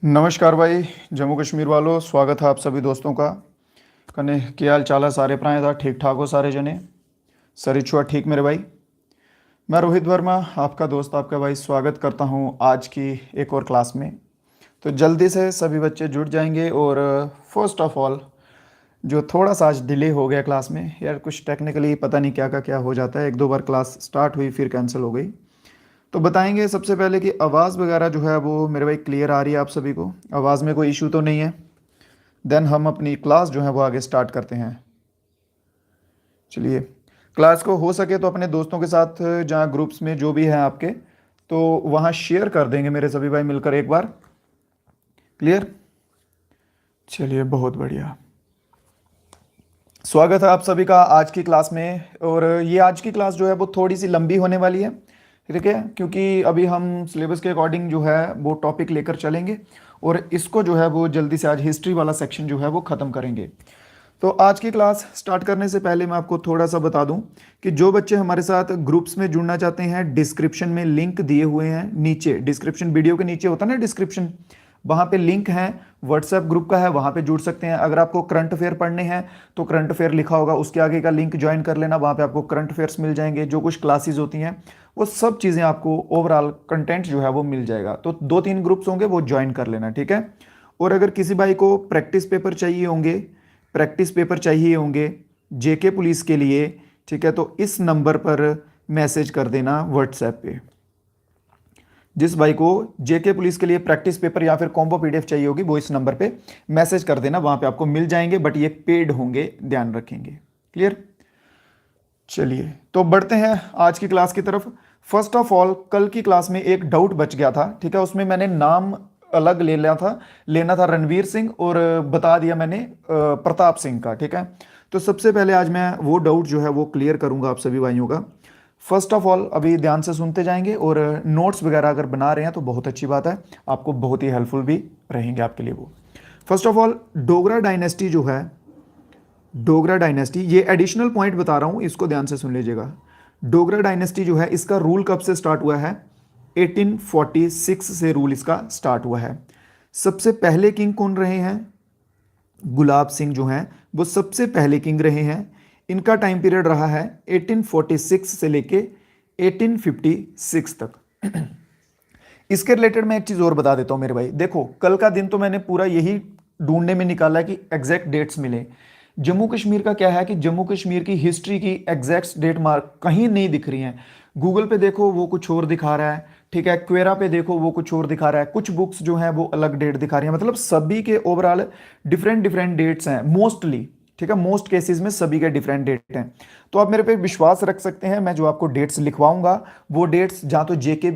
नमस्कार भाई। जम्मू कश्मीर वालों, स्वागत है आप सभी दोस्तों का। कने क्या हाल चाल है? सारे प्राय था ठीक ठाक हो सारे जने? सरी छुआ ठीक मेरे भाई। मैं रोहित वर्मा, आपका दोस्त, आपका भाई, स्वागत करता हूं आज की एक और क्लास में। तो जल्दी से सभी बच्चे जुड़ जाएंगे। और फर्स्ट ऑफ ऑल, जो थोड़ा सा आज डिले हो गया क्लास में यार, कुछ टेक्निकली पता नहीं क्या का क्या हो जाता है। एक दो बार क्लास स्टार्ट हुई फिर कैंसिल हो गई। तो बताएंगे सबसे पहले कि आवाज़ वगैरह जो है वो मेरे भाई क्लियर आ रही है आप सभी को? आवाज़ में कोई इशू तो नहीं है? देन हम अपनी क्लास जो है वो आगे स्टार्ट करते हैं। चलिए, क्लास को हो सके तो अपने दोस्तों के साथ जहाँ ग्रुप्स में जो भी है आपके, तो वहाँ शेयर कर देंगे मेरे सभी भाई मिलकर एक बार। क्लियर? चलिए, बहुत बढ़िया। स्वागत है आप सभी का आज की क्लास में। और ये आज की क्लास जो है वो थोड़ी सी लंबी होने वाली है, ठीक है, क्योंकि अभी हम सिलेबस के अकॉर्डिंग जो है वो टॉपिक लेकर चलेंगे। और इसको जो है वो जल्दी से आज हिस्ट्री वाला सेक्शन जो है वो ख़त्म करेंगे। तो आज की क्लास स्टार्ट करने से पहले मैं आपको थोड़ा सा बता दूं कि जो बच्चे हमारे साथ ग्रुप्स में जुड़ना चाहते हैं, डिस्क्रिप्शन में लिंक दिए हुए हैं नीचे। डिस्क्रिप्शन वीडियो के नीचे होता है ना डिस्क्रिप्शन, वहाँ पे लिंक है, व्हाट्सएप ग्रुप का है, वहाँ पे जुड़ सकते हैं। अगर आपको करंट अफेयर पढ़ने हैं तो करंट अफेयर लिखा होगा, उसके आगे का लिंक ज्वाइन कर लेना, वहाँ पे आपको करंट अफेयर्स मिल जाएंगे। जो कुछ क्लासेस होती हैं वो सब चीज़ें आपको, ओवरऑल कंटेंट जो है वो मिल जाएगा। तो 2-3 ग्रुप्स होंगे, वो ज्वाइन कर लेना, ठीक है। और अगर किसी भाई को प्रैक्टिस पेपर चाहिए होंगे, जेके पुलिस के लिए, ठीक है, तो इस नंबर पर मैसेज कर देना व्हाट्सएप पे। जिस भाई को जेके पुलिस के लिए प्रैक्टिस पेपर या फिर कॉम्बो पीडीएफ चाहिए होगी, वो इस नंबर पे मैसेज कर देना, वहां पे आपको मिल जाएंगे, बट ये पेड होंगे, ध्यान रखेंगे। क्लियर? चलिए, तो बढ़ते हैं आज की क्लास की तरफ। फर्स्ट ऑफ ऑल, कल की क्लास में एक डाउट बच गया था, ठीक है, उसमें मैंने नाम अलग लेना था रणवीर सिंह, और बता दिया मैंने प्रताप सिंह का, ठीक है। तो सबसे पहले आज मैं वो डाउट जो है वो क्लियर करूंगा आप सभी भाइयों का। फर्स्ट ऑफ ऑल, अभी ध्यान से सुनते जाएंगे, और नोट्स वगैरह अगर बना रहे हैं तो बहुत अच्छी बात है, आपको बहुत ही हेल्पफुल भी रहेंगे आपके लिए वो। First of all, Dogra dynasty जो है, डोगरा डायनेस्टी, ये एडिशनल पॉइंट बता रहा हूं, इसको ध्यान से सुन लीजिएगा। डोगरा डायनेस्टी जो है, इसका रूल कब से स्टार्ट हुआ है? 1846 से रूल इसका स्टार्ट हुआ है। सबसे पहले किंग कौन रहे हैं? गुलाब सिंह जो हैं वो सबसे पहले किंग रहे हैं। इनका टाइम पीरियड रहा है 1846 से लेके 1856 तक। इसके रिलेटेड मैं एक चीज और बता देता हूं मेरे भाई। देखो, कल का दिन तो मैंने पूरा यही ढूंढने में निकाला कि एग्जैक्ट डेट्स मिले। जम्मू कश्मीर का क्या है कि जम्मू कश्मीर की हिस्ट्री की एग्जैक्ट डेट मार्क कहीं नहीं दिख रही हैं। गूगल पे देखो वो कुछ और दिखा रहा है, ठीक है, क्वेरा पे देखो वो कुछ और दिखा रहा है, कुछ बुक्स जो हैं वो अलग डेट दिखा रही हैं। मतलब सभी के ओवरऑल डिफरेंट डिफरेंट डेट्स हैं मोस्टली, ठीक है, मोस्ट केसेस में सभी के डिफरेंट डेट हैं। तो आप मेरे पे विश्वास रख सकते हैं, मैं जो आपको डेट्स लिखवाऊंगा वो डेट्स जहाँ तो जेके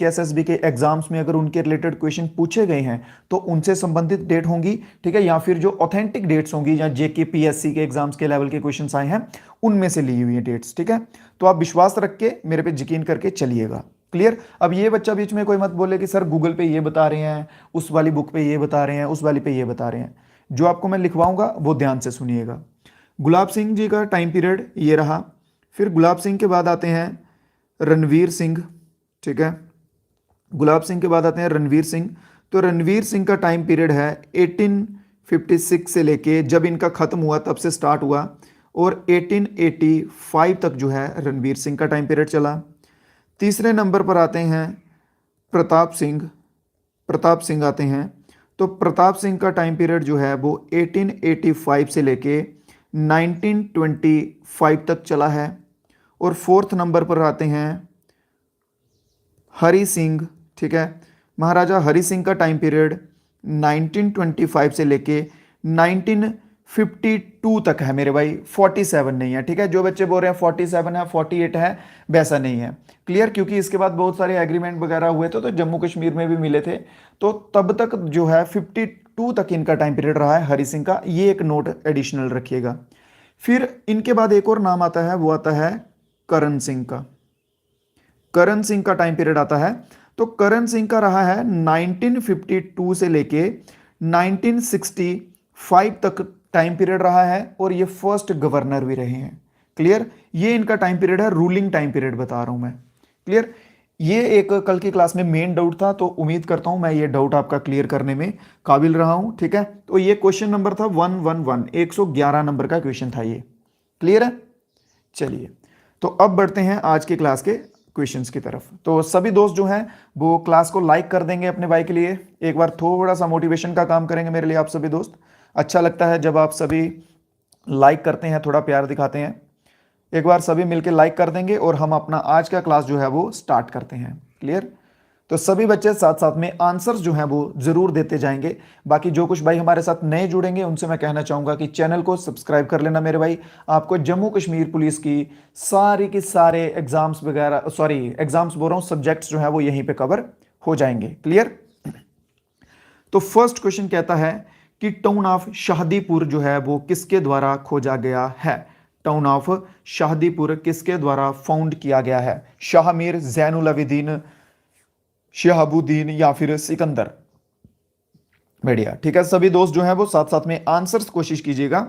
एसएसबी के एग्जाम्स में अगर उनके रिलेटेड क्वेश्चन पूछे गए हैं तो उनसे संबंधित डेट होंगी, ठीक है, या फिर जो ऑथेंटिक डेट्स होंगी या जेके पीएससी के एग्जाम्स के लेवल के क्वेश्चन आए हैं उनमें से ली हुई है डेट्स, ठीक है। तो आप विश्वास रख के मेरे पे यकीन करके चलिएगा। क्लियर? अब ये बच्चा बीच में कोई मत बोले कि सर गूगल पे ये बता रहे हैं, उस वाली बुक पे ये बता रहे हैं, उस वाली पे ये बता रहे हैं। जो आपको मैं लिखवाऊंगा वो ध्यान से सुनिएगा। गुलाब सिंह जी का टाइम पीरियड ये रहा। फिर गुलाब सिंह के बाद आते हैं रणवीर सिंह, ठीक है, गुलाब सिंह के बाद आते हैं रणवीर सिंह। तो रणवीर सिंह का टाइम पीरियड है 1856 से लेके जब इनका खत्म हुआ तब से स्टार्ट हुआ, और 1885 तक जो है रणवीर सिंह का टाइम पीरियड चला। तीसरे नंबर पर आते हैं प्रताप सिंह। प्रताप सिंह आते हैं, तो प्रताप सिंह का टाइम पीरियड जो है वो 1885 से लेके 1925 तक चला है। और फोर्थ नंबर पर आते हैं हरी सिंह, ठीक है, महाराजा हरी सिंह का टाइम पीरियड 1925 से लेके 1952 तक है मेरे भाई, 47 नहीं है, ठीक है। जो बच्चे बोल रहे हैं 47 है 48 है, वैसा नहीं है। क्लियर? क्योंकि इसके बाद बहुत सारे एग्रीमेंट वगैरह हुए थे तो जम्मू कश्मीर में भी मिले थे, तो तब तक जो है 52 तक इनका टाइम पीरियड रहा है हरी सिंह का। ये एक नोट एडिशनल रखिएगा। फिर इनके बाद एक और नाम आता है, वो आता है करण सिंह का। करण सिंह का टाइम पीरियड आता है, तो करण सिंह का रहा है 1952 से लेके 1965 तक टाइम पीरियड रहा है, और ये फर्स्ट गवर्नर भी रहे हैं। क्लियर? ये इनका टाइम पीरियड है, रूलिंग टाइम पीरियड बता रहा हूं मैं। क्लियर? ये एक कल की क्लास में मेन डाउट था, तो उम्मीद करता हूं मैं ये डाउट आपका क्लियर करने में काबिल रहा हूं। ठीक है, तो ये क्वेश्चन नंबर था 111, 111 नंबर का क्वेश्चन था ये। क्लियर है? चलिए, तो अब बढ़ते हैं आज की क्लास के क्वेश्चंस की तरफ। तो सभी दोस्त जो हैं वो क्लास को लाइक कर देंगे अपने भाई के लिए, एक बार थोड़ा सा मोटिवेशन का काम करेंगे मेरे लिए आप सभी दोस्त। अच्छा लगता है जब आप सभी लाइक करते हैं, थोड़ा प्यार दिखाते हैं। एक बार सभी मिलकर लाइक कर देंगे और हम अपना आज का क्लास जो है वो स्टार्ट करते हैं। क्लियर? तो सभी बच्चे साथ साथ में आंसर्स जो हैं वो जरूर देते जाएंगे। बाकी जो कुछ भाई हमारे साथ नए जुड़ेंगे उनसे मैं कहना चाहूंगा कि चैनल को सब्सक्राइब कर लेना मेरे भाई। आपको जम्मू कश्मीर पुलिस की सारे एग्जाम्स वगैरह, सॉरी एग्जाम्स बोल रहा हूं, सब्जेक्ट्स जो है वो यहीं पे कवर हो जाएंगे। क्लियर? तो फर्स्ट क्वेश्चन कहता है कि टाउन ऑफ शाहदीपुर जो है वो किसके द्वारा खोजा गया है? टाउन ऑफ शाहदीपुर किसके द्वारा फाउंड किया गया है? शाह मीर, जैनुल अबिदीन, शहाबुद्दीन या फिर सिकंदर? बढ़िया, ठीक है। सभी दोस्त जो है वो साथ साथ में आंसर्स कोशिश कीजिएगा,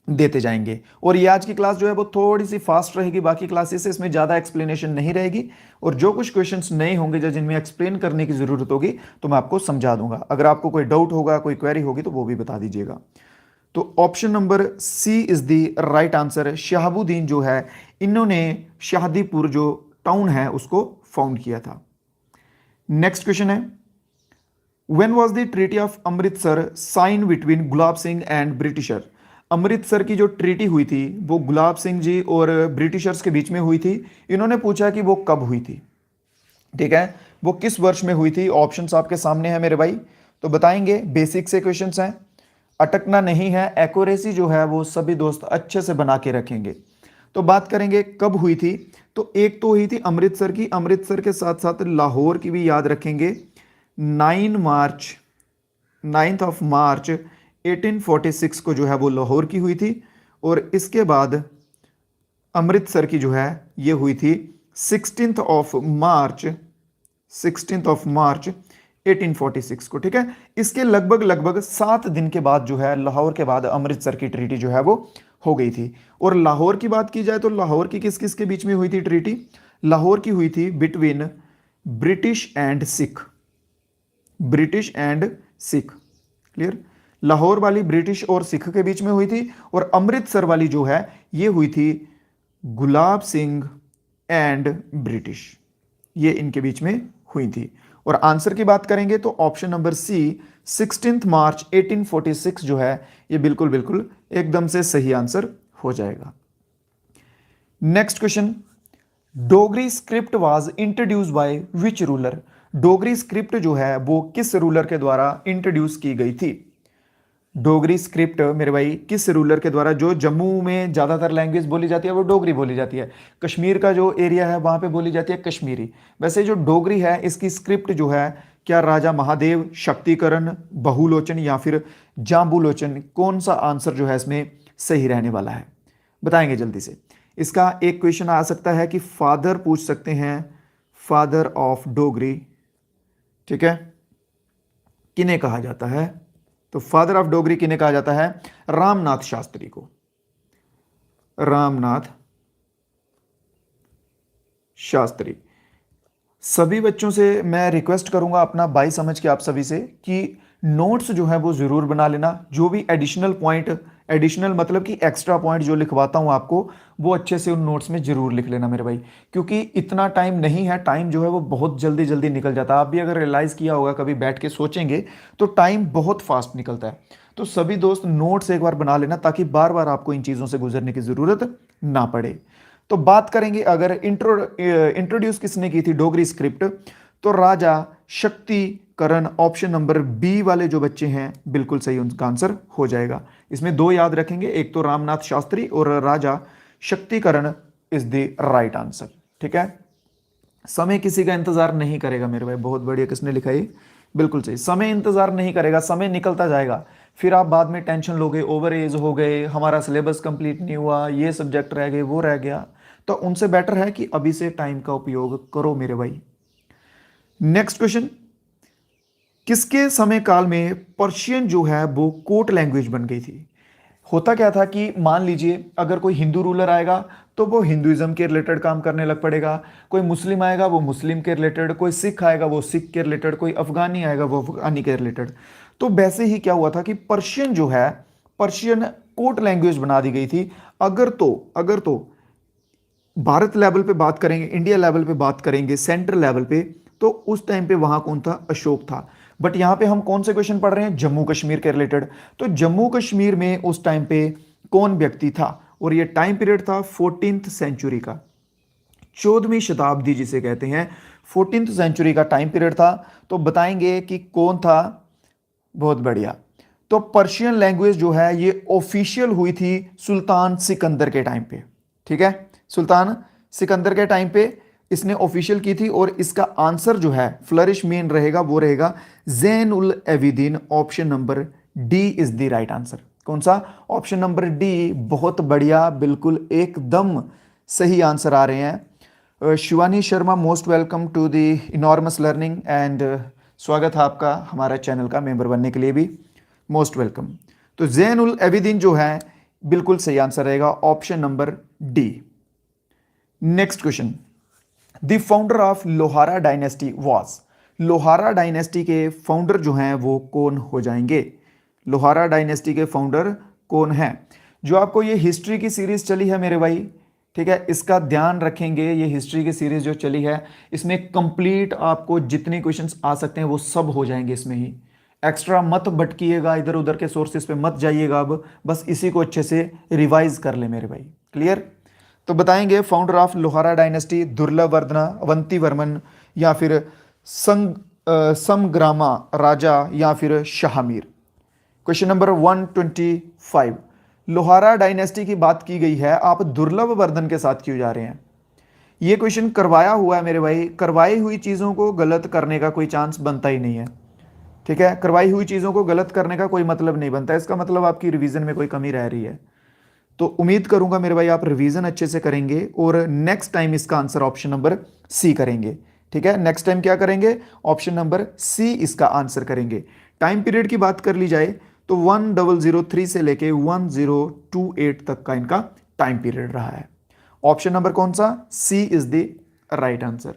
देते जाएंगे। और ये आज की क्लास जो है वो थोड़ी सी फास्ट रहेगी बाकी क्लासेस से, इसमें ज़्यादा एक्सप्लेनेशन नहीं रहेगी। और जो कुछ क्वेश्चंस नए होंगे या जिनमें एक्सप्लेन करने की ज़रूरत होगी तो मैं आपको समझा दूंगा। अगर आपको कोई डाउट होगा, कोई क्वेरी होगी तो वो भी बता दीजिएगा। तो option number C is the right answer. Shahabuddin जो है, इन्होंने शाहदीपुर जो टाउन है उसको फाउंड किया था। नेक्स्ट क्वेश्चन है, when was the treaty of Amritsar sign between Gulab Singh and Britisher? Amritsar की जो ट्रीटी हुई थी वो गुलाब सिंह जी और ब्रिटिशर्स के बीच में हुई थी। इन्होंने पूछा कि वो कब हुई थी। ठीक है, वो किस वर्ष में हुई थी? ऑप्शंस आपके सामने है मेरे भाई, तो बताएंगे। बेसिक से क्वेश्चंस हैं, अटकना नहीं है, एक्यूरेसी जो है वो सभी दोस्त अच्छे से बना के रखेंगे। तो बात करेंगे कब हुई थी, तो एक तो हुई थी अमृतसर की, अमृतसर के साथ साथ लाहौर की भी याद रखेंगे। 9 ऑफ मार्च 1846 को जो है वो लाहौर की हुई थी। और इसके बाद अमृतसर की जो है ये हुई थी 16 ऑफ मार्च 1846 को। ठीक है, इसके लगभग लगभग 7 दिन के बाद जो है लाहौर के बाद अमृतसर की ट्रीटी जो है वो हो गई थी। और लाहौर की बात की जाए तो लाहौर की किस किस के बीच में हुई थी ट्रीटी? लाहौर की हुई थी between British and Sikh, British and Sikh. Clear? Lahore वाली ब्रिटिश और सिख के बीच में हुई थी, और अमृतसर वाली जो है ये हुई थी गुलाब सिंह एंड ब्रिटिश, ये इनके बीच में हुई थी। और आंसर की बात करेंगे तो ऑप्शन नंबर सी 16 मार्च 1846 जो है ये बिल्कुल बिल्कुल एकदम से सही आंसर हो जाएगा। Next question, Dogri script was introduce by which ruler? Dogri script जो है वो किस रूलर के द्वारा इंट्रोड्यूस की गई थी? डोगरी स्क्रिप्ट मेरे भाई किस रूलर के द्वारा? जो जम्मू में ज़्यादातर लैंग्वेज बोली जाती है वो डोगरी बोली जाती है, कश्मीर का जो एरिया है वहाँ पे बोली जाती है कश्मीरी। वैसे जो डोगरी है इसकी स्क्रिप्ट जो है, क्या राजा महादेव, शक्तिकरण, बहुलोचन या फिर जाम्बुलोचन? कौन सा आंसर जो है इसमें सही रहने वाला है बताएंगे जल्दी से। इसका एक क्वेश्चन आ सकता है कि फादर पूछ सकते हैं, फादर ऑफ डोगरी, ठीक है, किन्हें कहा जाता है? तो फादर ऑफ डोगरी किन्हें कहा जाता है? रामनाथ शास्त्री को, रामनाथ शास्त्री। सभी बच्चों से मैं रिक्वेस्ट करूंगा अपना भाई समझ के आप सभी से कि नोट्स जो है वो जरूर बना लेना। जो भी एडिशनल पॉइंट, एडिशनल मतलब कि एक्स्ट्रा पॉइंट जो लिखवाता हूं आपको, वो अच्छे से उन नोट्स में जरूर लिख लेना मेरे भाई, क्योंकि इतना टाइम नहीं है। टाइम जो है वो बहुत जल्दी जल्दी निकल जाता है। आप भी अगर रियलाइज किया होगा, कभी बैठ के सोचेंगे तो टाइम बहुत फास्ट निकलता है। तो सभी दोस्त नोट्स एक बार बना लेना ताकि बार बार आपको इन चीज़ों से गुजरने की ज़रूरत ना पड़े। तो बात करेंगे अगर इंट्रोड्यूस किसने की थी डोगरी स्क्रिप्ट, तो राजा शक्तिकरण, ऑप्शन नंबर बी वाले जो बच्चे हैं बिल्कुल सही उनका आंसर हो जाएगा। इसमें दो याद रखेंगे, एक तो रामनाथ शास्त्री और राजा शक्तिकरण इज द राइट आंसर। ठीक है, समय किसी का इंतजार नहीं करेगा मेरे भाई। बहुत बढ़िया, किसने लिखा है? बिल्कुल सही, समय इंतजार नहीं करेगा, समय निकलता जाएगा। फिर आप बाद में टेंशन लोगे, ओवर एज हो गए, हमारा सिलेबस कंप्लीट नहीं हुआ, ये सब्जेक्ट रह गए, वो रह गया। तो उनसे बेटर है कि अभी से टाइम का उपयोग करो मेरे भाई। नेक्स्ट क्वेश्चन, किसके समय काल में पर्शियन जो है वो कोर्ट लैंग्वेज बन गई थी? होता क्या था कि मान लीजिए अगर कोई हिंदू रूलर आएगा तो वो हिंदुइज्म के रिलेटेड काम करने लग पड़ेगा। कोई मुस्लिम आएगा वो मुस्लिम के रिलेटेड, कोई सिख आएगा वो सिख के रिलेटेड, कोई अफगानी आएगा वो अफगानी के रिलेटेड। तो वैसे ही क्या हुआ था कि पर्शियन जो है, पर्शियन कोड लैंग्वेज बना दी गई थी। अगर तो भारत लेवल पे बात करेंगे, इंडिया लेवल पे बात करेंगे, सेंट्रल लेवल पे, तो उस टाइम पे वहां कौन था? अशोक था। बट यहां पे हम कौन से क्वेश्चन पढ़ रहे हैं? जम्मू कश्मीर के रिलेटेड। तो जम्मू कश्मीर में उस टाइम पे कौन व्यक्ति था? और ये टाइम पीरियड था 14th सेंचुरी का, 14वीं शताब्दी जिसे कहते हैं, 14th सेंचुरी का टाइम पीरियड था। तो बताएंगे कि कौन था। बहुत बढ़िया। तो पर्शियन लैंग्वेज जो है ये ऑफिशियल हुई थी सुल्तान सिकंदर के टाइम पे, ठीक है, सुल्तान सिकंदर के टाइम पे इसने ऑफिशियल की थी। और इसका आंसर जो है फ्लरिश मेन रहेगा, वो रहेगा Zain ul Abidin. Option number D is the right answer. कौन सा? Option number D. बहुत बढ़िया, बिल्कुल एकदम सही आंसर आ रहे हैं। Shivani Sharma, most welcome to the enormous learning and स्वागत है आपका हमारे चैनल का मेंबर बनने के लिए भी, मोस्ट वेलकम। तो जैन उल एबिदीन जो है बिल्कुल सही आंसर रहेगा, option number D. Next question, the founder of Lohara dynasty was. Lohara dynasty के फाउंडर जो हैं वो कौन हो जाएंगे? लोहारा डायनेस्टी के फाउंडर कौन हैं? जो आपको ये हिस्ट्री की सीरीज चली है मेरे भाई, ठीक है, इसका ध्यान रखेंगे। ये हिस्ट्री की सीरीज जो चली है इसमें कंप्लीट आपको जितने क्वेश्चंस आ सकते हैं वो सब हो जाएंगे इसमें ही। एक्स्ट्रा मत भटकिएगा, इधर उधर के सोर्सेस पे मत जाइएगा। अब बस इसी को अच्छे से रिवाइज कर ले मेरे भाई, क्लियर? तो बताएंगे founder of Lohara dynasty, Durlabhvardhan, Avantivarman, या फिर समग्रामा राजा, या फिर Shahmir. Question number 125, Lohara dynasty की बात की गई है, आप दुर्लभवर्धन के साथ क्यों जा रहे हैं? ये क्वेश्चन करवाया हुआ है मेरे भाई। करवाई हुई चीज़ों को गलत करने का कोई चांस बनता ही नहीं है, ठीक है। करवाई हुई चीज़ों को गलत करने का कोई मतलब नहीं बनता, इसका मतलब आपकी रिवीजन में कोई कमी रह रही है। तो उम्मीद करूंगा मेरे भाई आप रिवीजन अच्छे से करेंगे और नेक्स्ट टाइम इसका आंसर ऑप्शन नंबर सी करेंगे, ठीक है। नेक्स्ट टाइम क्या करेंगे? ऑप्शन नंबर सी इसका आंसर करेंगे। टाइम पीरियड की बात कर ली जाए तो 1003 से लेके 1028 तक का इनका टाइम पीरियड रहा है। ऑप्शन नंबर कौन सा? C is the right answer.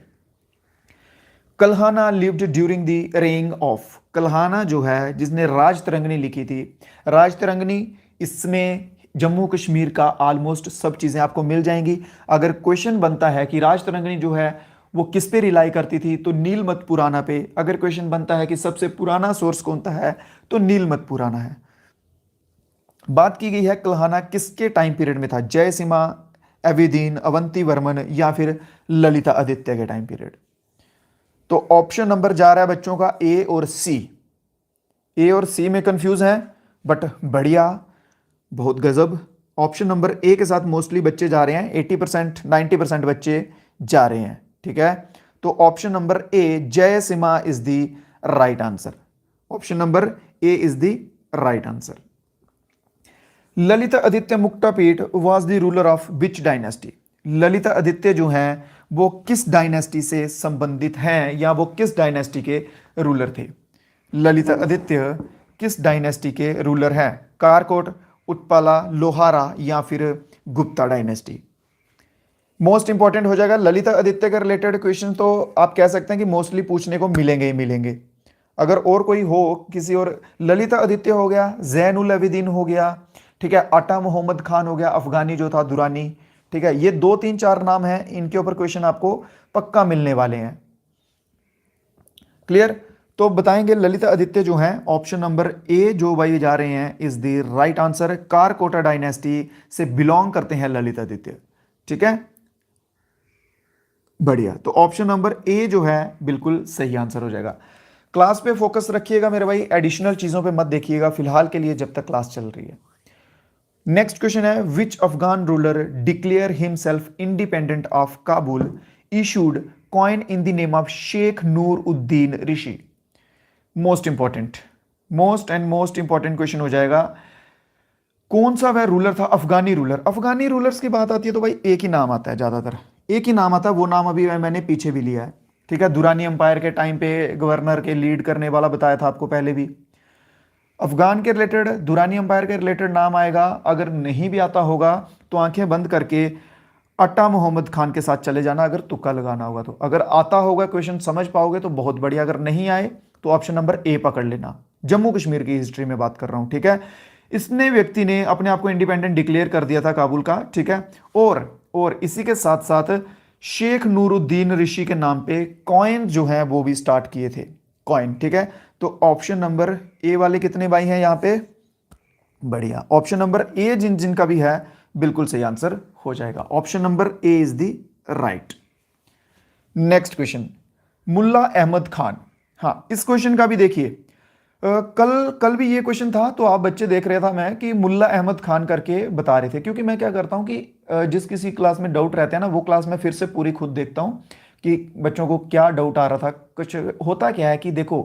Kalhana lived during the रेइंग ऑफ। कल्हाना जो है जिसने राजतरंगिणी लिखी थी, राजतरंगिणी, इसमें जम्मू कश्मीर का ऑलमोस्ट सब चीज़ें आपको मिल जाएंगी। अगर क्वेश्चन बनता है कि राजतरंगिणी जो है वो किस पे रिलाई करती थी, तो नीलमत पुराना पे। अगर क्वेश्चन बनता है कि सबसे पुराना सोर्स कौन सा है, तो नीलमत पुराना है। बात की गई है कल्हाना किसके टाइम पीरियड में था? जयसिम्हा, एबिदीन, अवंतीवर्मन, या फिर ललिता आदित्य के टाइम पीरियड। तो ऑप्शन नंबर जा रहा है बच्चों का ए और सी। ए और सी में कंफ्यूज है, बट बढ़िया, बहुत गजब। ऑप्शन नंबर ए के साथ मोस्टली बच्चे जा रहे हैं, 80% 90% बच्चे जा रहे हैं, ठीक है। तो option number A, Jayasimha is the right answer. Option number A is the right answer. Lalitaditya Muktapida was the ruler of which dynasty. Lalitaditya जो हैं वो किस डायनेस्टी से संबंधित हैं, या वो किस डायनेस्टी के रूलर थे? ललिता आदित्य किस डायनेस्टी के रूलर हैं? कारकोट, उत्पला, लोहारा, या फिर गुप्ता डायनेस्टी। मोस्ट इंपॉर्टेंट हो जाएगा। ललिता आदित्य के रिलेटेड क्वेश्चन तो आप कह सकते हैं कि मोस्टली पूछने को मिलेंगे ही मिलेंगे। अगर और कोई हो, किसी और, ललिता आदित्य हो गया, जैन उल आबिदीन हो गया, ठीक है, आटा मोहम्मद खान हो गया, अफगानी जो था दुरानी, ठीक है, ये 2 3 4 नाम हैं, इनके ऊपर क्वेश्चन आपको पक्का मिलने वाले हैं, क्लियर? तो बताएंगे ललिता आदित्य जो हैं, ऑप्शन नंबर ए जो भाई जा रहे हैं is the right answer. Karkota dynasty से बिलोंग करते हैं ललिता आदित्य, ठीक है, बढ़िया। तो ऑप्शन नंबर ए जो है बिल्कुल सही आंसर हो जाएगा। क्लास पे फोकस रखिएगा मेरे भाई, एडिशनल चीजों पे मत देखिएगा फिलहाल के लिए जब तक क्लास चल रही है। नेक्स्ट क्वेश्चन है, which Afghan ruler declared himself independent of Kabul issued coin in the name of Sheikh Nur Uddin Rishi. Most and most important question हो जाएगा। कौन सा वह रूलर था? अफगानी रूलर। अफगानी रूलर्स की बात आती है तो भाई एक ही नाम आता है, ज्यादातर एक ही नाम आता है, वो नाम अभी मैंने पीछे भी लिया है, ठीक है। दुरानी अंपायर के टाइम पे गवर्नर के लीड करने वाला बताया था आपको पहले भी। अफगान के रिलेटेड, दुरानी अंपायर के रिलेटेड नाम आएगा। अगर नहीं भी आता होगा तो आंखें बंद करके अट्टा मोहम्मद खान के साथ चले जाना अगर तुक्का लगाना होगा तो। अगर आता होगा क्वेश्चन समझ पाओगे तो बहुत बढ़िया, अगर नहीं आए तो ऑप्शन नंबर ए पकड़ लेना। जम्मू कश्मीर की हिस्ट्री में बात कर रहा हूं, ठीक है। इसने व्यक्ति ने अपने आप को इंडिपेंडेंट डिक्लेयर कर दिया था काबुल का, ठीक है। और इसी के साथ साथ शेख नूरुद्दीन ऋषि के नाम पे कॉइन जो है वो भी स्टार्ट किए थे, कॉइन, ठीक है। तो ऑप्शन नंबर ए वाले कितने भाई हैं यहां पे? बढ़िया, ऑप्शन नंबर ए जिन जिनका भी है बिल्कुल सही आंसर हो जाएगा। Option number A is the right. Next question, Mulla Ahmad Khan. हाँ, इस क्वेश्चन का भी देखिए, कल भी ये क्वेश्चन था तो आप बच्चे देख रहा था मैं कि मुल्ला अहमद खान करके बता रहे थे, क्योंकि मैं क्या करता हूं कि जिस किसी क्लास में डाउट रहते हैं ना वो क्लास में फिर से पूरी खुद देखता हूं कि बच्चों को क्या डाउट आ रहा था। कुछ होता क्या है कि देखो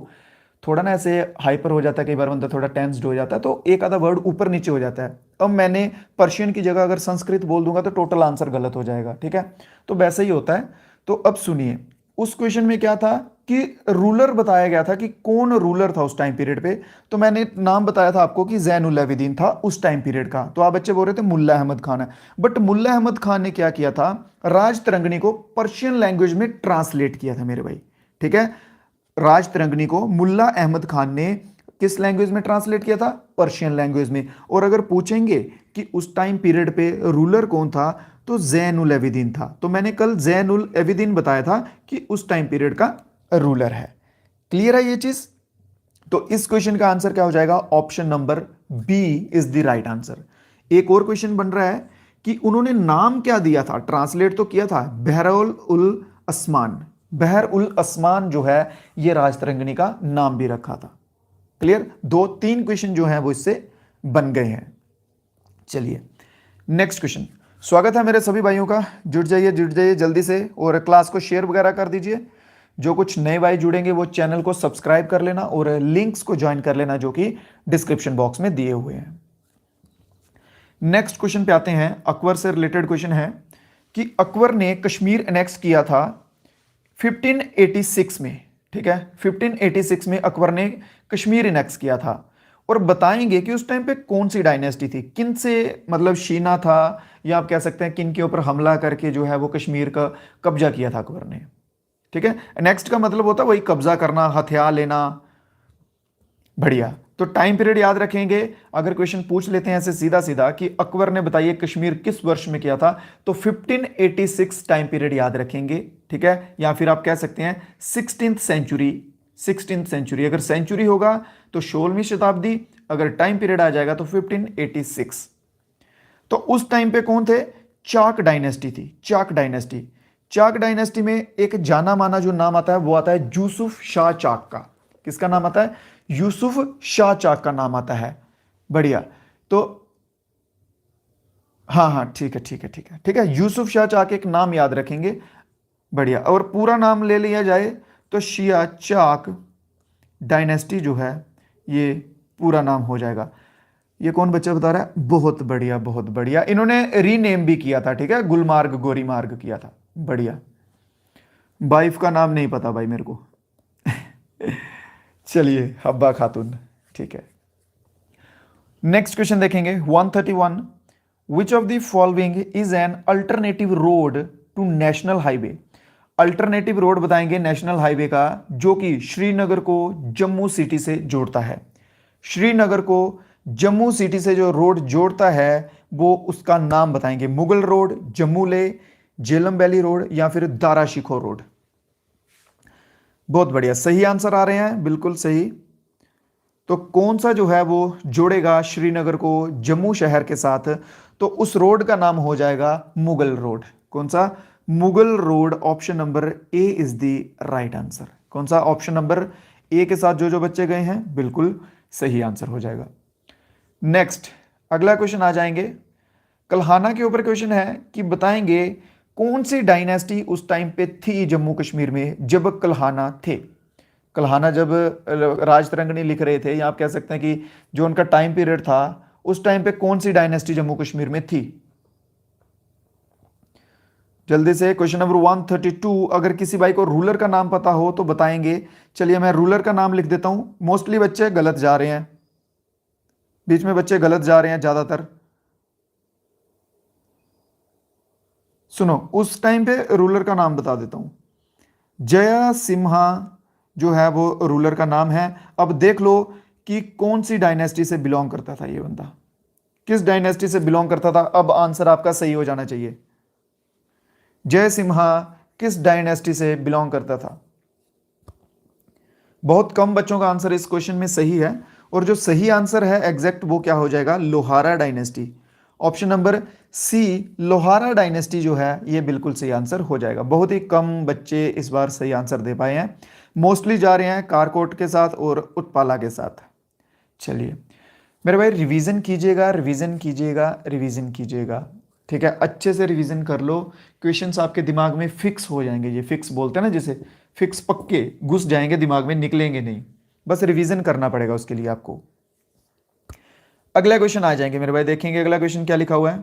थोड़ा ना ऐसे हाइपर हो जाता है, कई बार बंदा थोड़ा टेंस्ड हो जाता है तो एक आधा वर्ड ऊपर नीचे हो जाता है। अब मैंने पर्शियन की जगह अगर संस्कृत बोल दूंगा तो टोटल आंसर गलत हो जाएगा, ठीक है। तो वैसे ही होता है। तो अब सुनिए, उस क्वेश्चन में क्या था कि रूलर बताया गया था कि कौन रूलर था उस टाइम पीरियड पे। तो मैंने नाम बताया था आपको कि ज़ैनुल आबिदीन था उस टाइम पीरियड का। तो आप बच्चे बोल रहे थे मुल्ला अहमद खान है, बट मुल्ला अहमद खान ने क्या किया था, राज तिरंगनी को पर्शियन लैंग्वेज में ट्रांसलेट किया था मेरे भाई, ठीक है। राज तिरंगनी को मुल्ला अहमद खान ने किस लैंग्वेज में ट्रांसलेट किया था? पर्शियन लैंग्वेज में। और अगर पूछेंगे कि उस टाइम पीरियड पे रूलर कौन था तो ज़ैनुल आबिदीन था। तो मैंने कल ज़ैनुल आबिदीन बताया था कि उस टाइम पीरियड का रूलर है। क्लियर है ये चीज? तो इस क्वेश्चन का आंसर क्या हो जाएगा? Option number B is the right answer. एक और क्वेश्चन बन रहा है कि उन्होंने नाम क्या दिया था, ट्रांसलेट तो किया था बहरुल उल अस्मान। बहर उल अस्मान जो है ये राज तिरंगनी का नाम भी रखा था। क्लियर? 2-3 क्वेश्चन जो है वो इससे बन गए हैं। चलिए नेक्स्ट क्वेश्चन। स्वागत है मेरे सभी भाइयों का, जुड़ जाइए जल्दी से और क्लास को शेयर वगैरह कर दीजिए। जो कुछ नए भाई जुड़ेंगे वो चैनल को सब्सक्राइब कर लेना और लिंक्स को ज्वाइन कर लेना जो कि डिस्क्रिप्शन बॉक्स में दिए हुए हैं। नेक्स्ट क्वेश्चन पे आते हैं। अकबर से रिलेटेड क्वेश्चन है कि अकबर ने कश्मीर एनेक्स किया था 1586 में, ठीक है। 1586 में अकबर ने कश्मीर एनेक्स किया था। और बताएंगे कि उस टाइम पे कौन सी डायनेस्टी थी, किन से मतलब शीना था, या आप कह सकते हैं किन के ऊपर हमला करके जो है वो कश्मीर का कब्जा किया था अकबर ने, ठीक है। नेक्स्ट का मतलब होता है वही कब्जा करना, हथियार लेना। बढ़िया, तो टाइम पीरियड याद रखेंगे। अगर क्वेश्चन पूछ लेते हैं ऐसे सीधा सीधा कि अकबर ने बताइए कश्मीर किस वर्ष में किया था, तो 1586 टाइम पीरियड याद रखेंगे, ठीक है। या फिर आप कह सकते हैं 16th सेंचुरी। 16th सेंचुरी, अगर सेंचुरी होगा तो 16वीं शताब्दी, अगर टाइम पीरियड आ जाएगा तो 1586। तो उस टाइम पे कौन थे? चाक डायनेस्टी थी, चाक डायनेस्टी। चाक डायनेस्टी में एक जाना माना जो नाम आता है वो आता है यूसुफ शाह चाक का। किसका नाम आता है? यूसुफ शाह चाक का नाम आता है। बढ़िया, तो हाँ, ठीक है, यूसुफ शाह चाक एक नाम याद रखेंगे। बढ़िया, और पूरा नाम ले लिया जाए तो शिया चाक डायनेस्टी जो है ये पूरा नाम हो जाएगा। ये कौन बच्चा बता रहा है? बहुत बढ़िया, बहुत बढ़िया। इन्होंने रीनेम भी किया था, ठीक है, गुलमार्ग गोरीमार्ग किया था। बढ़िया, वाइफ का नाम नहीं पता भाई मेरे को। चलिए, हब्बा खातून, ठीक है। नेक्स्ट क्वेश्चन देखेंगे 131। Which of the following is an alternative road to national highway? Alternative road बताएंगे नेशनल हाईवे का जो कि श्रीनगर को जम्मू सिटी से जोड़ता है। श्रीनगर को जम्मू सिटी से जो रोड जोड़ता है वो उसका नाम बताएंगे। मुगल रोड, जम्मू ले, झेलम वैली रोड या फिर दारा शिकोह रोड। बहुत बढ़िया, सही आंसर आ रहे हैं, बिल्कुल सही। तो कौन सा जो है वो जोड़ेगा श्रीनगर को जम्मू शहर के साथ? तो उस रोड का नाम हो जाएगा मुगल रोड। कौन सा? Mughal road. Option number A is the right answer. कौन सा? ऑप्शन नंबर ए के साथ जो जो बच्चे गए हैं बिल्कुल सही आंसर हो जाएगा। नेक्स्ट अगला क्वेश्चन आ जाएंगे। कल्हाना के ऊपर क्वेश्चन है कि बताएंगे कौन सी डायनेस्टी उस टाइम पे थी जम्मू कश्मीर में जब कल्हाना थे। कल्हाना जब राज तिरंगनी लिख रहे थे, या आप कह सकते हैं कि जो उनका टाइम पीरियड था उस टाइम पे कौन सी डायनेस्टी जम्मू कश्मीर में थी? जल्दी से क्वेश्चन नंबर 132। अगर किसी भाई को रूलर का नाम पता हो तो बताएंगे। चलिए मैं रूलर का नाम लिख देता हूं। मोस्टली बच्चे गलत जा रहे हैं, बीच में बच्चे गलत जा रहे हैं ज्यादातर। सुनो, उस टाइम पे रूलर का नाम बता देता हूं। जय सिम्हा जो है वो रूलर का नाम है। अब देख लो कि कौन सी डायनेस्टी से बिलोंग करता था ये बंदा, किस डायनेस्टी से बिलोंग करता था। अब आंसर आपका सही हो जाना चाहिए। जय सिम्हा किस डायनेस्टी से बिलोंग करता था। बहुत कम बच्चों का आंसर इस क्वेश्चन में सही है, और जो सही आंसर है एग्जैक्ट वो क्या हो जाएगा, Lohara dynasty. Option number C, Lohara dynasty जो है ये बिल्कुल सही आंसर हो जाएगा। बहुत ही कम बच्चे इस बार सही आंसर दे पाए हैं, मोस्टली जा रहे हैं कारकोट के साथ और उत्पाला के साथ। चलिए मेरे भाई, रिवीजन कीजिएगा, रिवीजन कीजिएगा, रिवीजन कीजिएगा, ठीक है। अच्छे से रिवीजन कर लो, क्वेश्चंस आपके दिमाग में फिक्स हो जाएंगे। ये फिक्स बोलते हैं ना, जैसे फिक्स, पक्के घुस जाएंगे दिमाग में, निकलेंगे नहीं। बस रिवीजन करना पड़ेगा उसके लिए आपको। अगला क्वेश्चन आ जाएंगे मेरे भाई, देखेंगे अगला क्वेश्चन क्या लिखा हुआ है।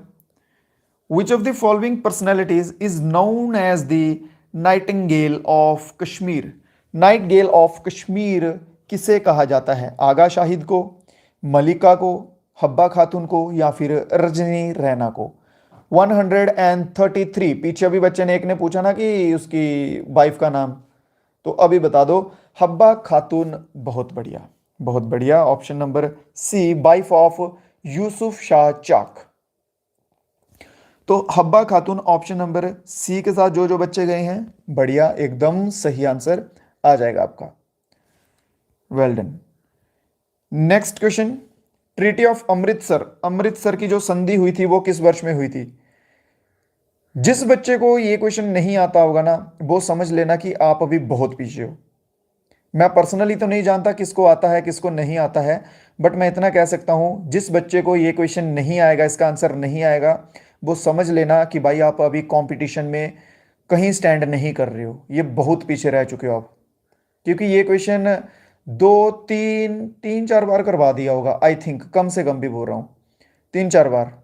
Which of the following personalities is known as the nightingale of Kashmir. Nightingale of Kashmir किसे कहा जाता है, आगा शाहिद को, मलिका को, हब्बा खातून को, या फिर रजनी रैना को। 133, पीछे अभी बच्चे ने एक ने पूछा ना कि उसकी वाइफ का नाम, तो अभी बता दो, हब्बा खातून। बहुत बढ़िया, बहुत बढ़िया। Option number C, wife of Yusuf Shah Chak. तो हब्बा खातून ऑप्शन नंबर सी के साथ जो जो बच्चे गए हैं, बढ़िया, एकदम सही आंसर आ जाएगा आपका। Well done. Next question, treaty of Amritsar, Amritsar की जो संधि हुई थी वो किस वर्ष में हुई थी। जिस बच्चे को ये क्वेश्चन नहीं आता होगा ना, वो समझ लेना कि आप अभी बहुत पीछे हो। मैं पर्सनली तो नहीं जानता किसको आता है किसको नहीं आता है, बट मैं इतना कह सकता हूं, जिस बच्चे को ये क्वेश्चन नहीं आएगा, इसका आंसर नहीं आएगा, वो समझ लेना कि भाई आप अभी कंपटीशन में कहीं स्टैंड नहीं कर रहे हो, ये बहुत पीछे रह चुके हो आप। क्योंकि ये क्वेश्चन तीन चार बार करवा दिया होगा, आई थिंक, कम से कम भी बोल रहा हूं, 3-4 बार।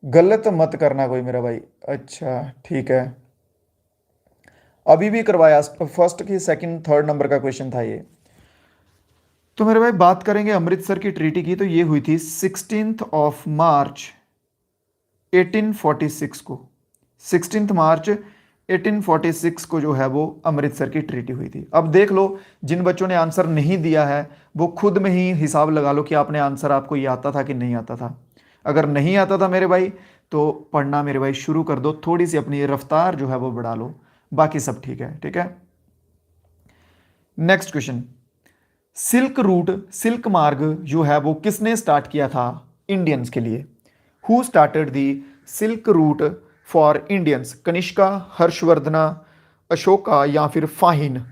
गलत मत करना कोई मेरा भाई। अच्छा ठीक है, अभी भी करवाया, फर्स्ट की सेकंड थर्ड नंबर का क्वेश्चन था ये। तो मेरे भाई बात करेंगे अमृतसर की ट्रीटी की, तो ये हुई थी 16 मार्च 1846 को। 16 मार्च 1846 को जो है वो अमृतसर की ट्रीटी हुई थी। अब देख लो, जिन बच्चों ने आंसर नहीं दिया है वो खुद में ही हिसाब लगा लो कि आपने आंसर, आपको ये आता था कि नहीं आता था। अगर नहीं आता था मेरे भाई, तो पढ़ना मेरे भाई शुरू कर दो, थोड़ी सी अपनी रफ्तार जो है वो बढ़ा लो, बाकी सब ठीक है, ठीक है। Next question, silk route, silk मार्ग जो है वो किसने स्टार्ट किया था इंडियंस के लिए। Who started the silk route for Indians, Kanishka, Harshavardhana, Ashoka, या फिर फाहिन।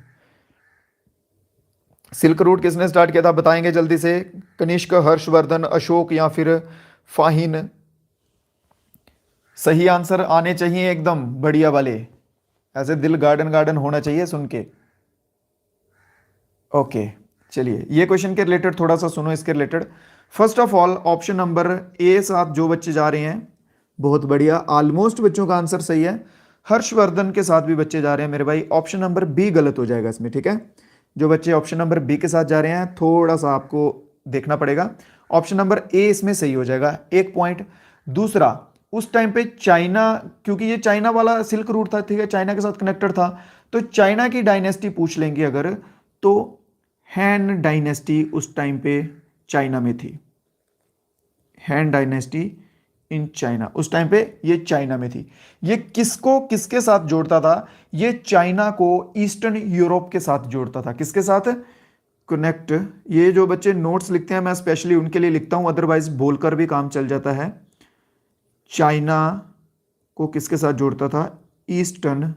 सिल्क रूट किसने स्टार्ट किया था, बताएंगे जल्दी से। कनिष्क, हर्षवर्धन, अशोक, या फिर फाहिन। सही आंसर आने चाहिए एकदम बढ़िया वाले, ऐसे दिल गार्डन गार्डन होना चाहिए सुन के। ओके चलिए, ये क्वेश्चन के रिलेटेड थोड़ा सा सुनो, इसके related. First of all option number ए साथ जो बच्चे जा रहे हैं, बहुत बढ़िया, ऑलमोस्ट बच्चों का आंसर सही है। हर्षवर्धन के साथ भी बच्चे जा रहे हैं मेरे भाई, ऑप्शन नंबर बी गलत हो जाएगा इसमें, ठीक है। जो बच्चे ऑप्शन नंबर बी के साथ जा रहे हैं, थोड़ा सा आपको देखना पड़ेगा। ऑप्शन नंबर ए इसमें सही हो जाएगा, 1 पॉइंट। दूसरा, उस टाइम पे चाइना, क्योंकि ये चाइना वाला सिल्क रूट था, ठीक है, चाइना के साथ कनेक्टेड था, तो चाइना की डायनेस्टी पूछ लेंगे अगर, तो हैन डायनेस्टी उस टाइम पे चाइना में थी। हैन डायनेस्टी इन चाइना, उस टाइम पे ये चाइना में थी। ये किसको किसके साथ जोड़ता था, ये चाइना को ईस्टर्न यूरोप के साथ जोड़ता था। किसके साथ कनेक्ट, ये जो बच्चे नोट्स लिखते हैं मैं स्पेशली उनके लिए लिखता हूं, अदरवाइज बोलकर भी काम चल जाता है। चाइना को किसके साथ जोड़ता था, ईस्टर्न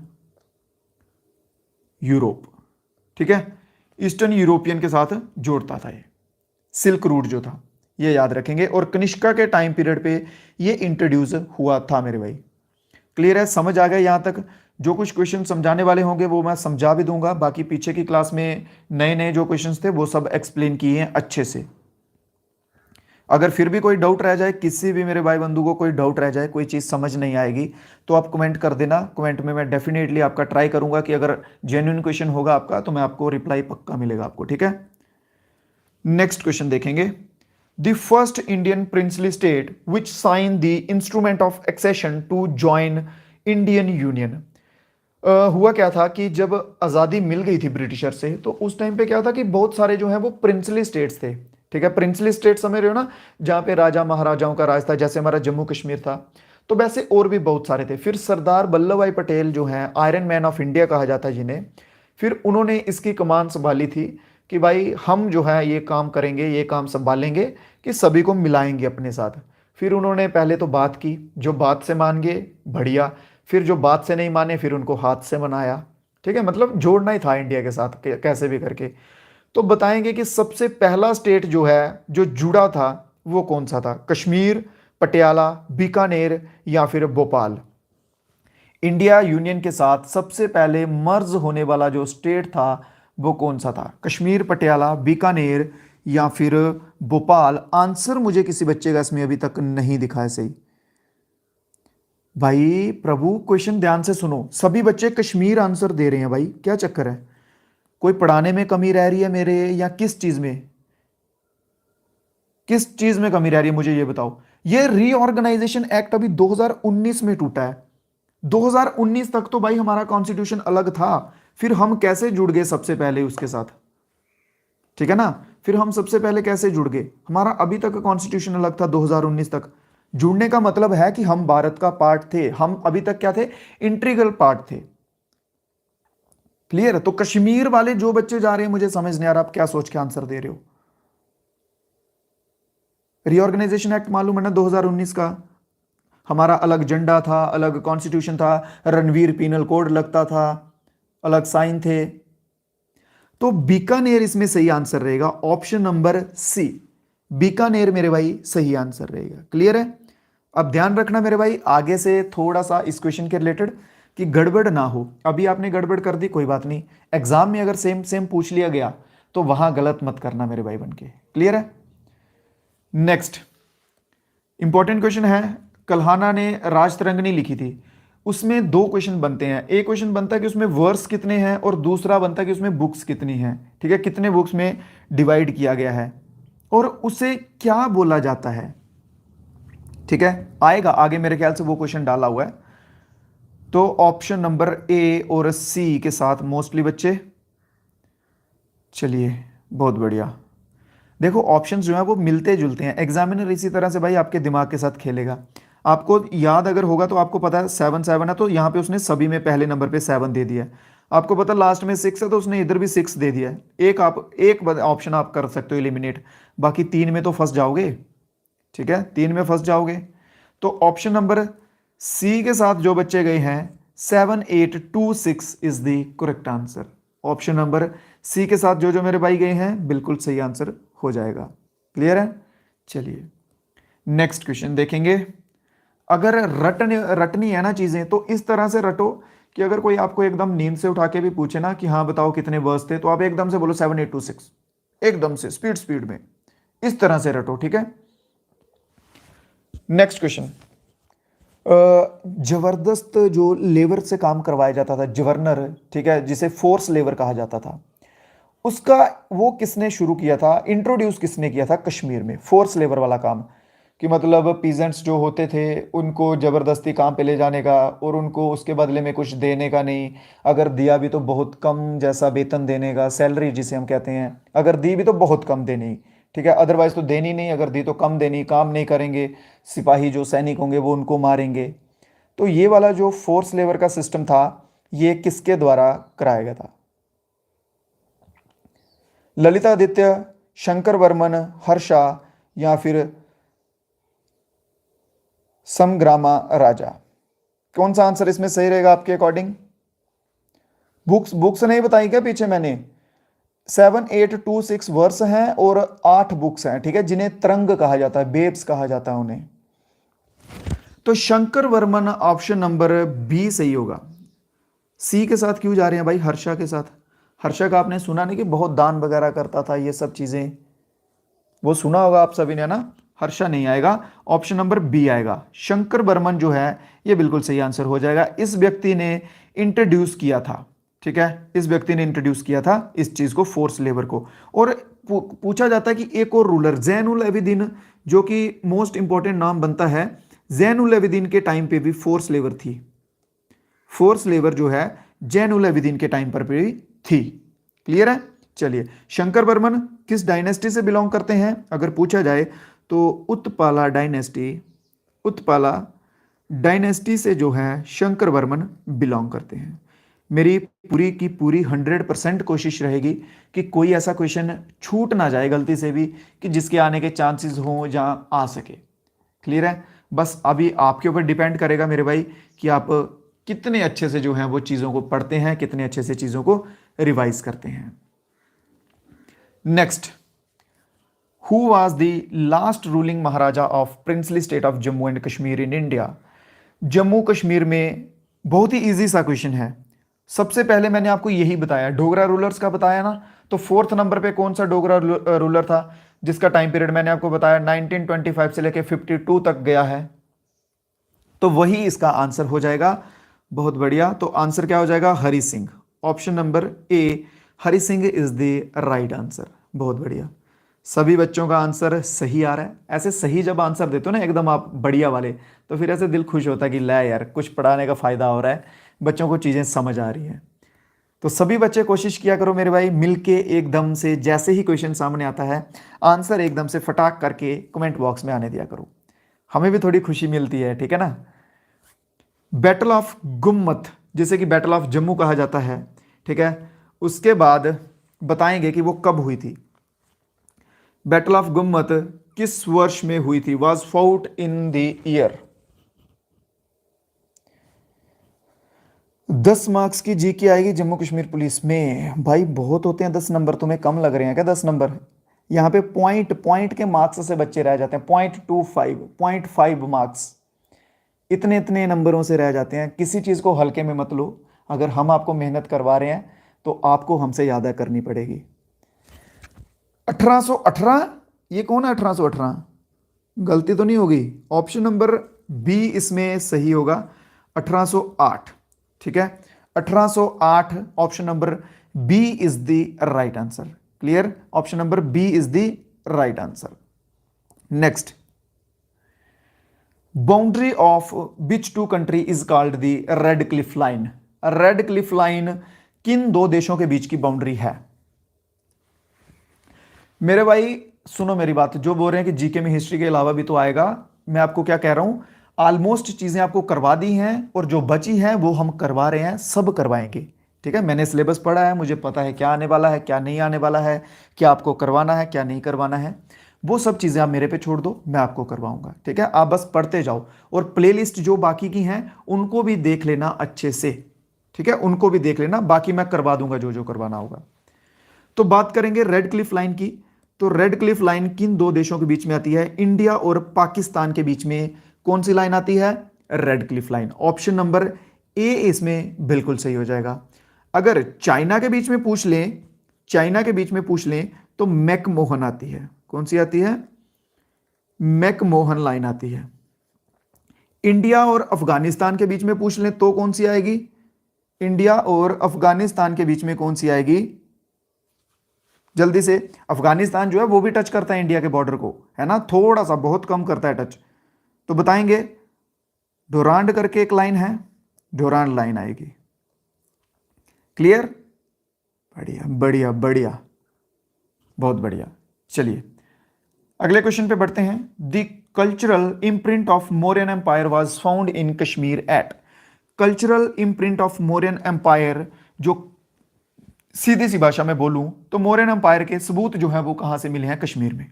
यूरोप, ठीक है, ईस्टर्न यूरोपियन के साथ जोड़ता था ये सिल्क रूट जो था, ये याद रखेंगे। और कनिष्का के टाइम पीरियड पे ये इंट्रोड्यूस हुआ था मेरे भाई। क्लियर है, समझ आ गया यहां तक। जो कुछ क्वेश्चन समझाने वाले होंगे वो मैं समझा भी दूंगा, बाकी पीछे की क्लास में नए नए जो क्वेश्चंस थे वो सब एक्सप्लेन किए हैं अच्छे से। अगर फिर भी कोई डाउट रह जाए, किसी भी मेरे भाई बंधु को कोई डाउट रह जाए, कोई चीज़ समझ नहीं आएगी, तो आप कमेंट कर देना। कमेंट में मैं डेफिनेटली आपका ट्राई करूंगा कि अगर जेन्युइन क्वेश्चन होगा आपका तो मैं आपको रिप्लाई पक्का मिलेगा आपको, ठीक है। नेक्स्ट क्वेश्चन देखेंगे, the first Indian princely state which sign the instrument of accession to join Indian union. हुआ क्या था कि जब आज़ादी मिल गई थी ब्रिटिशर से, तो उस टाइम पे क्या था कि बहुत सारे जो है वो प्रिंसली स्टेट्स थे। ठीक है, प्रिंसली स्टेट समझ रहे हो ना, जहाँ पे राजा महाराजाओं का राज था, जैसे हमारा जम्मू कश्मीर था। तो वैसे और भी बहुत सारे थे। फिर सरदार वल्लभ भाई पटेल जो हैं, आयरन मैन ऑफ इंडिया कहा जाता है जिन्हें, फिर उन्होंने इसकी कमान संभाली थी कि भाई हम जो है ये काम करेंगे, ये काम संभालेंगे कि सभी को मिलाएंगे अपने साथ। फिर उन्होंने पहले तो बात की, जो बात से मान गए बढ़िया, फिर जो बात से नहीं माने फिर उनको हाथ से मनाया। ठीक है, मतलब जोड़ना ही था इंडिया के साथ कैसे भी करके। तो बताएंगे कि सबसे पहला स्टेट जो है जो जुड़ा था वो कौन सा था? कश्मीर, पटियाला, बीकानेर या फिर भोपाल? इंडिया यूनियन के साथ सबसे पहले मर्ज होने वाला जो स्टेट था वो कौन सा था? कश्मीर, पटियाला, बीकानेर या फिर भोपाल? आंसर मुझे किसी बच्चे का इसमें अभी तक नहीं दिखा है सही। भाई प्रभु, क्वेश्चन ध्यान से सुनो। सभी बच्चे कश्मीर आंसर दे रहे हैं भाई, क्या चक्कर है? कोई पढ़ाने में कमी रह रही है मेरे, या किस चीज में, किस चीज में कमी रह रही है मुझे ये बताओ। ये रीऑर्गेनाइजेशन एक्ट अभी 2019 में टूटा है। 2019 तक तो भाई हमारा कॉन्स्टिट्यूशन अलग था, फिर हम कैसे जुड़ गए सबसे पहले उसके साथ? ठीक है ना, फिर हम सबसे पहले कैसे जुड़ गए? हमारा अभी तक कॉन्स्टिट्यूशन अलग था 2019 तक। जुड़ने का मतलब है कि हम भारत का पार्ट थे, हम अभी तक क्या थे? इंटीग्रल पार्ट थे। क्लियर है? तो कश्मीर वाले जो बच्चे जा रहे हैं, मुझे समझ नहीं आ रहा आप क्या सोच के आंसर दे रहे हो। रीऑर्गेनाइजेशन एक्ट मालूम है ना 2019 का? हमारा अलग झंडा था, अलग कॉन्स्टिट्यूशन था, रणवीर पीनल कोड लगता था, अलग साइन थे। तो बीकानेर इसमें सही आंसर रहेगा, ऑप्शन नंबर सी, बीकानेर मेरे भाई सही आंसर रहेगा। क्लियर है? अब ध्यान रखना मेरे भाई, आगे से थोड़ा सा इस क्वेश्चन के रिलेटेड कि गड़बड़ ना हो। अभी आपने गड़बड़ कर दी, कोई बात नहीं, एग्जाम में अगर सेम सेम पूछ लिया गया तो वहां गलत मत करना मेरे भाई बनके। क्लियर है? नेक्स्ट इंपॉर्टेंट क्वेश्चन है, कल्हाना ने राज तरंगिणी लिखी थी, उसमें दो क्वेश्चन बनते हैं। एक क्वेश्चन बनता है कि उसमें वर्स कितने हैं, और दूसरा बनता है कि उसमें बुक्स कितनी हैं। ठीक है, कितने बुक्स में डिवाइड किया गया है और उसे क्या बोला जाता है। ठीक है, आएगा आगे, मेरे ख्याल से वो क्वेश्चन डाला हुआ है। तो ऑप्शन नंबर ए और सी के साथ मोस्टली बच्चे, चलिए बहुत बढ़िया। देखो ऑप्शंस जो है वो मिलते जुलते हैं, एग्जामिनर इसी तरह से भाई आपके दिमाग के साथ खेलेगा। आपको याद अगर होगा तो आपको पता है 7 है, तो यहाँ पे उसने सभी में पहले नंबर पे 7 दे दिया है। आपको पता लास्ट में 6 है, तो उसने इधर भी 6 दे दिया है। एक ऑप्शन आप कर सकते हो एलिमिनेट, बाकी 3 में तो फंस जाओगे। ठीक है, 3 में फंस जाओगे। तो ऑप्शन नंबर सी के साथ जो बच्चे गए हैं 7826 is the correct answer. Option number C के साथ जो जो मेरे भाई गए हैं बिल्कुल सही आंसर हो जाएगा। क्लियर है? चलिए नेक्स्ट क्वेश्चन देखेंगे। अगर रटनी है ना चीजें, तो इस तरह से रटो कि अगर कोई आपको एकदम नींद से उठा के भी पूछे ना कि हाँ बताओ कितने वर्स थे, तो आप एकदम से बोलो 7826, एकदम से स्पीड स्पीड में, इस तरह से रटो। ठीक है, नेक्स्ट क्वेश्चन। जबरदस्त जो लेबर से काम करवाया जाता था, जवर्नर, ठीक है, जिसे फोर्स लेबर कहा जाता था, उसका वो किसने शुरू किया था, इंट्रोड्यूस किसने किया था कश्मीर में, फोर्स लेबर वाला काम? कि मतलब पीजेंट्स जो होते थे उनको जबरदस्ती काम पे ले जाने का, और उनको उसके बदले में कुछ देने का नहीं, अगर दिया भी तो बहुत कम जैसा वेतन देने का, सैलरी जिसे हम कहते हैं, अगर दी भी तो बहुत कम देनी। ठीक है, अदरवाइज तो देनी नहीं, अगर दी तो कम देनी, काम नहीं करेंगे, सिपाही जो सैनिक होंगे वो उनको मारेंगे। तो ये वाला जो फोर्स लेबर का सिस्टम था ये किसके द्वारा कराया गया था? ललितादित्य, शंकर वर्मन, हर्षा या फिर समग्रामा राजा? कौन सा आंसर इसमें सही रहेगा आपके अकॉर्डिंग? बुक्स नहीं बताई क्या पीछे मैंने? 7826 वर्स हैं और 8 बुक्स हैं, ठीक है, जिन्हें तरंग कहा जाता है, बेब्स कहा जाता है उन्हें। तो Shankar Varman option number B सही होगा। सी के साथ क्यों जा रहे हैं भाई, हर्षा के साथ? हर्षा का आपने सुना नहीं कि बहुत दान वगैरह करता था, ये सब चीजें वो सुना होगा आप सभी ने ना। हर्षा नहीं आएगा, ऑप्शन नंबर बी आएगा। शंकर बर्मन जो है ये बिल्कुल सही आंसर हो जाएगा। इस व्यक्ति ने इंट्रोड्यूस किया था, ठीक है, इस व्यक्ति ने इंट्रोड्यूस किया था इस चीज को, फोर्स लेबर को। और पूछा जाता है कि एक और रूलर जैनुल अबिदीन, जो कि मोस्ट इंपॉर्टेंट नाम बनता है, जैनुल अबिदीन के टाइम पे भी फोर्स लेबर थी। फोर्स लेबर जो है जैन उल अबिदीन के टाइम पर भी थी। क्लियर है? चलिए, शंकर बर्मन किस डायनेस्टी से बिलोंग करते हैं अगर पूछा जाए तो उत्पाला डायनेस्टी से जो है शंकर बर्मन बिलोंग करते हैं। मेरी पूरी की पूरी 100% कोशिश रहेगी कि कोई ऐसा क्वेश्चन छूट ना जाए गलती से भी कि जिसके आने के चांसेस हों जहां आ सके। क्लियर है? बस अभी आपके ऊपर डिपेंड करेगा मेरे भाई कि आप कितने अच्छे से जो है वो चीजों को पढ़ते हैं, कितने अच्छे से चीजों को रिवाइज करते हैं। Next, who was the last ruling Maharaja of princely state of Jammu and Kashmir in India? Jammu Kashmir में बहुत ही इजी सा क्वेश्चन है। सबसे पहले मैंने आपको यही बताया, डोगरा रूलर्स का बताया ना, तो 4th नंबर पे कौन सा डोगरा रूलर था जिसका टाइम पीरियड मैंने आपको बताया 1925 से लेके 52 तक गया है, तो वही इसका आंसर हो जाएगा। बहुत बढ़िया, तो आंसर क्या हो जाएगा? Hari Singh. Option number A, Hari Singh is the right answer. बहुत बढ़िया, सभी बच्चों का आंसर सही आ रहा है। ऐसे सही जब आंसर देते हो ना एकदम आप बढ़िया वाले, तो फिर ऐसे दिल खुश होता है कि ला यार कुछ पढ़ाने का फायदा हो रहा है, बच्चों को चीजें समझ आ रही हैं। तो सभी बच्चे कोशिश किया करो मेरे भाई, मिलके एकदम से जैसे ही क्वेश्चन सामने आता है आंसर एकदम से फटाक करके कमेंट बॉक्स में आने दिया करो, हमें भी थोड़ी खुशी मिलती है। ठीक है ना? बैटल ऑफ गुम्मत, जिसे कि बैटल ऑफ जम्मू कहा जाता है, ठीक है, उसके बाद बताएंगे कि वो कब हुई थी। बैटल ऑफ गुम्मत किस वर्ष में हुई थी? Was fought in the year. 10 marks की जीके आएगी जम्मू कश्मीर पुलिस में। भाई बहुत होते हैं 10 नंबर, तुम्हें कम लग रहे हैं क्या 10 नंबर? यहाँ पे पॉइंट के मार्क्स से बच्चे रह जाते हैं, 0.25 मार्क्स, इतने इतने नंबरों से रह जाते हैं। किसी चीज को हल्के में मत लो, अगर हम आपको मेहनत करवा रहे हैं तो आपको हमसे यादा करनी पड़ेगी। 1818, ये कौन है 1818? गलती तो नहीं होगी? ऑप्शन नंबर बी इसमें सही होगा, 1808। ठीक है, 1808 option number B is the right answer. Clear? Option number B is the right answer. Next, boundary of which two country is called the Radcliffe Line? Radcliffe Line किन दो देशों के बीच की बाउंड्री है? मेरे भाई सुनो मेरी बात, जो बोल रहे हैं कि जीके में हिस्ट्री के अलावा भी तो आएगा, मैं आपको क्या कह रहा हूं, ऑलमोस्ट चीजें आपको करवा दी हैं और जो बची हैं वो हम करवा रहे हैं, सब करवाएंगे। ठीक है, मैंने सिलेबस पढ़ा है, मुझे पता है क्या आने वाला है क्या नहीं आने वाला है, क्या आपको करवाना है क्या नहीं करवाना है, वो सब चीजें आप मेरे पे छोड़ दो, मैं आपको करवाऊंगा। ठीक है, आप बस पढ़ते जाओ और प्लेलिस्ट जो बाकी की हैं उनको भी देख लेना अच्छे से। ठीक है, उनको भी देख लेना, बाकी मैं करवा दूंगा जो जो करवाना होगा। तो बात करेंगे रेड क्लिफ लाइन की। तो रेड क्लिफ लाइन किन दो देशों के बीच में आती है? इंडिया और पाकिस्तान के बीच में कौन सी लाइन आती है? Red Cliff line. Option number ए इसमें बिल्कुल सही हो जाएगा। अगर चाइना के बीच में पूछ लें, तो मैकमोहन आती है। कौन सी आती है? मैकमोहन लाइन आती है। इंडिया और अफगानिस्तान के बीच में पूछ लें तो कौन सी आएगी? इंडिया और अफगानिस्तान के बीच में कौन सी आएगी? जल्दी से, अफगानिस्तान जो है वो भी टच करता है इंडिया के बॉर्डर को, है ना, थोड़ा सा, बहुत कम करता है टच, तो बताएंगे डोरांड करके एक लाइन है, डोरांड लाइन आएगी। क्लियर? बढ़िया बढ़िया बढ़िया, बहुत बढ़िया। चलिए अगले क्वेश्चन पे बढ़ते हैं। The cultural imprint of Mauryan empire was found in Kashmir at. Cultural imprint of Mauryan empire, जो सीधी सी भाषा में बोलूं तो मौर्यन एम्पायर के सबूत जो है वो कहां से मिले हैं? कश्मीर में।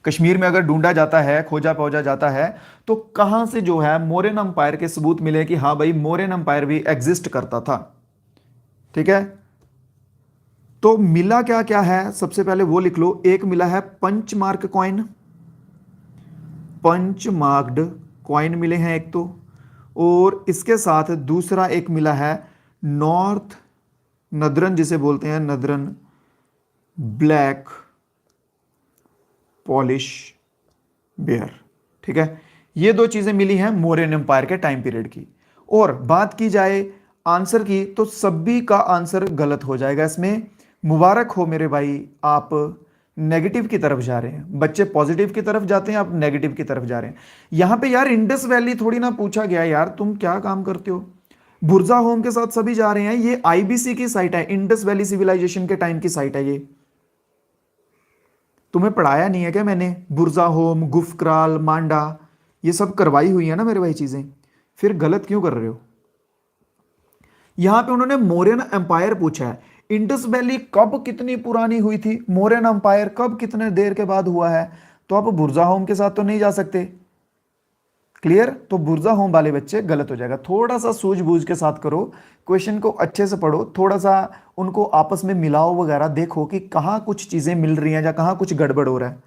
कश्मीर में अगर ढूंढा जाता है, खोजा पौजा जाता है, तो कहां से जो है मौर्यन एम्पायर के सबूत मिले कि हां भाई मौर्यन एम्पायर भी एग्जिस्ट करता था। ठीक है, तो मिला क्या क्या है सबसे पहले वो लिख लो। एक मिला है पंचमार्क कॉइन, पंचमार्क्ड कॉइन मिले हैं एक तो, और इसके साथ दूसरा एक मिला है नॉर्थ नदरन, जिसे बोलते हैं नदरन ब्लैक पॉलिश बेयर। ठीक है, ये दो चीजें मिली हैं मौर्यन एम्पायर के टाइम पीरियड की। और बात की जाए आंसर की तो सभी का आंसर गलत हो जाएगा इसमें। मुबारक हो मेरे भाई, आप नेगेटिव की तरफ जा रहे हैं। बच्चे पॉजिटिव की तरफ जाते हैं, आप नेगेटिव की तरफ जा रहे हैं। यहां पे यार इंडस वैली थोड़ी ना पूछा गया यार, तुम क्या काम करते हो। बुर्जा होम के साथ सभी जा रहे हैं। ये आईबीसी की साइट है, इंडस वैली सिविलाइजेशन के टाइम की साइट है। ये तुम्हें पढ़ाया नहीं है क्या मैंने? बुर्जा होम, गुफक्राल, मांडा, ये सब करवाई हुई है ना मेरे भाई चीजें, फिर गलत क्यों कर रहे हो? यहां पे उन्होंने मौर्यन एम्पायर पूछा है। इंडस वैली कब कितनी पुरानी हुई थी, मौर्यन एम्पायर कब कितने देर के बाद हुआ है, तो आप बुर्जा होम के साथ तो नहीं जा सकते। क्लियर? तो बुर्जा होम वाले बच्चे गलत हो जाएगा। थोड़ा सा सूझबूझ के साथ करो, क्वेश्चन को अच्छे से पढ़ो, थोड़ा सा उनको आपस में मिलाओ वगैरह, देखो कि कहाँ कुछ चीजें मिल रही हैं या कहाँ कुछ गड़बड़ हो रहा है।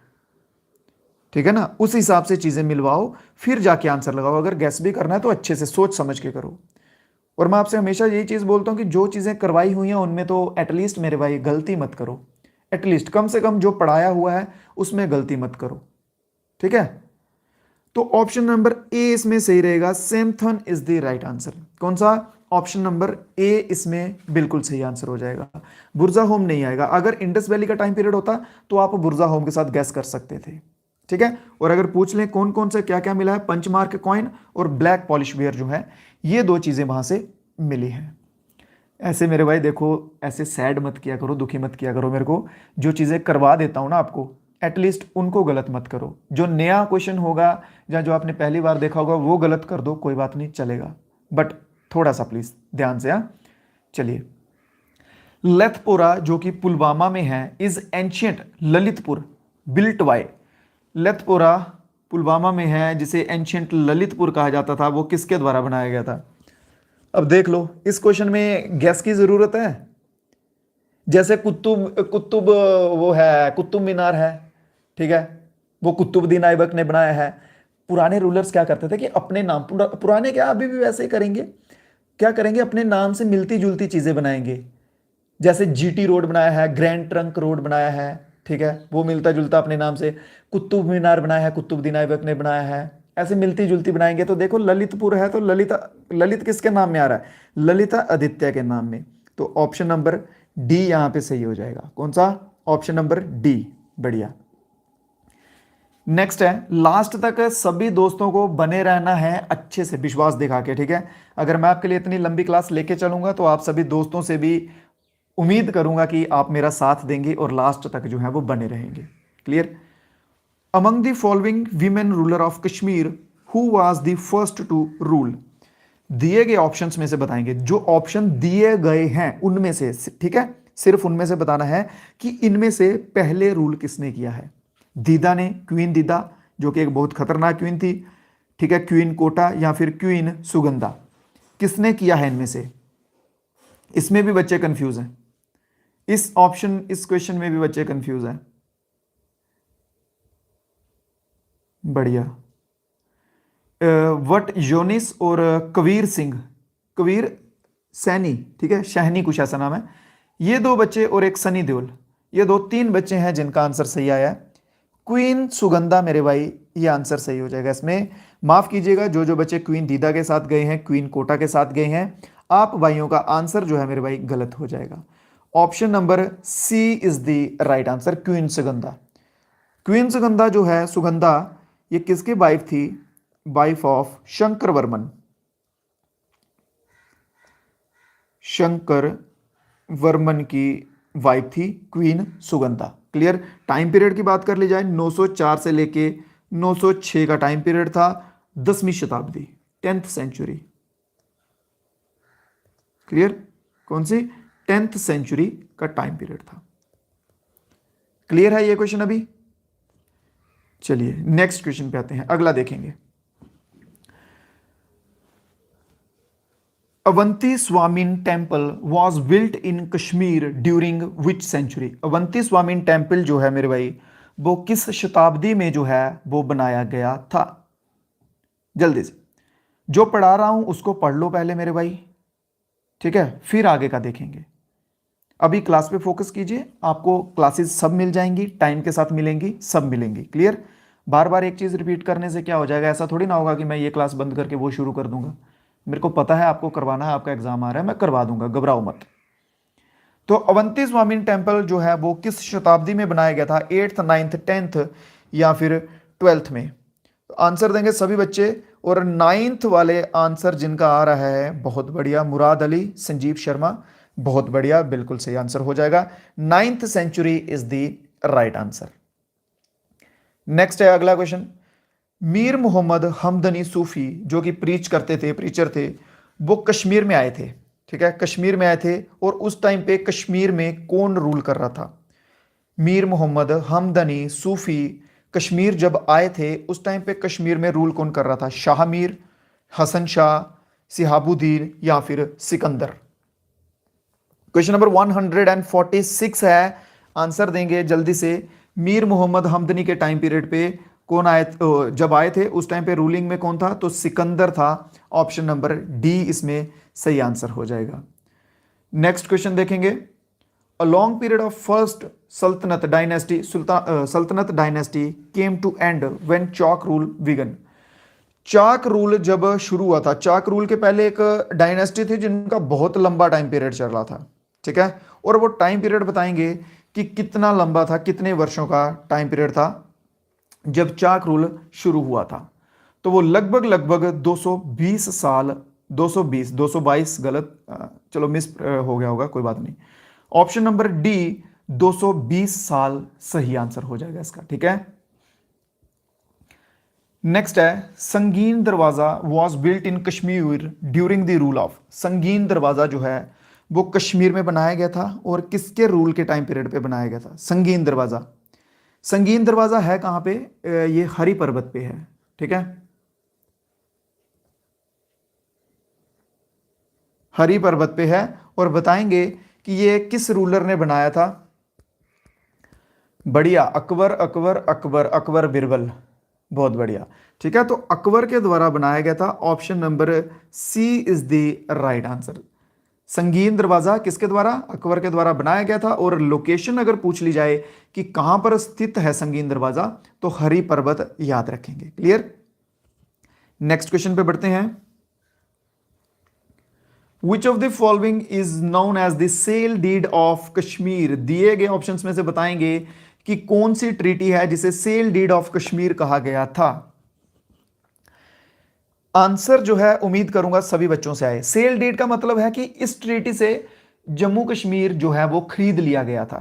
ठीक है ना? उस हिसाब से चीजें मिलवाओ, फिर जाके आंसर लगाओ। अगर गैस भी करना है तो अच्छे से सोच समझ के करो। और मैं आपसे हमेशा यही चीज बोलता हूं कि जो चीजें करवाई हुई हैं उनमें तो एटलीस्ट मेरे भाई गलती मत करो। एटलीस्ट कम से कम जो पढ़ाया हुआ है उसमें गलती मत करो। ठीक है? तो ऑप्शन नंबर ए इसमें सही रहेगा। सेमथन इज द राइट आंसर। कौन सा? ऑप्शन नंबर ए इसमें बिल्कुल सही आंसर हो जाएगा। बुर्जा होम नहीं आएगा। अगर इंडस वैली का टाइम पीरियड होता तो आप बुर्जा होम के साथ गैस कर सकते थे। ठीक है? और अगर पूछ लें कौन कौन से क्या क्या मिला है, पंचमार्क कॉइन और ब्लैक पॉलिश वेयर जो है, ये दो चीजें वहां से मिली हैं। ऐसे मेरे भाई देखो, ऐसे सैड मत किया करो, दुखी मत किया करो मेरे को। जो चीजें करवा देता हूं ना आपको, एटलीस्ट उनको गलत मत करो। जो नया क्वेश्चन होगा या जो आपने पहली बार देखा होगा वो गलत कर दो, कोई बात नहीं, चलेगा, बट थोड़ा सा प्लीज ध्यान से। हाँ, चलिए। लेथपोरा जो कि पुलवामा में है, is ancient Lalitpur built by. Lethpora Pulwama में है, जिसे एंशियंट ललितपुर कहा जाता था, वो किसके द्वारा बनाया गया था? अब देख लो, इस क्वेश्चन में गैस की जरूरत है। जैसे कुतुब कुतुब वो है, कुतुब मीनार है, ठीक है, वो कुतुबुद्दीन ऐबक ने बनाया है। पुराने रूलर्स क्या करते थे कि अपने नाम, पुराने क्या, अभी भी वैसे ही करेंगे, क्या करेंगे, अपने नाम से मिलती जुलती चीजें बनाएंगे। जैसे जीटी रोड बनाया है, ग्रैंड ट्रंक रोड बनाया है, ठीक है, वो मिलता जुलता अपने नाम से। कुतुब मीनार बनाया है, कुतुबुद्दीन ऐबक ने बनाया है, ऐसे मिलती जुलती बनाएंगे। तो देखो ललितपुर है तो ललित किसके नाम में आ रहा है? ललिता आदित्य के नाम में। तो ऑप्शन नंबर डी यहां पे सही हो जाएगा। कौन सा? Option number D. बढ़िया। नेक्स्ट है, लास्ट तक सभी दोस्तों को बने रहना है अच्छे से विश्वास दिखा के। ठीक है? अगर मैं आपके लिए इतनी लंबी क्लास लेके चलूंगा तो आप सभी दोस्तों से भी उम्मीद करूंगा कि आप मेरा साथ देंगे और लास्ट तक जो है वो बने रहेंगे। Clear? Among the following women ruler of Kashmir who was the first to rule. दिए गए ऑप्शंस में से बताएंगे, जो ऑप्शन दिए गए हैं उनमें से, ठीक है, सिर्फ उनमें से बताना है कि इनमें से पहले रूल किसने किया है। दीदा ने, क्वीन दीदा जो कि एक बहुत खतरनाक क्वीन थी, ठीक है, क्वीन कोटा या फिर क्वीन सुगंधा, किसने किया है इनमें से? इसमें भी बच्चे कंफ्यूज हैं। इस क्वेश्चन में भी बच्चे कंफ्यूज हैं। बढ़िया। वट योनिस और कबीर सिंह, कबीर सैनी, ठीक है, शहनी कुछ ऐसा नाम है, ये दो बच्चे, और एक सनी देओल, ये दो तीन बच्चे हैं जिनका आंसर सही आया है। क्वीन सुगंधा मेरे भाई, ये आंसर सही हो जाएगा इसमें। माफ कीजिएगा, जो जो बच्चे क्वीन दीदा के साथ गए हैं, क्वीन कोटा के साथ गए हैं, आप भाइयों का आंसर जो है मेरे भाई गलत हो जाएगा। Option number C is the right answer, queen Sugandha. Queen Sugandha जो है, सुगंधा, ये किसकी वाइफ थी? Wife of Shankar Varman. शंकर वर्मन की वाइफ थी queen Sugandha. Clear? Time period की बात कर ली जाए, 904 से लेके 906 का टाइम पीरियड था, 10वीं शताब्दी, 10th सेंचुरी। क्लियर? कौन सी? 10th सेंचुरी का टाइम पीरियड था। क्लियर है ये क्वेश्चन अभी? चलिए नेक्स्ट क्वेश्चन पे आते हैं, अगला देखेंगे। Avanti Swamin temple was built in Kashmir during which century. Avanti Swamin temple जो है मेरे भाई, वो किस शताब्दी में जो है वो बनाया गया था? जल्दी से, जो पढ़ा रहा हूं उसको पढ़ लो पहले मेरे भाई, ठीक है, फिर आगे का देखेंगे। अभी क्लास पे फोकस कीजिए, आपको क्लासेस सब मिल जाएंगी, टाइम के साथ मिलेंगी, सब मिलेंगी। क्लियर? बार बार एक चीज रिपीट करने से क्या हो जाएगा, ऐसा थोड़ी ना होगा कि मैं ये क्लास बंद करके वो शुरू कर दूंगा। मेरे को पता है आपको करवाना है, आपका एग्जाम आ रहा है, मैं करवा दूंगा, घबराओ मत। तो अवंती स्वामी टेम्पल जो है वो किस शताब्दी में बनाया गया था? 8th, 9th, 10th या फिर 12th में? आंसर देंगे सभी बच्चे और 9th वाले आंसर जिनका आ रहा है, बहुत बढ़िया, मुराद अली, संजीव शर्मा, बहुत बढ़िया, बिल्कुल सही आंसर हो जाएगा। 9th century is the right answer. Next है अगला क्वेश्चन। मीर मोहम्मद हमदनी सूफी जो कि प्रीच करते थे, प्रीचर थे, वो कश्मीर में आए थे। ठीक है, कश्मीर में आए थे और उस टाइम पे कश्मीर में कौन रूल कर रहा था? मीर मोहम्मद हमदनी सूफी कश्मीर जब आए थे उस टाइम पे कश्मीर में रूल कौन कर रहा था? शाह मीर, हसन शाह, सिहाबुद्दीन या फिर सिकंदर? क्वेश्चन नंबर 146 है, आंसर देंगे जल्दी से। मीर मोहम्मद हमदनी के टाइम पीरियड पे कौन आए, जब आए थे उस टाइम पे रूलिंग में कौन था? तो सिकंदर था। ऑप्शन नंबर डी इसमें सही आंसर हो जाएगा। नेक्स्ट क्वेश्चन देखेंगे। A long period of first Sultanate dynasty Sultanate dynasty came to end when Chak rule began. Chak rule जब शुरू हुआ था, चाक रूल के पहले एक डायनेस्टी थी जिनका बहुत लंबा टाइम पीरियड चल रहा था। ठीक है, और वो टाइम पीरियड बताएंगे कि कितना लंबा था, कितने वर्षों का टाइम पीरियड था जब चाक रूल शुरू हुआ था। तो वो लगभग 220 साल, 222 गलत, चलो मिस हो गया होगा, कोई बात नहीं। ऑप्शन नंबर डी 220 साल सही आंसर हो जाएगा इसका। ठीक है, नेक्स्ट है संगीन दरवाजा was built in Kashmir during the rule of. संगीन दरवाजा जो है वो कश्मीर में बनाया गया था और किसके रूल के टाइम पीरियड पे बनाया गया था? संगीन दरवाजा। संगीन दरवाजा है कहां पे? ये हरी पर्वत पे है। ठीक है, हरी पर्वत पे है और बताएंगे कि ये किस रूलर ने बनाया था। बढ़िया, अकबर अकबर अकबर अकबर बिरबल, बहुत बढ़िया। ठीक है, तो अकबर के द्वारा बनाया गया था। Option number C is the right answer. Sangeen Darwaza किसके द्वारा? अकबर के द्वारा बनाया गया था। और लोकेशन अगर पूछ ली जाए कि कहां पर स्थित है संगीन दरवाजा, तो हरी पर्वत याद रखेंगे। क्लियर? नेक्स्ट क्वेश्चन पे बढ़ते हैं। Which of the following is known as the sale deed of Kashmir. दिए गए ऑप्शंस में से बताएंगे कि कौन सी ट्रीटी है जिसे सेल डीड ऑफ कश्मीर कहा गया था। आंसर जो है उम्मीद करूंगा सभी बच्चों से आए। सेल डीड का मतलब है कि इस ट्रीटी से जम्मू कश्मीर जो है वो खरीद लिया गया था।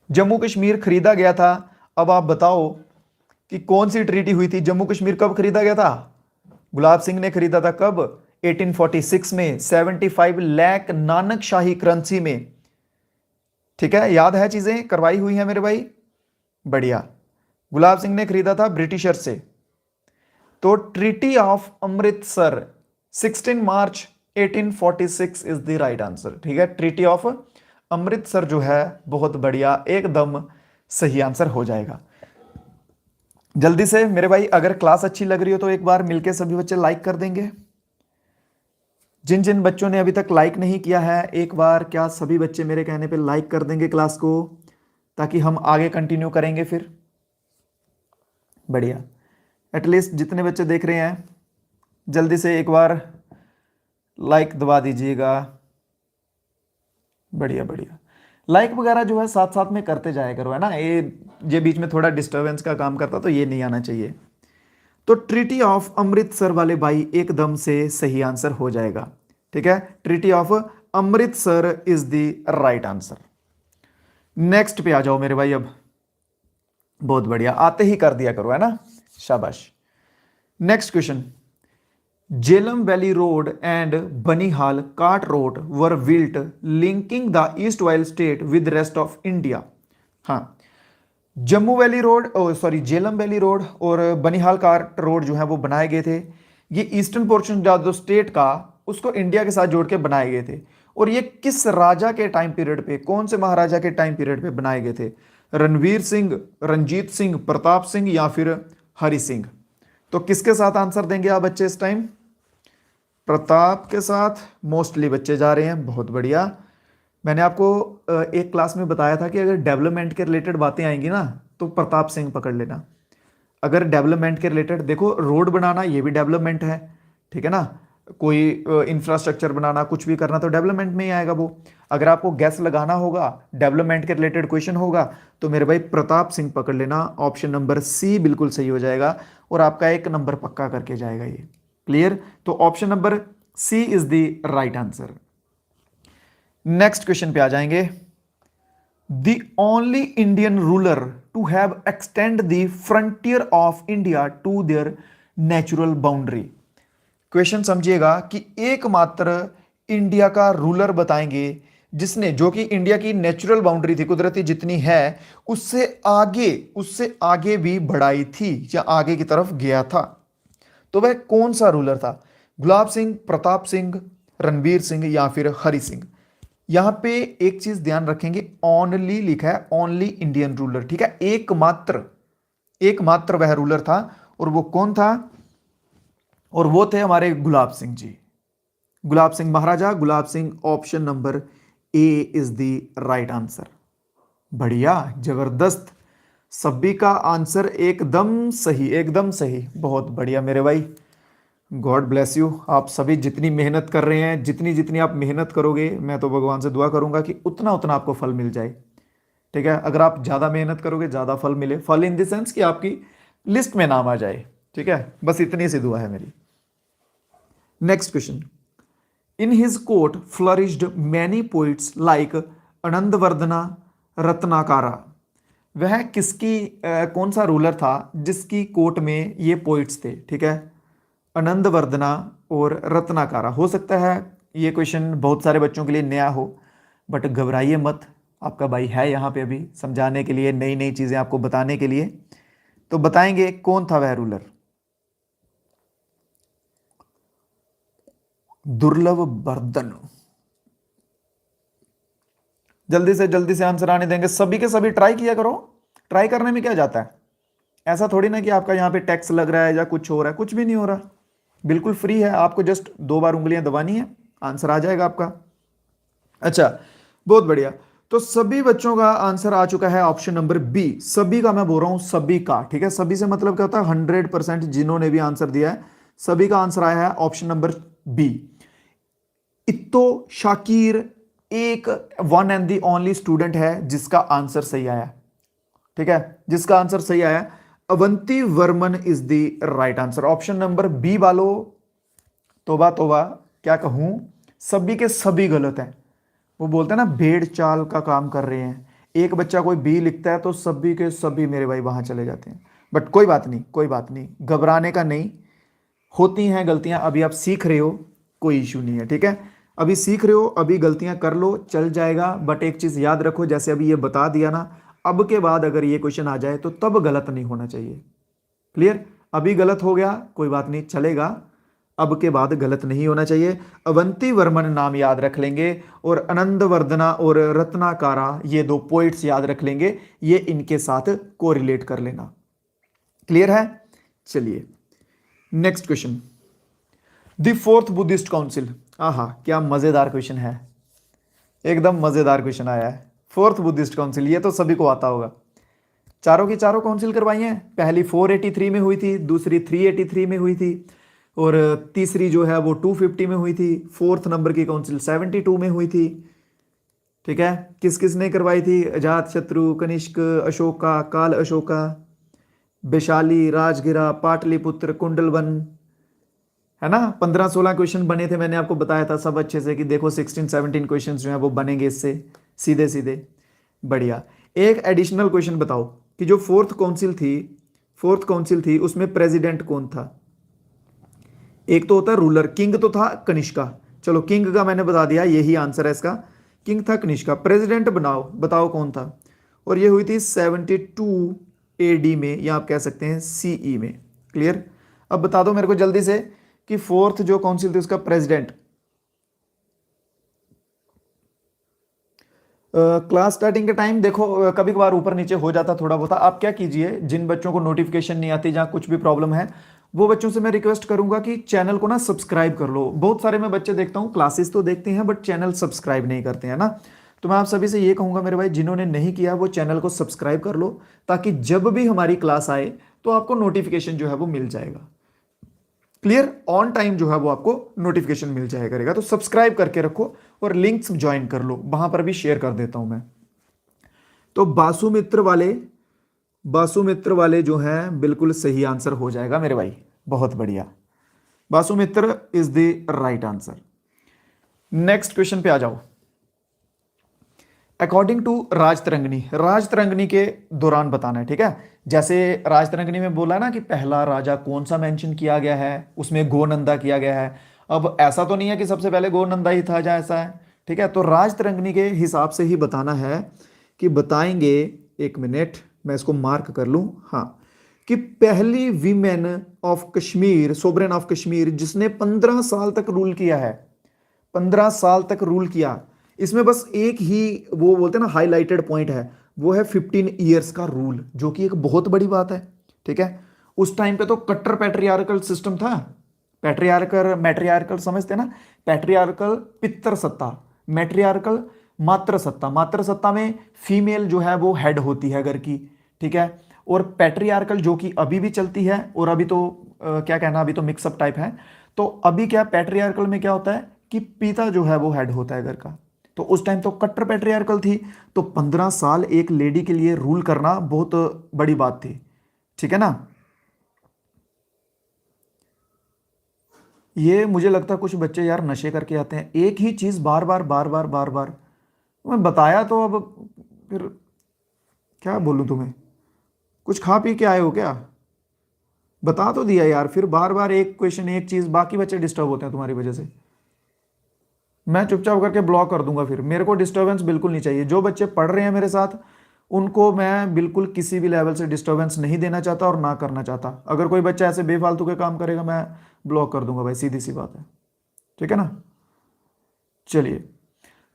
जम्मू कश्मीर खरीदा गया था। अब आप बताओ कि कौन सी ट्रीटी हुई थी? जम्मू कश्मीर कब खरीदा गया था? गुलाब सिंह ने खरीदा था कब? 1846 में 75 लाख नानक शाही करेंसी में। ठीक है, याद है, चीजें करवाई हुई हैं मेरे भाई, बढ़िया। गुलाब सिंह ने खरीदा था ब्रिटिशर से। तो treaty of Amritsar 16 March 1846 is the right answer. ठीक है, ट्रीटी ऑफ अमृतसर जो है बहुत बढ़िया, एकदम सही आंसर हो जाएगा। जल्दी से मेरे भाई, अगर क्लास अच्छी लग रही हो तो एक बार मिलके सभी बच्चे लाइक कर देंगे। जिन जिन बच्चों ने अभी तक लाइक नहीं किया है, एक बार क्या सभी बच्चे मेरे कहने पे लाइक कर देंगे क्लास को, ताकि हम आगे कंटिन्यू करेंगे फिर। बढ़िया, एटलीस्ट जितने बच्चे देख रहे हैं जल्दी से एक बार लाइक दबा दीजिएगा। बढ़िया बढ़िया, लाइक वगैरह जो है साथ साथ में करते जाया करो, है ना। ये बीच में थोड़ा डिस्टरबेंस का काम करता, तो ये नहीं आना चाहिए। तो ट्रीटी ऑफ अमृतसर वाले भाई एकदम से सही आंसर हो जाएगा। ठीक है, treaty of Amritsar is the right answer. Next पे आ जाओ मेरे भाई। अब बहुत बढ़िया, आते ही कर दिया करो, है ना, शाबाश। Next question. Jhelum valley road and Banihal cart road were built linking the east while state with rest of India. हाँ, Jammu valley road, Jhelum valley road और बनिहाल कार्ट रोड जो है वो बनाए गए थे। ये ईस्टर्न पोर्शन जो स्टेट का, उसको इंडिया के साथ जोड़ के बनाए गए थे। और ये किस राजा के टाइम पीरियड पे, कौन से महाराजा के टाइम पीरियड पे बनाए गए थे? रणवीर सिंह, रंजीत सिंह, प्रताप सिंह या फिर हरि सिंह? तो किसके साथ आंसर देंगे आप बच्चे इस टाइम? प्रताप के साथ मोस्टली बच्चे जा रहे हैं, बहुत बढ़िया। मैंने आपको एक क्लास में बताया था कि अगर डेवलपमेंट के रिलेटेड बातें आएंगी ना, तो प्रताप सिंह पकड़ लेना। अगर डेवलपमेंट के रिलेटेड, देखो रोड बनाना ये भी डेवलपमेंट है, ठीक है ना। कोई इंफ्रास्ट्रक्चर बनाना, कुछ भी करना, तो डेवलपमेंट में ही आएगा वो। अगर आपको गैस लगाना होगा, डेवलपमेंट के रिलेटेड क्वेश्चन होगा, तो मेरे भाई प्रताप सिंह पकड़ लेना, ऑप्शन नंबर सी बिल्कुल सही हो जाएगा और आपका 1 नंबर पक्का करके जाएगा ये। क्लियर? तो option number C is the right answer. Next question पे आ जाएंगे। The only Indian ruler to have extend the frontier of India to their natural boundary। Question समझिएगा कि एकमात्र इंडिया का रूलर बताएंगे जिसने, जो कि इंडिया की नेचुरल बाउंड्री थी, कुदरती जितनी है, उससे आगे भी बढ़ाई थी या आगे की तरफ गया था। तो वह कौन सा रूलर था? गुलाब सिंह, प्रताप सिंह, रणबीर सिंह या फिर हरि सिंह? यहां पे एक चीज ध्यान रखेंगे, ओनली लिखा है, ओनली इंडियन रूलर, ठीक है, एकमात्र वह रूलर था। और वो कौन था? और वो थे हमारे Gulab Singh ji, Gulab Singh Maharaja, Gulab Singh. Option number A is the right answer. बढ़िया, जबरदस्त, सभी का आंसर एकदम सही, एकदम सही, बहुत बढ़िया मेरे भाई, गॉड ब्लेस यू। आप सभी जितनी मेहनत कर रहे हैं, जितनी जितनी आप मेहनत करोगे, मैं तो भगवान से दुआ करूंगा कि उतना उतना आपको फल मिल जाए, ठीक है। अगर आप ज़्यादा मेहनत करोगे, ज़्यादा फल मिले, फल इन द सेंस कि आपकी लिस्ट में नाम आ जाए, ठीक है, बस इतनी सी दुआ है मेरी। Next question. In his court flourished many poets like Anandavardhana, Ratnakara. वह किसकी कौन सा रूलर था जिसकी कोर्ट में ये पोइट्स थे, ठीक है, आनंदवर्धना और रत्नाकारा। हो सकता है ये क्वेश्चन बहुत सारे बच्चों के लिए नया हो, बट घबराइए मत, आपका भाई है यहाँ पे अभी समझाने के लिए, नई नई चीज़ें आपको बताने के लिए। तो बताएंगे कौन था वह रूलर? दुर्लभ बर्दन। जल्दी से आंसर आने देंगे, सभी के सभी ट्राई किया करो, ट्राई करने में क्या जाता है, ऐसा थोड़ी ना कि आपका यहाँ पे टैक्स लग रहा है या कुछ हो रहा है, कुछ भी नहीं हो रहा, बिल्कुल फ्री है, आपको जस्ट 2 बार उंगलियां दबानी है, आंसर आ जाएगा आपका। अच्छा, बहुत बढ़िया, तो सभी बच्चों का आंसर आ चुका है ऑप्शन नंबर बी। सभी का मैं बोल रहा हूं, सभी का, ठीक है, सभी से मतलब क्या होता है, 100% जिन्होंने भी आंसर दिया है, सभी का आंसर आया है ऑप्शन नंबर बी। इत्तो शाकिर एक one and the only student है जिसका आंसर सही आया, ठीक है, जिसका आंसर सही आया, Avantivarman is the right answer. Option number B वालों, तोबा तोबा, क्या कहूं, सभी के सभी गलत हैं। वो बोलते हैं ना, भेड़ चाल का काम कर रहे हैं, एक बच्चा कोई बी लिखता है तो सभी के सभी मेरे भाई वहां चले जाते हैं। बट कोई बात नहीं, कोई बात नहीं, घबराने का नहीं, होती हैं गलतियां, अभी आप सीख रहे हो, कोई इश्यू नहीं है, ठीक है, अभी सीख रहे हो, अभी गलतियां कर लो, चल जाएगा। बट एक चीज याद रखो, जैसे अभी ये बता दिया ना, अब के बाद अगर ये क्वेश्चन आ जाए तो तब गलत नहीं होना चाहिए। क्लियर? अभी गलत हो गया, कोई बात नहीं, चलेगा, अब के बाद गलत नहीं होना चाहिए। अवंती वर्मन नाम याद रख लेंगे और आनंदवर्धना और रत्नाकारा, ये 2 पोइट्स याद रख लेंगे, ये इनके साथ कोरिलेट कर लेना। क्लियर है? चलिए next question. The 4th Buddhist council. आहा, क्या मजेदार क्वेश्चन है, एकदम मजेदार क्वेश्चन आया है। 4th बुद्धिस्ट काउंसिल, ये तो सभी को आता होगा, चारों की चारों काउंसिल करवाई हैं। पहली 483 में हुई थी, दूसरी 383 में हुई थी, और तीसरी जो है वो 250 में हुई थी। 4th नंबर की काउंसिल 72 में हुई थी, ठीक है। किस किस ने करवाई थी? अजात शत्रु, कनिष्क, अशोका, काल अशोका, वैशाली, राजगिरा, पाटलिपुत्र, कुंडलवन, है ना। 15-16 क्वेश्चन बने थे, मैंने आपको बताया था सब अच्छे से कि देखो 16-17 क्वेश्चन जो है वो बनेंगे इससे सीधे सीधे। बढ़िया, एक एडिशनल क्वेश्चन बताओ कि जो 4th काउंसिल थी उसमें प्रेसिडेंट कौन था? एक तो होता है रूलर, किंग तो था कनिष्का, चलो किंग का मैंने बता दिया, यही आंसर है इसका, किंग था कनिष्का। प्रेसिडेंट बताओ कौन था? और ये हुई थी 72 AD में, या आप कह सकते हैं CE में। क्लियर? अब बता दो मेरे को जल्दी से कि 4th जो काउंसिल थी उसका प्रेसिडेंट। क्लास स्टार्टिंग के टाइम देखो कभी कभार ऊपर नीचे हो जाता थोड़ा बहुत, आप क्या कीजिए, जिन बच्चों को नोटिफिकेशन नहीं आती, जहां कुछ भी प्रॉब्लम है, वो बच्चों से मैं रिक्वेस्ट करूंगा कि चैनल को ना सब्सक्राइब कर लो। बहुत सारे मैं बच्चे देखता हूं क्लासेस तो देखते हैं बट चैनल सब्सक्राइब नहीं करते हैं ना। तो मैं आप सभी से ये कहूंगा मेरे भाई, जिन्होंने नहीं किया वो चैनल को सब्सक्राइब कर लो, ताकि जब भी हमारी क्लास आए तो आपको नोटिफिकेशन जो है वो मिल जाएगा। क्लियर, ऑन टाइम जो है वो आपको नोटिफिकेशन मिल जाया करेगा। तो सब्सक्राइब करके रखो और लिंक्स ज्वाइन कर लो, वहां पर भी शेयर कर देता हूं मैं। तो बासुमित्र वाले जो हैं बिल्कुल सही आंसर हो जाएगा मेरे भाई, बहुत बढ़िया। Basumitra is the right answer. Next question पे आ जाओ। अकॉर्डिंग टू राजतरंगिणी, राजतरंगिणी के दौरान बताना है, ठीक है। जैसे राजतरंगिणी में बोला ना कि पहला राजा कौन सा मेंशन किया गया है, उसमें गोनंदा किया गया है। अब ऐसा तो नहीं है कि सबसे पहले गोनंदा ही था, या ऐसा है, ठीक है। तो राजतरंगिणी के हिसाब से ही बताना है कि बताएंगे। एक मिनट मैं इसको मार्क कर लूं, हाँ, कि पहली women of Kashmir, sovereign of Kashmir, जिसने 15 साल तक रूल किया है, 15 साल तक रूल किया। इसमें बस एक ही वो बोलते हैं ना हाईलाइटेड पॉइंट है, वो है 15 ईयर्स का रूल, जो कि एक बहुत बड़ी बात है, ठीक है। उस टाइम पे तो कट्टर पैट्रियार्कल सिस्टम था। पैट्रियार्कल मैट्रियार्कल समझते हैं ना, पैट्रियार्कल पितर सत्ता, मैट्रियार्कल मातृ सत्ता। मातृ सत्ता में फीमेल जो है वो हेड होती है घर की, ठीक है। और पैट्रियार्कल जो कि अभी भी चलती है, और अभी तो क्या कहना, अभी तो मिक्सअप टाइप है। तो अभी क्या पैट्रियार्कल में क्या होता है कि पिता जो है वो हेड होता है घर का। तो उस टाइम तो कट्टर पैट्रियार्कल थी, तो 15 साल एक लेडी के लिए रूल करना बहुत बड़ी बात थी, ठीक है ना। ये मुझे लगता है कुछ बच्चे यार नशे करके आते हैं, एक ही चीज बार बार बार बार बार बार। मैं बताया तो अब फिर क्या बोलूं तुम्हें, कुछ खा पी के आए हो क्या? बता तो दिया यार, फिर बार बार एक क्वेश्चन एक चीज, बाकी बच्चे डिस्टर्ब होते हैं तुम्हारी वजह से। मैं चुपचाप करके ब्लॉक कर दूंगा, फिर मेरे को डिस्टरबेंस बिल्कुल नहीं चाहिए। जो बच्चे पढ़ रहे हैं मेरे साथ, उनको मैं बिल्कुल किसी भी लेवल से डिस्टरबेंस नहीं देना चाहता और ना करना चाहता। अगर कोई बच्चा ऐसे बेफालतू के काम करेगा, मैं ब्लॉक कर दूंगा भाई, सीधी सी बात है, ठीक है ना। चलिए,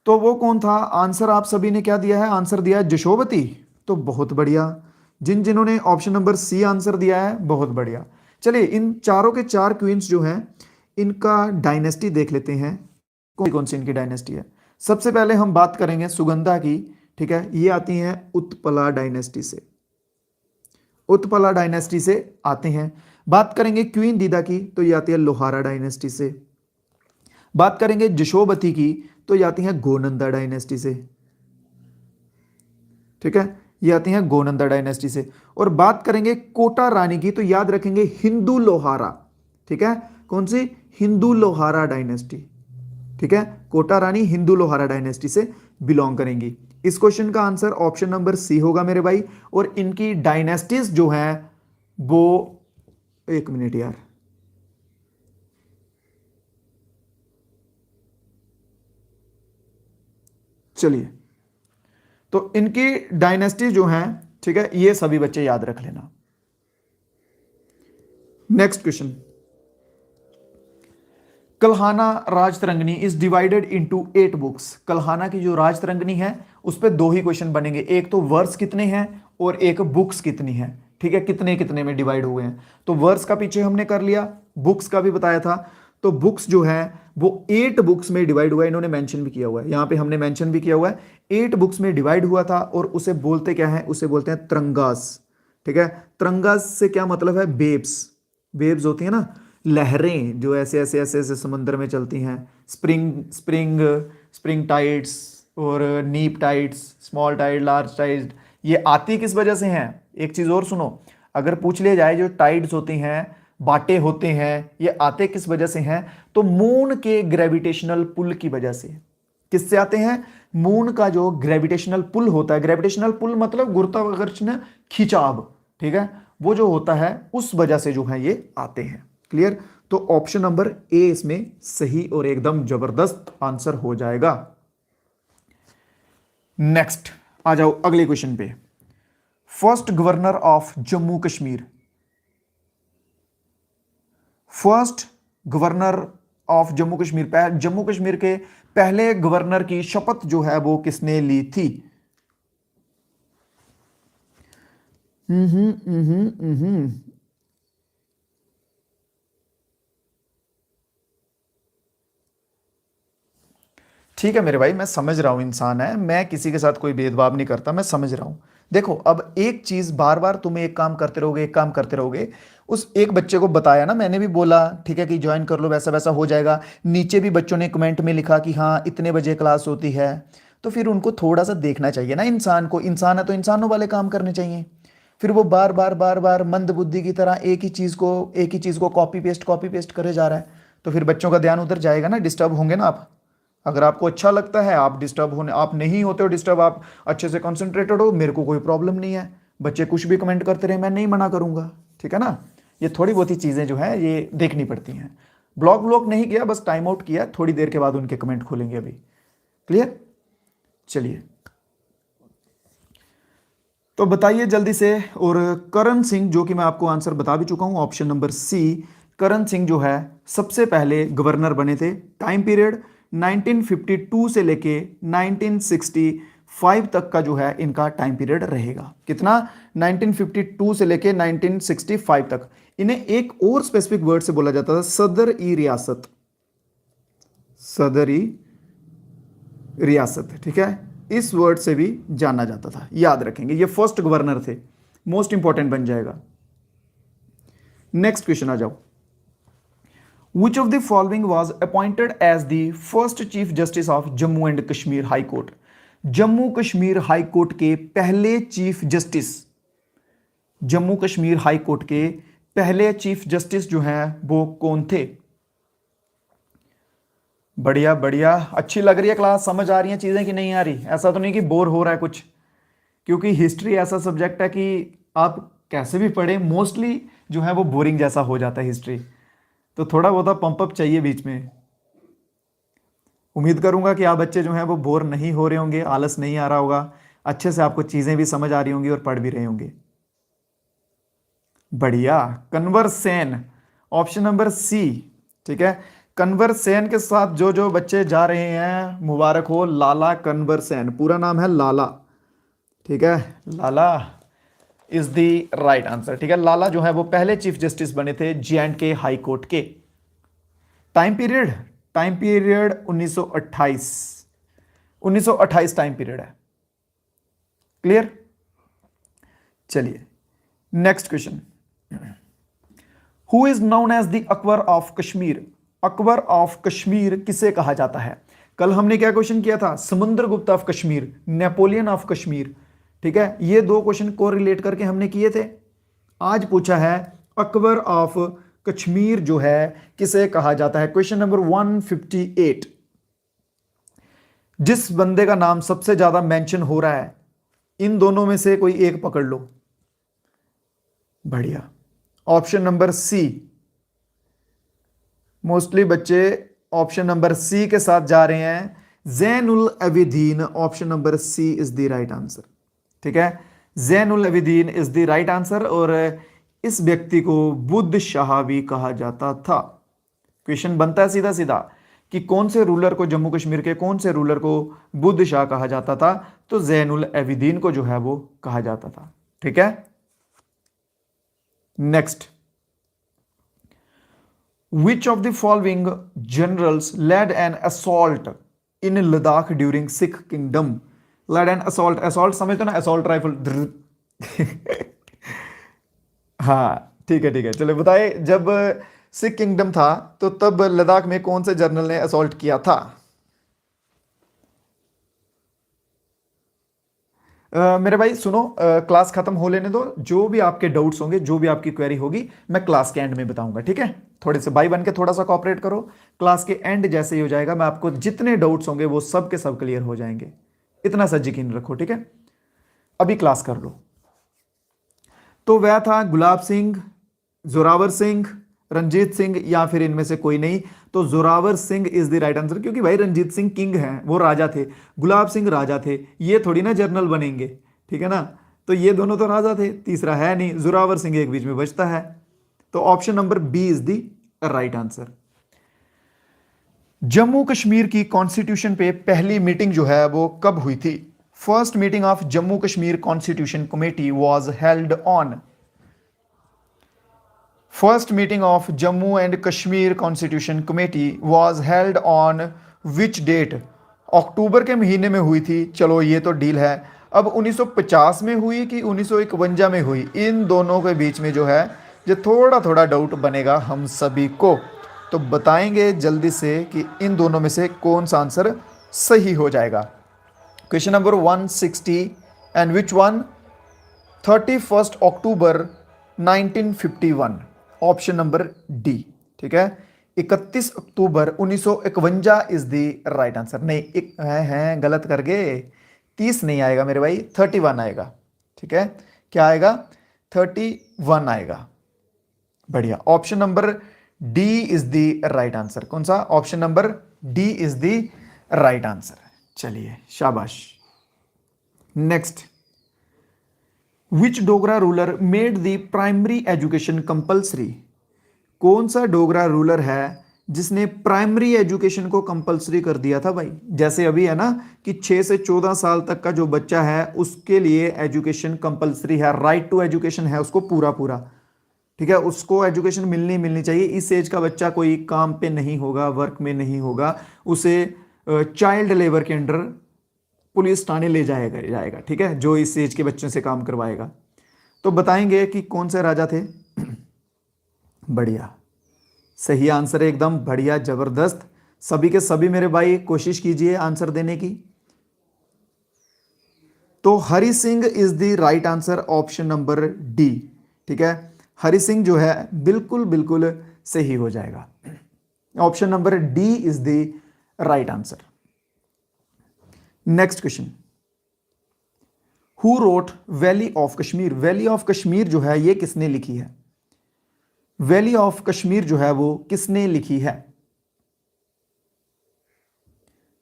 तो वो कौन था? आंसर आप सभी ने क्या दिया है? आंसर दिया है जशोवती। तो बहुत बढ़िया, जिन्होंने ऑप्शन नंबर सी आंसर दिया है, बहुत बढ़िया। चलिए, इन चारों के चार क्वींस जो हैं, इनका डायनेस्टी देख लेते हैं, कौन सी इनकी डायनेस्टी है। सबसे पहले हम बात करेंगे सुगंधा की, ठीक है। ये आती हैं उत्पला डायनेस्टी से, उत्पला डायनेस्टी से आते हैं। बात करेंगे क्वीन दीदा की, तो ये आती है लोहारा डायनेस्टी से। बात करेंगे जशोवती की, तो ये आती हैं गोनंदा डायनेस्टी से, ठीक है। ये आती हैं गोनंदा डायनेस्टी से। और बात करेंगे कोटा रानी की, तो याद रखेंगे हिंदू लोहारा, ठीक है। कौन सी? हिंदू लोहारा डायनेस्टी, ठीक है। कोटा रानी हिंदू लोहारा डायनेस्टी से बिलोंग करेंगी। इस क्वेश्चन का आंसर ऑप्शन नंबर सी होगा मेरे भाई। और इनकी डायनेस्टीज जो हैं वो, एक मिनट यार, चलिए, तो इनकी डायनेस्टी जो हैं, ठीक है, ये सभी बच्चे याद रख लेना। Next question, Kalhana Rajatarangini is divided into 8 books. Kalhana की जो राजतरंगिणी है उस पर दो ही क्वेश्चन बनेंगे, एक तो वर्स कितने हैं और एक बुक्स कितनी है, ठीक है, कितने कितने में डिवाइड हुए हैं। तो वर्स का पीछे हमने कर लिया, बुक्स का भी बताया था। तो बुक्स जो है वो 8 बुक्स में डिवाइड हुआ है, इन्होंने मेंशन भी किया हुआ है, यहां पे हमने मेंशन भी किया हुआ है। 8 बुक्स में डिवाइड हुआ था, और उसे बोलते क्या है? उसे बोलते हैं तरंगास, ठीक है। तरंगास से क्या मतलब है? बेब्स, वेव्स होती है ना, लहरें जो ऐसे ऐसे ऐसे ऐसे समुद्र में चलती हैं। स्प्रिंग स्प्रिंग स्प्रिंग टाइड्स और neap tides, small tide, large tide, ये आती किस वजह से हैं? एक चीज और सुनो, अगर पूछ लिया जाए जो टाइड्स होती हैं, बाटे होते हैं, ये आते किस वजह से हैं? तो मून के ग्रेविटेशनल पुल की वजह से। किससे आते हैं? मून का जो ग्रेविटेशनल पुल होता है, ग्रेविटेशनल पुल मतलब गुरुत्वाकर्षण खिंचाव, ठीक है, वो जो होता है उस वजह से जो है ये आते हैं। क्लियर? तो ऑप्शन नंबर ए इसमें सही और एकदम जबरदस्त आंसर हो जाएगा। नेक्स्ट आ जाओ अगले क्वेश्चन पे। First governor of Jammu Kashmir, first governor of Jammu Kashmir, Jammu Kashmir के पहले गवर्नर की शपथ जो है वो किसने ली थी? ठीक है मेरे भाई, मैं समझ रहा हूं, इंसान है, मैं किसी के साथ कोई भेदभाव नहीं करता, मैं समझ रहा हूं। देखो, अब एक चीज बार बार तुम्हें एक काम करते रहोगे, एक काम करते रहोगे, उस एक बच्चे को बताया ना, मैंने भी बोला ठीक है कि ज्वाइन कर लो, वैसा वैसा हो जाएगा। नीचे भी बच्चों ने कमेंट में लिखा कि हाँ इतने बजे क्लास होती है। तो फिर उनको थोड़ा सा देखना चाहिए ना, इंसान को, इंसान है तो इंसानों वाले काम करने चाहिए। फिर वो बार बार बार बार मंद बुद्धि की तरह एक ही चीज़ को कॉपी पेस्ट करे जा रहा है, तो फिर बच्चों का ध्यान उधर जाएगा ना, डिस्टर्ब होंगे ना आप। अगर आपको अच्छा लगता है आप डिस्टर्ब होने, आप नहीं होते हो डिस्टर्ब, आप अच्छे से कॉन्सेंट्रेटेड हो, मेरे को कोई प्रॉब्लम नहीं है, बच्चे कुछ भी कमेंट करते रहे, मैं नहीं मना करूंगा, ठीक है ना। ये थोड़ी बहुत ही चीज़ें जो है ये देखनी पड़ती हैं। ब्लॉक नहीं किया, बस टाइम आउट किया, थोड़ी देर के बाद उनके कमेंट खोलेंगे अभी। क्लियर? चलिए तो बताइए जल्दी से। और करण सिंह, जो कि मैं आपको आंसर बता भी चुका हूं, ऑप्शन नंबर सी, करण सिंह जो है सबसे पहले गवर्नर बने थे। टाइम पीरियड 1952 से लेके 1965 तक का जो है इनका टाइम पीरियड रहेगा। कितना? 1952 से लेके 1965 तक। इन्हें एक और स्पेसिफिक वर्ड से बोला जाता था, सदर ई रियासत, सदर ई रियासत, ठीक है, इस वर्ड से भी जाना जाता था, याद रखेंगे। ये फर्स्ट गवर्नर थे, मोस्ट इंपॉर्टेंट बन जाएगा। नेक्स्ट क्वेश्चन आ जाओ। Which of the following was appointed as the first Chief Justice of Jammu and Kashmir High Court? Jammu Kashmir high court के पहले chief justice, Jammu Kashmir high court के पहले चीफ जस्टिस जो हैं वो कौन थे? बढ़िया बढ़िया, अच्छी लग रही है क्लास, समझ आ रही है चीजें कि नहीं आ रही? ऐसा तो नहीं कि बोर हो रहा है कुछ, क्योंकि हिस्ट्री ऐसा सब्जेक्ट है कि आप कैसे भी पढ़ें मोस्टली जो है वो बोरिंग जैसा हो जाता है हिस्ट्री, तो थोड़ा बहुत पंपअप चाहिए बीच में। उम्मीद करूंगा कि आप बच्चे जो हैं वो बोर नहीं हो रहे होंगे, आलस नहीं आ रहा होगा, अच्छे से आपको चीजें भी समझ आ रही होंगी और पढ़ भी रहे होंगे। बढ़िया, Kanwar Sen, option number C, ठीक है। कन्वर सेन के साथ जो जो बच्चे जा रहे हैं मुबारक हो, लाला कन्वर सेन, पूरा नाम है लाला, ठीक है, लाला इज द राइट आंसर, ठीक है। लाला जो है वो पहले चीफ जस्टिस बने थे J&K हाई कोर्ट के। टाइम पीरियड 1928 टाइम पीरियड है। क्लियर? चलिए next question. Who is known as the Akbar of Kashmir? Akbar of Kashmir किसे कहा जाता है? कल हमने क्या क्वेश्चन किया था? Samudragupta of Kashmir, Napoleon of Kashmir, ठीक है। ये दो क्वेश्चन को रिलेट करके हमने किए थे। आज पूछा है अकबर ऑफ कश्मीर जो है किसे कहा जाता है? Question number 158। जिस बंदे का नाम सबसे ज्यादा मेंशन हो रहा है, इन दोनों में से कोई एक पकड़ लो। बढ़िया, ऑप्शन नंबर सी, मोस्टली बच्चे ऑप्शन नंबर सी के साथ जा रहे हैं, Zainul Abidin. Option number C is the right answer, ठीक है, Zainul Abidin is the right answer. और इस व्यक्ति को बुद्ध शाह भी कहा जाता था। क्वेश्चन बनता है सीधा सीधा कि कौन से रूलर को, जम्मू कश्मीर के कौन से रूलर को बुद्ध शाह कहा जाता था? तो ज़ैनुल अबिदीन को जो है वो कहा जाता था, ठीक है। Next, Which of the following generals led an assault in Ladakh during Sikh Kingdom? Led an assault, assault समझते हो ना, assault rifle। हाँ ठीक है, चलो बताइए, जब सिख किंगडम था तो तब लद्दाख में कौन से जनरल ने असॉल्ट किया था? मेरे भाई सुनो, क्लास खत्म हो लेने दो, जो भी आपके डाउट्स होंगे, जो भी आपकी क्वेरी होगी, मैं क्लास के एंड में बताऊंगा, ठीक है। थोड़े से भाई बन के थोड़ा सा कोऑपरेट करो, क्लास के एंड जैसे ही हो जाएगा मैं आपको जितने डाउट्स होंगे वो सब के सब क्लियर हो जाएंगे, इतना सा यकीन रखो, ठीक है। अभी क्लास कर लो। तो वह था गुलाब सिंह, जोरावर सिंह, रंजीत सिंह, या फिर इनमें से कोई नहीं? तो Zorawar Singh is the right answer, क्योंकि भाई रंजीत सिंह किंग हैं, वो राजा थे, गुलाब सिंह राजा थे, ये थोड़ी ना जनरल बनेंगे, ठीक है ना। तो ये दोनों तो राजा थे, तीसरा है नहीं, जोरावर सिंह एक बीच में बचता है। तो option number B is the right answer. Jammu Kashmir की कॉन्स्टिट्यूशन पे पहली मीटिंग जो है वो कब हुई थी? First meeting of Jammu Kashmir constitution committee was held on, first meeting of Jammu and Kashmir constitution committee was held on which date? अक्टूबर के महीने में हुई थी, चलो ये तो डील है। अब 1950 में हुई कि 1951 में हुई, इन दोनों के बीच में जो है ये थोड़ा थोड़ा डाउट बनेगा हम सभी को, तो बताएंगे जल्दी से कि इन दोनों में से कौन सा आंसर सही हो जाएगा। Question number 160, and which one 31 October 1951, option number D. ठीक है, 31 अक्टूबर 1951 इज द राइट आंसर। नहीं, एक है गलत कर गए, 30 नहीं आएगा मेरे भाई, 31 आएगा। ठीक है, क्या आएगा? 31 आएगा। बढ़िया, option number D is the right answer. कौन सा? Option number D is the right answer. चलिए, शाबाश। Next, which Dogra ruler made the primary education compulsory? कौन सा डोगरा रूलर है जिसने प्राइमरी एजुकेशन को कंपल्सरी कर दिया था भाई? जैसे अभी है ना कि 6 से 14 साल तक का जो बच्चा है उसके लिए एजुकेशन कंपल्सरी है, राइट टू एजुकेशन है उसको पूरा पूरा। ठीक है, उसको एजुकेशन मिलनी चाहिए। इस एज का बच्चा कोई काम पे नहीं होगा, वर्क में नहीं होगा, उसे चाइल्ड लेबर के अंडर पुलिस थाने ले जाएगा। ठीक है, जो इस एज के बच्चों से काम करवाएगा। तो बताएंगे कि कौन से राजा थे? बढ़िया, सही आंसर है एकदम, बढ़िया, जबरदस्त। सभी के सभी मेरे भाई कोशिश कीजिए आंसर देने की। तो Hari Singh is the right answer, option number D. ठीक है, हरि सिंह जो है बिल्कुल बिल्कुल सही हो जाएगा। Option number D is the right answer. Next question, who wrote valley of Kashmir? Valley of Kashmir जो है ये किसने लिखी है? वैली ऑफ कश्मीर जो है वो किसने लिखी है?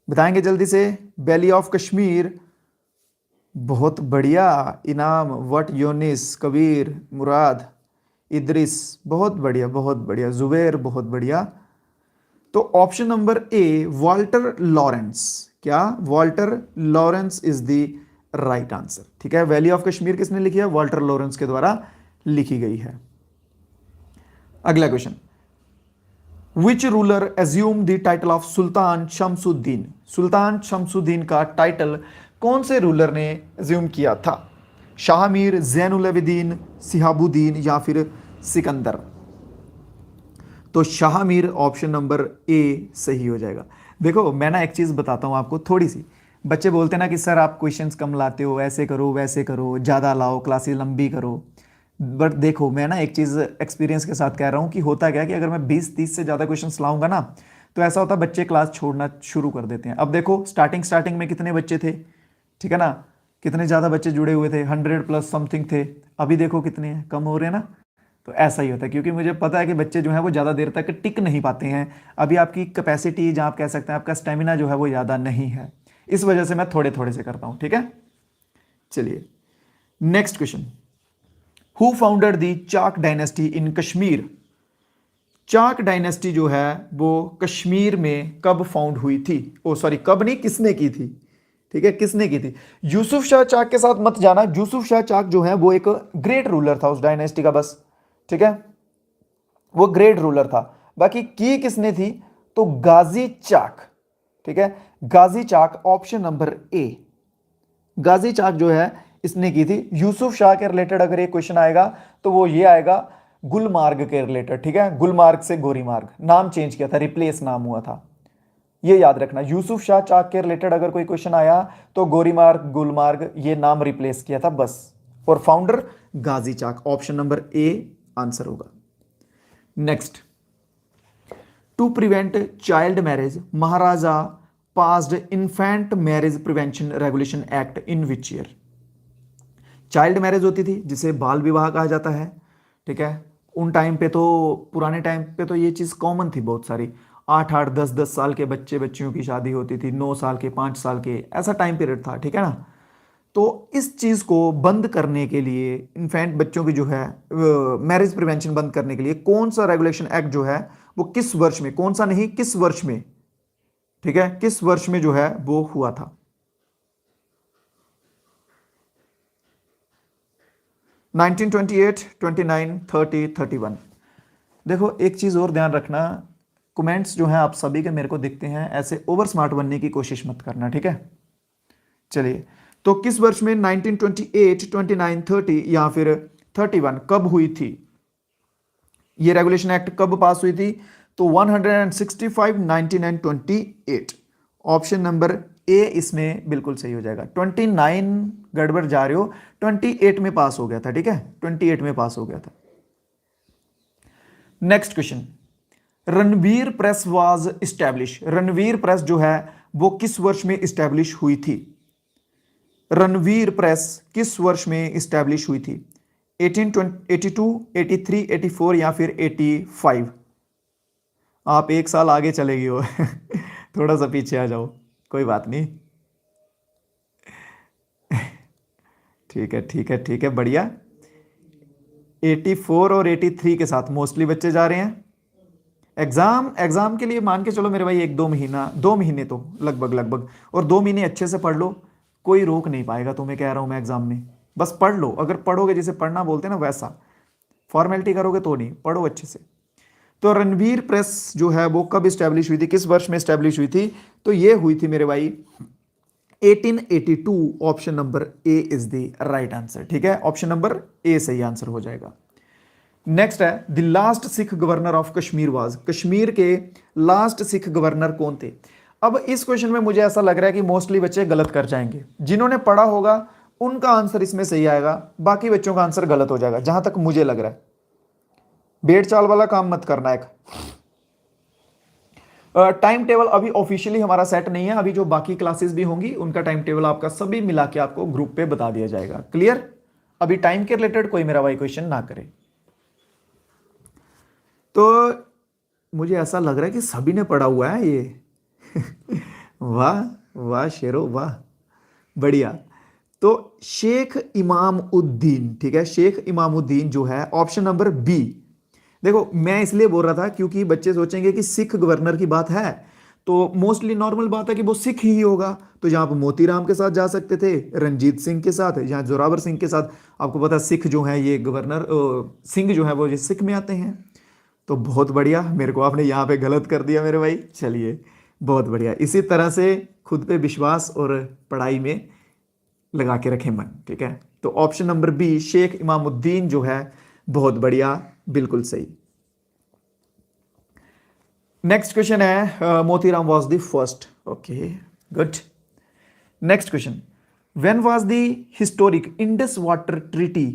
बताएंगे जल्दी से। वैली ऑफ कश्मीर, बहुत बढ़िया, इनाम, वट, यूनिस, कबीर, मुराद, इद्रिस, बहुत बढ़िया बहुत बढ़िया, जुबैर, बहुत बढ़िया। तो option number A, Walter Lawrence. क्या? Walter Lawrence is the right answer. ठीक है, वैली ऑफ कश्मीर किसने लिखी है? वाल्टर लॉरेंस के द्वारा लिखी गई है। अगला question, which ruler assumed the title of Sultan Shamsuddin? Sultan Shamsuddin का टाइटल कौन से रूलर ने एज्यूम किया था? शाह मीर, जैनुल आबिदीन, सिहाबुद्दीन या फिर सिकंदर? तो शाह मीर, ऑप्शन नंबर ए सही हो जाएगा। देखो, मैं ना एक चीज़ बताता हूँ आपको थोड़ी सी। बच्चे बोलते हैं ना कि सर आप क्वेश्चंस कम लाते हो, ऐसे करो वैसे करो, ज़्यादा लाओ, क्लासेस लंबी करो। बट देखो, मैं ना एक चीज़ एक्सपीरियंस के साथ कह रहा हूँ कि होता क्या कि अगर मैं 20-30 से ज़्यादा क्वेश्चंस लाऊंगा ना, तो ऐसा होता है बच्चे क्लास छोड़ना शुरू कर देते हैं। अब देखो, स्टार्टिंग में कितने बच्चे थे? ठीक है ना, कितने ज़्यादा बच्चे जुड़े हुए थे, 100+ समथिंग थे। अभी देखो कितने हैं, कम हो रहे हैं ना। तो ऐसा ही होता है, क्योंकि मुझे पता है कि बच्चे जो है वो ज़्यादा देर तक टिक नहीं पाते हैं। अभी आपकी कैपेसिटी, जहाँ आप कह सकते हैं आपका स्टेमिना जो है वो ज़्यादा नहीं है, इस वजह से मैं थोड़े थोड़े से करता हूँ। ठीक है, चलिए next question, who founded the Chak dynasty in Kashmir? Chak dynasty जो है वो कश्मीर में कब फाउंड हुई थी? ओ सॉरी, कब नहीं, किसने की थी? ठीक है, किसने की थी? यूसुफ शाह चाक के साथ मत जाना। यूसुफ शाह चाक जो है वो एक ग्रेट रूलर था उस डायनेस्टी का, बस। ठीक है, वो ग्रेट रूलर था। बाकी की किसने थी? तो गाजी चाक। ठीक है, गाजी चाक, ऑप्शन नंबर ए, गाजी चाक जो है इसने की थी। यूसुफ शाह के रिलेटेड अगर एक क्वेश्चन आएगा तो वो ये आएगा गुलमार्ग के रिलेटेड। ठीक है, गुलमार्ग से गोरीमार्ग, नाम चेंज किया था, रिप्लेस नाम हुआ था, ये याद रखना। यूसुफ शाह चाक के रिलेटेड अगर कोई क्वेश्चन आया तो गोरीमार्ग, गुलमार्ग, ये नाम रिप्लेस किया था बस। और founder Ghazi Chak, option number A answer होगा। Next, to prevent child marriage Maharaja passed infant marriage prevention regulation act in which year? Child marriage होती थी जिसे बाल विवाह कहा जाता है। ठीक है, उन टाइम पे तो, पुराने टाइम पे तो ये चीज़ कॉमन थी बहुत सारी। 8-8, 10-10 साल के बच्चियों की शादी होती थी, 9 साल के, 5 साल के, ऐसा टाइम पीरियड था। ठीक है ना, तो इस चीज़ को बंद करने के लिए, इन्फेंट बच्चों की जो है मैरिज प्रिवेंशन बंद करने के लिए कौन सा रेगुलेशन एक्ट जो है वो किस वर्ष में, कौन सा नहीं किस वर्ष में, ठीक है, किस वर्ष में जो है वो हुआ था? 1928, 29, 30, 31। देखो, एक चीज़ और ध्यान रखना, कमेंट्स जो हैं आप सभी के मेरे को दिखते हैं, ऐसे ओवर स्मार्ट बनने की कोशिश मत करना। ठीक है, चलिए, तो किस वर्ष में 1928, 29, 30 या फिर 31 कब हुई थी? ये रेगुलेशन एक्ट कब पास हुई थी? तो 165, 99, 28। ऑप्शन नंबर ए इसमें बिल्कुल सही हो जाएगा। 29 गड़बड़ जा रहे हो, 28 में पास हो गया था, ठीक है, 28 में पास हो गया था। Next question, Ranveer press was establish. Ranveer press जो है वो किस वर्ष में इस्टेब्लिश हुई थी? रणवीर प्रेस किस वर्ष में इस्टेब्लिश हुई थी? 1882, 83, 84 या फिर 85? आप एक साल आगे चले गए हो थोड़ा सा पीछे आ जाओ, कोई बात नहीं। ठीक है ठीक है ठीक है, बढ़िया। 84 और 83 के साथ मोस्टली बच्चे जा रहे हैं। एग्जाम के लिए मान के चलो मेरे भाई 2 महीने तो लगभग, और 2 महीने अच्छे से पढ़ लो, कोई रोक नहीं पाएगा तुम्हें, कह रहा हूं मैं। एग्जाम में बस पढ़ लो, अगर पढ़ोगे जैसे पढ़ना बोलते हैं ना वैसा, फॉर्मेलिटी करोगे तो नहीं, पढ़ो अच्छे से। तो रणवीर प्रेस जो है वो कब स्टैब्लिश हुई थी, किस वर्ष में स्टैब्लिश हुई थी? तो ये हुई थी मेरे भाई 1882। Option number A is the right answer, ठीक है, ऑप्शन नंबर ए सही आंसर हो जाएगा। नेक्स्ट है, the last Sikh governor of Kashmir was. Kashmir के लास्ट सिख गवर्नर कौन थे? अब इस क्वेश्चन में मुझे ऐसा लग रहा है कि मोस्टली बच्चे गलत कर जाएंगे। जिन्होंने पढ़ा होगा उनका आंसर इसमें सही आएगा, बाकी बच्चों का आंसर गलत हो जाएगा, जहां तक मुझे लग रहा है। बेड़ चाल वाला काम मत करना। एक टाइम टेबल अभी ऑफिशियली हमारा सेट नहीं है, अभी जो बाकी क्लासेस भी होंगी उनका टाइम टेबल आपका सभी मिला के आपको ग्रुप पे बता दिया जाएगा। क्लियर? अभी टाइम के रिलेटेड कोई मेरा भाई क्वेश्चन ना करे। तो मुझे ऐसा लग रहा है कि सभी ने पढ़ा हुआ है ये वाह वाह शेरो वाह, बढ़िया। तो शेख इमाम उद्दीन, ठीक है, शेख इमाम उद्दीन जो है ऑप्शन नंबर बी। देखो मैं इसलिए बोल रहा था क्योंकि बच्चे सोचेंगे कि सिख गवर्नर की बात है, तो मोस्टली नॉर्मल बात है कि वो सिख ही होगा। तो जहां आप मोतीराम के साथ जा सकते थे, रंजीत सिंह के साथ, जहां जोरावर सिंह के साथ, आपको पता सिख जो है ये गवर्नर सिंह जो है वो ये सिख में आते हैं। तो बहुत बढ़िया, मेरे को आपने यहाँ पे गलत कर दिया मेरे भाई, चलिए बहुत बढ़िया। इसी तरह से खुद पे विश्वास और पढ़ाई में लगा के रखें मन, ठीक है। तो option number B Sheikh Imamuddin जो है बहुत बढ़िया, बिल्कुल सही। नेक्स्ट क्वेश्चन है Motiram was the first, okay good. Next question, when was the historic Indus water treaty?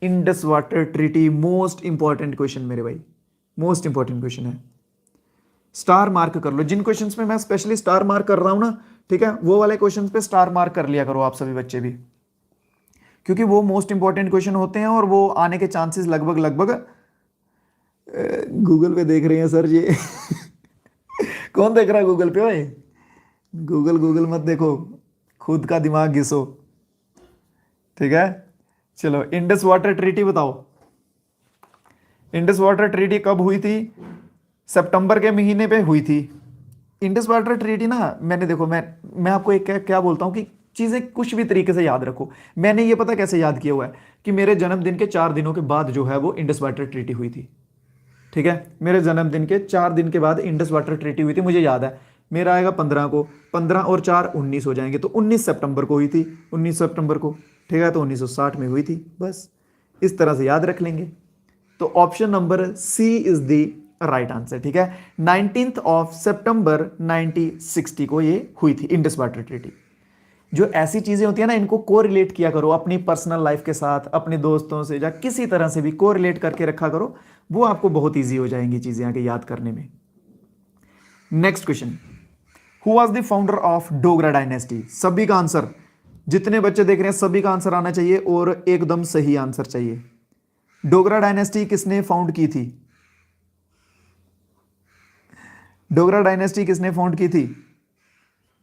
Indus water treaty most important question मेरे भाई, मोस्ट इंपॉर्टेंट क्वेश्चन है। स्टार मार्क कर लो, जिन क्वेश्चंस में मैं स्पेशली स्टार मार्क कर रहा हूं ना, ठीक है, वो वाले क्वेश्चंस पे स्टार मार्क कर लिया करो आप सभी बच्चे भी, क्योंकि वो मोस्ट इंपॉर्टेंट क्वेश्चन होते हैं और वो आने के चांसेस लगभग गूगल पे देख रहे हैं सर जी कौन देख रहा है गूगल पे भाई? गूगल मत देखो, खुद का दिमाग घिसो, ठीक है। चलो इंडस वाटर ट्रीटी बताओ, इंडस वाटर ट्रीटी कब हुई थी? सितंबर के महीने पे हुई थी। इंडस वाटर ट्रीटी ना, मैंने देखो मैं आपको एक क्या बोलता हूँ कि चीज़ें कुछ भी तरीके से याद रखो। मैंने ये पता कैसे याद किया हुआ है कि मेरे जन्मदिन के 4 दिनों के बाद जो है वो इंडस वाटर ट्रीटी हुई थी, ठीक है। मेरे जन्मदिन के 4 दिन के बाद इंडस वाटर ट्रीटी हुई थी, मुझे याद है। मेरा आएगा 15 को, 15 और 4 19 हो जाएंगे, तो 19 सितंबर को हुई थी, 19 सितंबर को, ठीक है, तो 1960 में हुई थी। बस इस तरह से याद रख लेंगे। तो option number C is the right answer, ठीक है। 19 सितंबर 1960 को ये हुई थी इंडस वाटर ट्रीटी। जो ऐसी चीजें होती है ना, इनको कोरिलेट किया करो अपनी पर्सनल लाइफ के साथ, अपने दोस्तों से या किसी तरह से भी कोरिलेट करके रखा करो, वो आपको बहुत ईजी हो जाएंगी चीजें आगे याद करने में। Next question, who was the founder of Dogra dynasty? सभी का आंसर, जितने बच्चे देख रहे हैं सभी का आंसर आना चाहिए और एकदम सही आंसर चाहिए। डोगरा डायनेस्टी किसने फाउंड की थी? डोगरा डायनेस्टी किसने फाउंड की थी?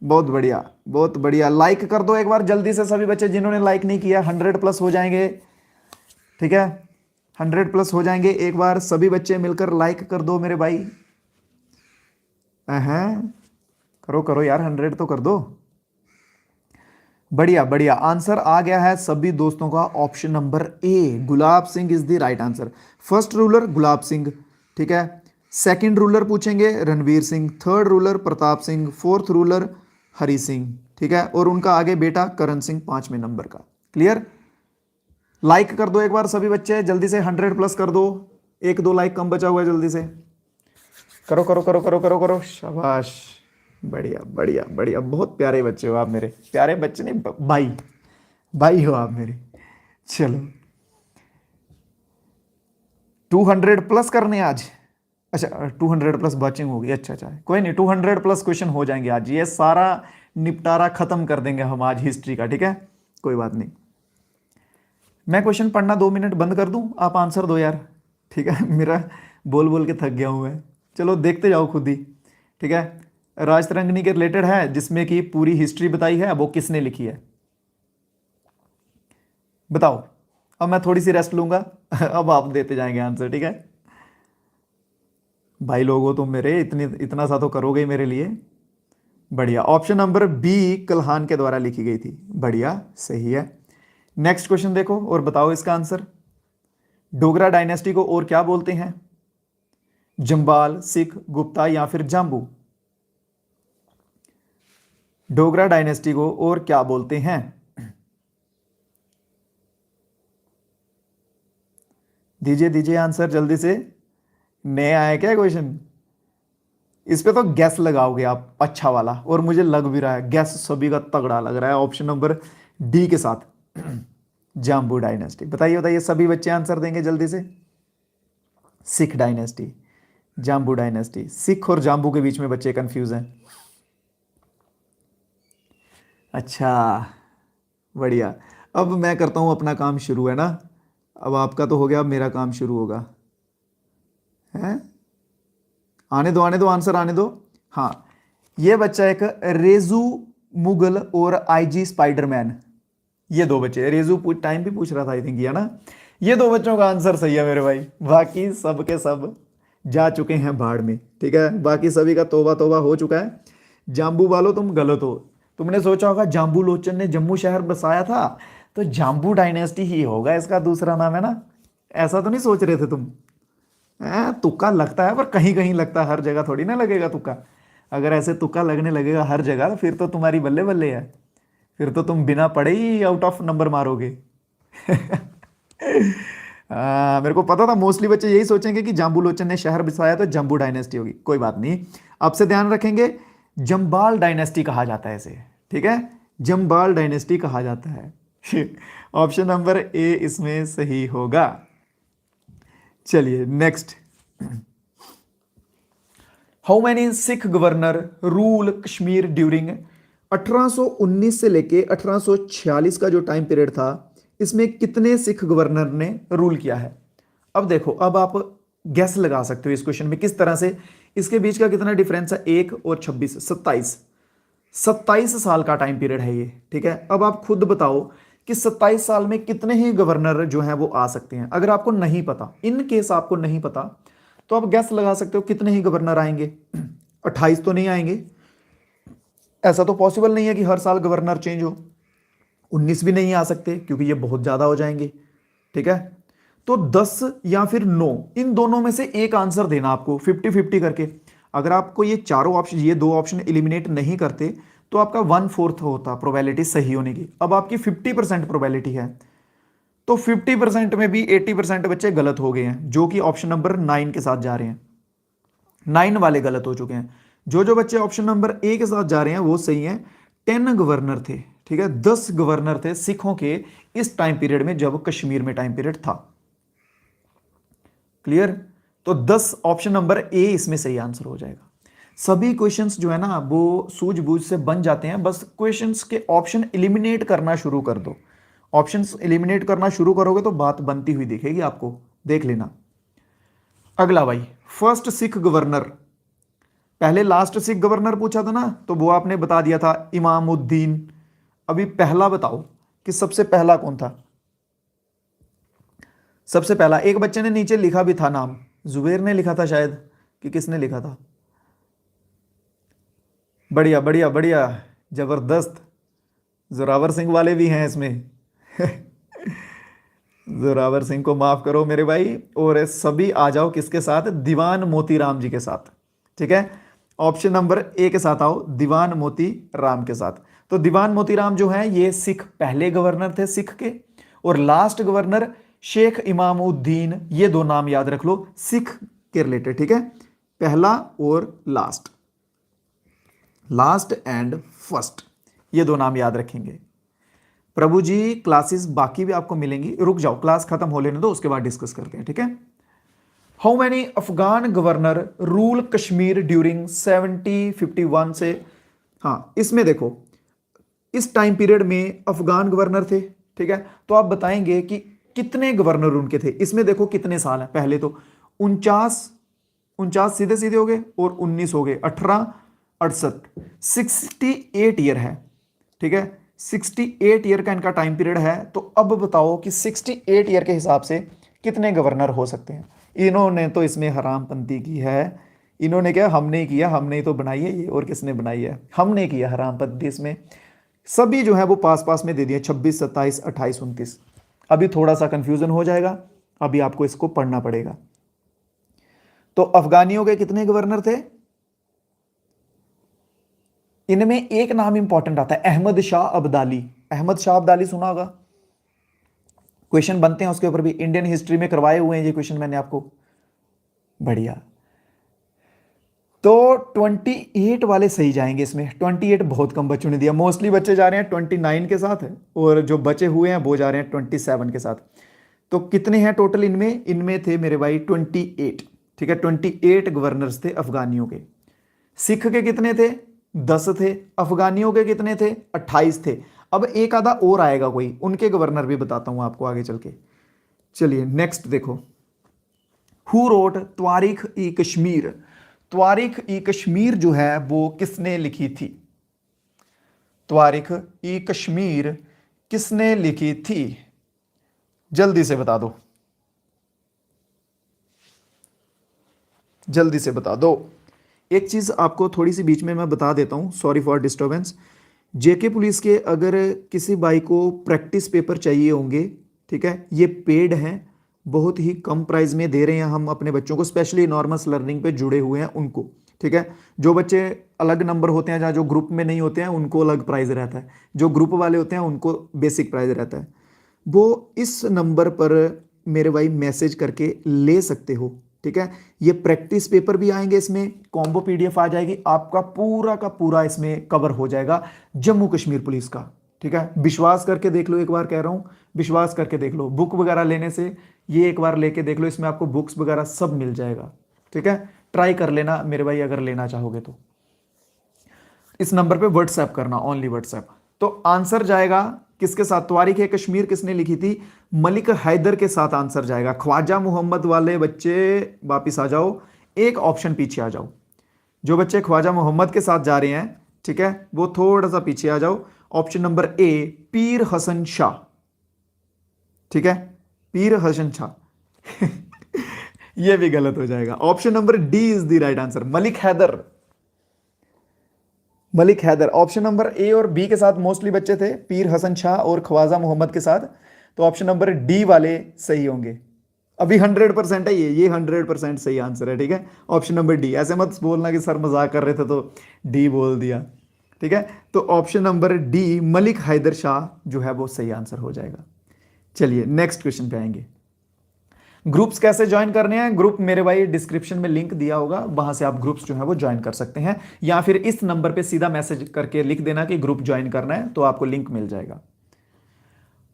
बहुत बढ़िया बहुत बढ़िया, लाइक कर दो एक बार जल्दी से सभी बच्चे, जिन्होंने लाइक नहीं किया 100+ हो जाएंगे, ठीक है, 100+ हो जाएंगे। एक बार सभी बच्चे मिलकर लाइक कर दो मेरे भाई। करो करो यार, 100 तो कर दो। बढ़िया बढ़िया, आंसर आ गया है सभी दोस्तों का, option number A Gulab Singh is the right answer. First ruler Gulab Singh, ठीक है। सेकंड रूलर पूछेंगे Ranbir Singh, third ruler Pratap Singh, fourth ruler Hari Singh, ठीक है, और उनका आगे बेटा करण सिंह 5वें नंबर का। क्लियर? लाइक कर दो एक बार सभी बच्चे जल्दी से, 100+ कर दो। एक दो लाइक कम बचा हुआ है, जल्दी से करो करो करो करो करो करो, शाबाश, बढ़िया बढ़िया बढ़िया, बहुत प्यारे बच्चे हो आप मेरे, प्यारे बच्चे नहीं भाई, भाई हो आप मेरे। चलो 200 प्लस करने आज, अच्छा 200 प्लस बचिंग होगी, अच्छा अच्छा कोई नहीं, 200 प्लस क्वेश्चन हो जाएंगे आज, ये सारा निपटारा खत्म कर देंगे हम आज हिस्ट्री का, ठीक है, कोई बात नहीं। मैं क्वेश्चन पढ़ना 2 मिनट बंद कर दूं, आप आंसर दो यार, ठीक है मेरा बोल बोल के थक गया हूं मैं, चलो देखते जाओ खुद ही, ठीक है। राज तरंगिणी के रिलेटेड है, जिसमें कि पूरी हिस्ट्री बताई है, वो किसने लिखी है बताओ। अब मैं थोड़ी सी रेस्ट लूंगा अब आप देते जाएंगे आंसर, ठीक है भाई, लोग हो तुम मेरे, इतना सा तो करोगे ही मेरे लिए। बढ़िया, ऑप्शन नंबर बी कल्हान के द्वारा लिखी गई थी, बढ़िया सही है। नेक्स्ट क्वेश्चन देखो और बताओ इसका आंसर। डोगरा डायनेस्टी को और क्या बोलते हैं? जंबाल, सिख, गुप्ता या फिर जाम्बू? डोगरा डायनेस्टी को और क्या बोलते हैं? दीजिए दीजिए आंसर जल्दी से, नया आया क्या क्वेश्चन? इस पे तो गैस लगाओगे आप अच्छा वाला, और मुझे लग भी रहा है गैस सभी का तगड़ा लग रहा है ऑप्शन नंबर डी के साथ जाम्बू डायनेस्टी। बताइए बताइए, सभी बच्चे आंसर देंगे जल्दी से। Sikh dynasty, jumbo dynasty, Sikh और जाम्बू के बीच में बच्चे कंफ्यूज हैं। अच्छा बढ़िया, अब मैं करता हूं अपना काम शुरू, है ना, अब आपका तो हो गया, अब मेरा काम शुरू होगा, है? आने दो आंसर आने दो। हाँ, ये बच्चा एक रेजू मुगल और आईजी स्पाइडरमैन, ये दो बच्चे, रेजू टाइम भी पूछ रहा था आई थिंक, है ना, ये दो बच्चों का आंसर सही है मेरे भाई, बाकी सब के सब जा चुके हैं भाड़ में, ठीक है, बाकी सभी का तौबा तौबा हो चुका है। जाम्बू वालों तुम गलत हो, तुमने सोचा होगा जाम्बू लोचन ने जम्मू शहर बसाया था, तो जाम्बू डायनेस्टी ही होगा इसका दूसरा नाम, है ना, ऐसा तो नहीं सोच रहे थे तुम? तुक्का लगता है, पर कहीं कहीं लगता है, हर जगह थोड़ी ना लगेगा तुक्का। अगर ऐसे तुक्का लगने लगेगा हर जगह, तो फिर तो तुम्हारी बल्ले बल्ले है, फिर तो तुम बिना पढ़े ही आउट ऑफ नंबर मारोगे मेरे को पता था मोस्टली बच्चे यही सोचेंगे कि जाम्बू लोचन ने शहर बसाया तो जम्बू डायनेस्टी होगी, कोई बात नहीं, अब से ध्यान रखेंगे, जम्बाल डायनेस्टी कहा जाता है इसे, ठीक है, जम्बाल डायनेस्टी कहा जाता है ऑप्शन नंबर ए इसमें सही होगा। चलिए next, how many Sikh governor rule Kashmir during 1819 से लेके 1846 का जो टाइम पीरियड था, इसमें कितने सिख गवर्नर ने रूल किया है? अब देखो, अब आप गैस लगा सकते हो इस क्वेश्चन में किस तरह से, इसके बीच का कितना डिफरेंस है, 1 और 26, 27 साल का टाइम पीरियड है ये, ठीक है। अब आप खुद बताओ कि 27 साल में कितने ही गवर्नर जो हैं वो आ सकते हैं। अगर आपको नहीं पता, इन केस आपको नहीं पता, तो आप गैस लगा सकते हो कितने ही गवर्नर आएंगे। 28 तो नहीं आएंगे, ऐसा तो पॉसिबल नहीं है कि हर साल गवर्नर चेंज हो। 19 भी नहीं आ सकते क्योंकि ये बहुत ज्यादा हो जाएंगे, ठीक है। तो 10 या फिर 9, इन दोनों में से एक आंसर देना आपको 50-50 करके। अगर आपको ये चारों ऑप्शन, ये दो ऑप्शन एलिमिनेट नहीं करते, तो आपका 1/4 होता प्रोबेबिलिटी सही होने की। अब आपकी 50% प्रोबेबिलिटी है, तो 50% में भी 80% बच्चे गलत हो गए हैं, जो कि ऑप्शन नंबर 9 के साथ जा रहे हैं, 9 वाले गलत हो चुके हैं। जो जो बच्चे ऑप्शन नंबर ए के साथ जा रहे हैं वो सही हैं। 10 गवर्नर थे, ठीक है, 10 गवर्नर थे सिखों के इस टाइम पीरियड में, जब कश्मीर में टाइम पीरियड था। क्लियर? तो 10 ऑप्शन नंबर ए इसमें सही आंसर हो जाएगा। सभी क्वेश्चंस जो है ना वो सूझबूझ से बन जाते हैं, बस क्वेश्चंस के ऑप्शन एलिमिनेट करना शुरू कर दो। ऑप्शंस एलिमिनेट करना शुरू करोगे तो बात बनती हुई दिखेगी आपको, देख लेना। अगला भाई, फर्स्ट सिख गवर्नर, पहले लास्ट सिख गवर्नर पूछा था ना, तो वो आपने बता दिया था इमामुद्दीन। अभी पहला बताओ कि सबसे पहला कौन था? सबसे पहला, एक बच्चे ने नीचे लिखा भी था नाम, जुबेर ने लिखा था शायद, कि किसने लिखा था? बढ़िया बढ़िया बढ़िया, जबरदस्त, जोरावर सिंह वाले भी हैं इसमें जोरावर सिंह को माफ करो मेरे भाई, और सभी आ जाओ किसके साथ? दीवान मोतीराम जी के साथ, ठीक है। ऑप्शन नंबर ए के साथ आओ, दीवान मोती राम के साथ। तो दीवान मोतीराम जो है ये सिख पहले गवर्नर थे सिख के, और लास्ट गवर्नर शेख इमामुद्दीन, ये दो नाम याद रख लो सिख के रिलेटेड, ठीक है। पहला और लास्ट, लास्ट एंड फर्स्ट, ये दो नाम याद रखेंगे। प्रभु जी क्लासेस बाकी भी आपको मिलेंगी, रुक जाओ क्लास खत्म हो लेने दो, उसके बाद डिस्कस करते हैं, ठीक है। How many Afghan governor rule Kashmir during 1751 से, हाँ इसमें देखो इस टाइम पीरियड में अफगान गवर्नर थे, ठीक है। तो आप बताएंगे कि कितने गवर्नर उनके थे, इसमें देखो कितने साल हैं। पहले तो 49 सीधे सीधे हो गए और 19 हो गए, 18 68, 68 ईयर है, ठीक है। 68 ईयर का इनका टाइम पीरियड है। तो अब बताओ कि 68 ईयर के हिसाब से कितने गवर्नर हो सकते हैं। इन्होंने तो इसमें हरामपंती की है, इन्होंने क्या, हमने किया, हमने ही तो बनाई है ये, और किसने बनाई है, हमने किया हरामपंती। इसमें सभी जो है वो पास पास में दे दिए, 26 27 28 29। अभी थोड़ा सा कंफ्यूजन हो जाएगा, अभी आपको इसको पढ़ना पड़ेगा। तो अफगानियों के कितने गवर्नर थे, इनमें एक नाम इंपॉर्टेंट आता है, अहमद शाह अब्दाली। अहमद शाह अब्दाली सुना होगा, क्वेश्चन बनते हैं उसके ऊपर भी, इंडियन हिस्ट्री में करवाए हुए हैं ये क्वेश्चन मैंने आपको, बढ़िया। तो 28 वाले सही जाएंगे इसमें, 28 बहुत कम बच्चों ने दिया, मोस्टली बच्चे जा रहे हैं 29 के साथ, और जो बचे हुए हैं वो जा रहे हैं 27 के साथ। तो कितने हैं टोटल इनमें, इनमें थे मेरे भाई 28, ठीक है। 28 गवर्नर्स थे अफगानियों के। सिख के कितने थे, 10 थे। अफगानियों के कितने थे, 28 थे। अब एक आधा और आएगा कोई, उनके गवर्नर भी बताता हूं आपको आगे चल के। चलिए नेक्स्ट देखो, हु रोट त्वारीख ई कश्मीर। त्वारीख ई कश्मीर जो है वो किसने लिखी थी, त्वारीख ई कश्मीर किसने लिखी थी, जल्दी से बता दो, जल्दी से बता दो। एक चीज आपको थोड़ी सी बीच में मैं बता देता हूं, sorry for disturbance. JK police के अगर किसी भाई को प्रैक्टिस पेपर चाहिए होंगे, ठीक है, ये पेड हैं, बहुत ही कम प्राइस में दे रहे हैं हम अपने बच्चों को, स्पेशली नॉर्मस लर्निंग पे जुड़े हुए हैं उनको, ठीक है। जो बच्चे अलग नंबर होते हैं, जहाँ जो ग्रुप में नहीं होते हैं उनको अलग प्राइस रहता है, जो ग्रुप वाले होते हैं उनको बेसिक प्राइस रहता है। वो इस नंबर पर मेरे भाई मैसेज करके ले सकते हो, ठीक है। ये प्रैक्टिस पेपर भी आएंगे, इसमें कॉम्बो पीडीएफ आ जाएगी, आपका पूरा का पूरा इसमें कवर हो जाएगा जम्मू कश्मीर पुलिस का, ठीक है। विश्वास करके देख लो, एक बार कह रहा हूं विश्वास करके देख लो, बुक वगैरह लेने से ये एक बार लेके देख लो, इसमें आपको बुक्स वगैरह सब मिल जाएगा, ठीक है। ट्राई कर लेना मेरे भाई अगर लेना चाहोगे तो। इस नंबर पे व्हाट्सएप करना, ओनली व्हाट्सएप। तो आंसर जाएगा किसके साथ, त्वारीख ए कश्मीर किसने लिखी थी, मलिक हैदर के साथ आंसर जाएगा। ख्वाजा मोहम्मद वाले बच्चे वापिस आ जाओ, एक ऑप्शन पीछे आ जाओ। जो बच्चे ख्वाजा मोहम्मद के साथ जा रहे हैं, ठीक है, वो थोड़ा सा पीछे आ जाओ। ऑप्शन नंबर ए पीर हसन शाह, ठीक है, पीर हसन शाह ये भी गलत हो जाएगा। Option number D is the right answer, Malik Haidar, Malik Haidar. Option number A और बी के साथ मोस्टली बच्चे थे, पीर हसन शाह और ख्वाजा मोहम्मद के साथ, तो ऑप्शन नंबर डी वाले सही होंगे। अभी 100% है ये 100% सही आंसर है, ठीक है। ऑप्शन नंबर डी, ऐसे मत बोलना कि सर मजाक कर रहे थे तो डी बोल दिया, ठीक है। तो option number D Malik Haidar Shah जो है वो सही आंसर हो जाएगा। चलिए नेक्स्ट क्वेश्चन पे आएंगे। ग्रुप्स कैसे ज्वाइन करने हैं, ग्रुप मेरे भाई डिस्क्रिप्शन में लिंक दिया होगा, वहां से आप ग्रुप्स जो है वो ज्वाइन कर सकते हैं, या फिर इस नंबर पे सीधा मैसेज करके लिख देना कि ग्रुप ज्वाइन करना है, तो आपको लिंक मिल जाएगा।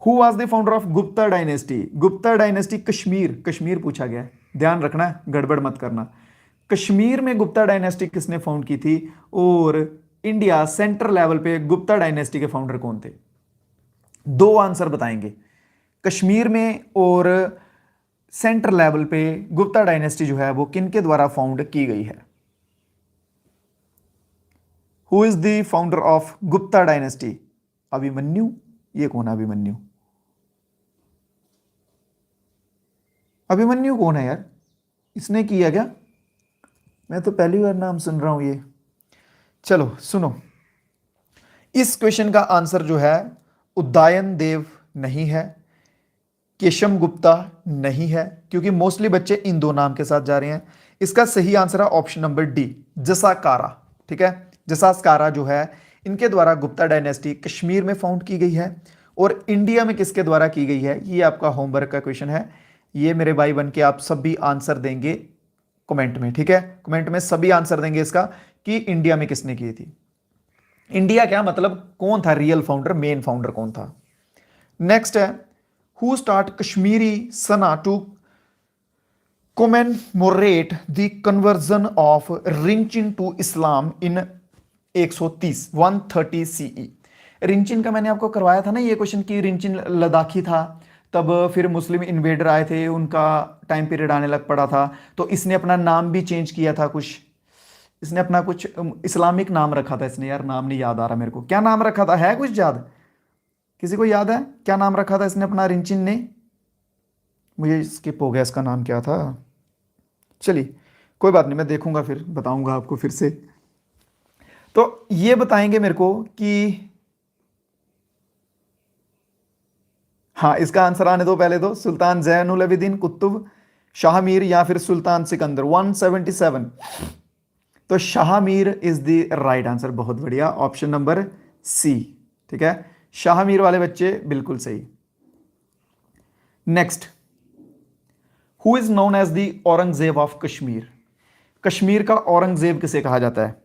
Who was the founder of Gupta dynasty. Gupta dynasty Kashmir, Kashmir पूछा गया है, ध्यान रखना है, गड़बड़ मत करना। कश्मीर में गुप्ता डायनेस्टी किसने फाउंड की थी, और इंडिया सेंटर लेवल पे गुप्ता डायनेस्टी के फाउंडर कौन थे। दो आंसर बताएंगे, कश्मीर में और सेंटर लेवल पे गुप्ता डायनेस्टी जो है वो किनके द्वारा फाउंड की गई है। Who is the founder of Gupta dynasty. Abhimanyu, ये कौन है अभिमन्यु, अभिमन्यु कौन है यार, इसने किया क्या, मैं तो पहली बार नाम सुन रहा हूं ये। चलो सुनो, इस क्वेश्चन का आंसर जो है उदयन देव नहीं है, केशम गुप्ता नहीं है, क्योंकि मोस्टली बच्चे इन दो नाम के साथ जा रहे हैं। इसका सही आंसर है ऑप्शन नंबर डी जसाकारा, ठीक है। जसाकारा जो है इनके द्वारा गुप्ता डायनेस्टी कश्मीर में फाउंड की गई है। और इंडिया में किसके द्वारा की गई है, ये आपका होमवर्क का क्वेश्चन है। ये मेरे भाई बन के आप सभी आंसर देंगे कमेंट में, ठीक है, कमेंट में सभी आंसर देंगे इसका कि इंडिया में किसने की थी। इंडिया क्या मतलब कौन था रियल फाउंडर, मेन फाउंडर कौन था। नेक्स्ट है हु स्टार्ट कश्मीरी सना to commemorate the conversion of Rinchin to Islam in 130 CE। Rinchin का मैंने आपको करवाया था ना ये क्वेश्चन कि रिंचिन लद्दाखी था, तब फिर मुस्लिम इन्वेडर आए थे, उनका टाइम पीरियड आने लग पड़ा था, तो इसने अपना नाम भी चेंज किया था कुछ, इसने अपना कुछ इस्लामिक नाम रखा था इसने, यार नाम नहीं याद आ रहा मेरे को, क्या नाम रखा था, है कुछ याद, किसी को याद है क्या नाम रखा था इसने अपना रिंचिन ने, मुझे स्किप हो गया इसका नाम क्या था, चलिए कोई बात नहीं मैं देखूंगा फिर बताऊंगा आपको फिर से। तो ये बताएंगे मेरे को कि हाँ इसका आंसर आने दो पहले, तो सुल्तान जैनुल अबिदीन कुतुब, शाह मीर या फिर सुल्तान सिकंदर 177। तो Shah Mir is the right answer, बहुत बढ़िया, ऑप्शन नंबर सी, ठीक है, शाह मीर वाले बच्चे बिल्कुल सही। Next who is known as the Aurangzeb of Kashmir. Kashmir का औरंगजेब किसे कहा जाता है,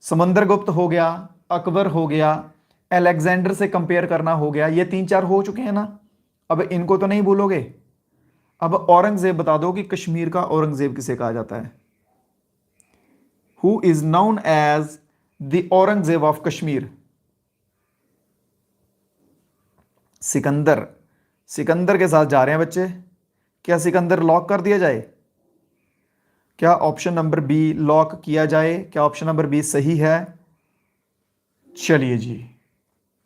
समंदर गुप्त हो गया, अकबर हो गया, अलेक्जेंडर से कंपेयर करना हो गया, ये 3-4 हो चुके हैं ना, अब इनको तो नहीं भूलोगे। अब औरंगजेब बता दो कि कश्मीर का औरंगजेब किसे कहा जाता है, who is known as the Aurangzeb of Kashmir. Sikandar, Sikandar के साथ जा रहे हैं बच्चे, क्या सिकंदर लॉक कर दिया जाए, क्या ऑप्शन नंबर बी लॉक किया जाए, क्या ऑप्शन नंबर बी सही है, चलिए जी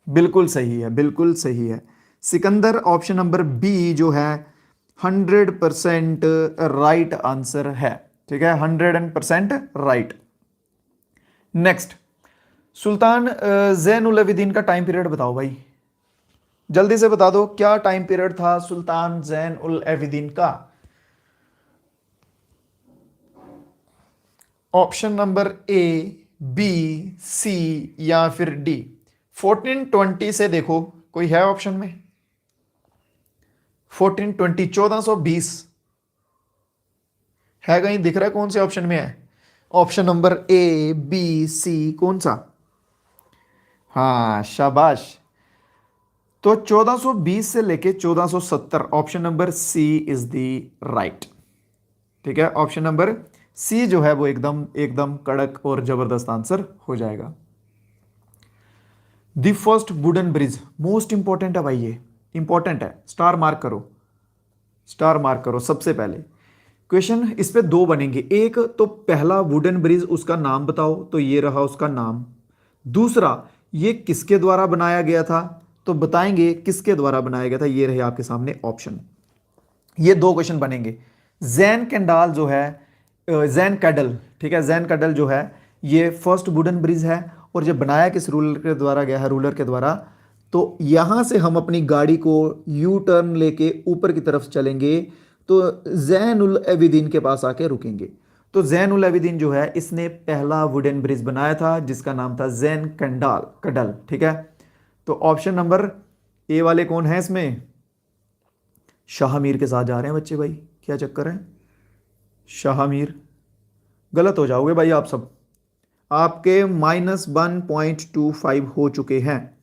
बिल्कुल सही है, बिल्कुल सही है, सिकंदर ऑप्शन नंबर बी जो है 100% राइट आंसर है, ठीक है, 100% राइट। नेक्स्ट सुल्तान जैनुल अबिदीन का टाइम पीरियड बताओ भाई, जल्दी से बता दो क्या टाइम पीरियड था सुल्तान जैनुल अबिदीन का। ऑप्शन नंबर ए, बी, सी या फिर डी। 1420 से देखो कोई है ऑप्शन में, 1420 1420 है कहीं दिख रहा है, कौन से ऑप्शन में है, option number A, B, C कौन सा, हाँ शाबाश, तो 1420 से लेके 1470, option number C is the right, ठीक है, ऑप्शन नंबर सी जो है वो एकदम एकदम कड़क और जबरदस्त आंसर हो जाएगा। The first wooden bridge, most important है भाई, ये इंपॉर्टेंट है, स्टार मार्क करो, स्टार मार्क करो। सबसे पहले क्वेश्चन इस पे दो बनेंगे, एक तो पहला वुडन ब्रिज उसका नाम बताओ, तो ये रहा उसका नाम, दूसरा ये किसके द्वारा बनाया गया था, तो बताएंगे किसके द्वारा बनाया गया था, ये रहे आपके सामने ऑप्शन, ये दो क्वेश्चन बनेंगे। जैन कैंडाल जो है, जैन कैडल, ठीक है, जैन कैडल जो है ये फर्स्ट वुडन ब्रिज है, और जब बनाया किस रूलर के द्वारा गया है, रूलर के द्वारा, तो यहां से हम अपनी गाड़ी को यू टर्न लेके ऊपर की तरफ चलेंगे तो जैनुल अबिदीन के पास आके रुकेंगे। तो जैनुल अबिदीन जो है इसने पहला वुडन ब्रिज बनाया था जिसका नाम था जैन कैंडाल कडल, ठीक है। तो ऑप्शन नंबर ए वाले कौन है इसमें, शाह मीर के साथ जा रहे हैं बच्चे, भाई क्या चक्कर है, शाह मीर, गलत हो जाओगे भाई आप सब, आपके -1.25 हो चुके हैं,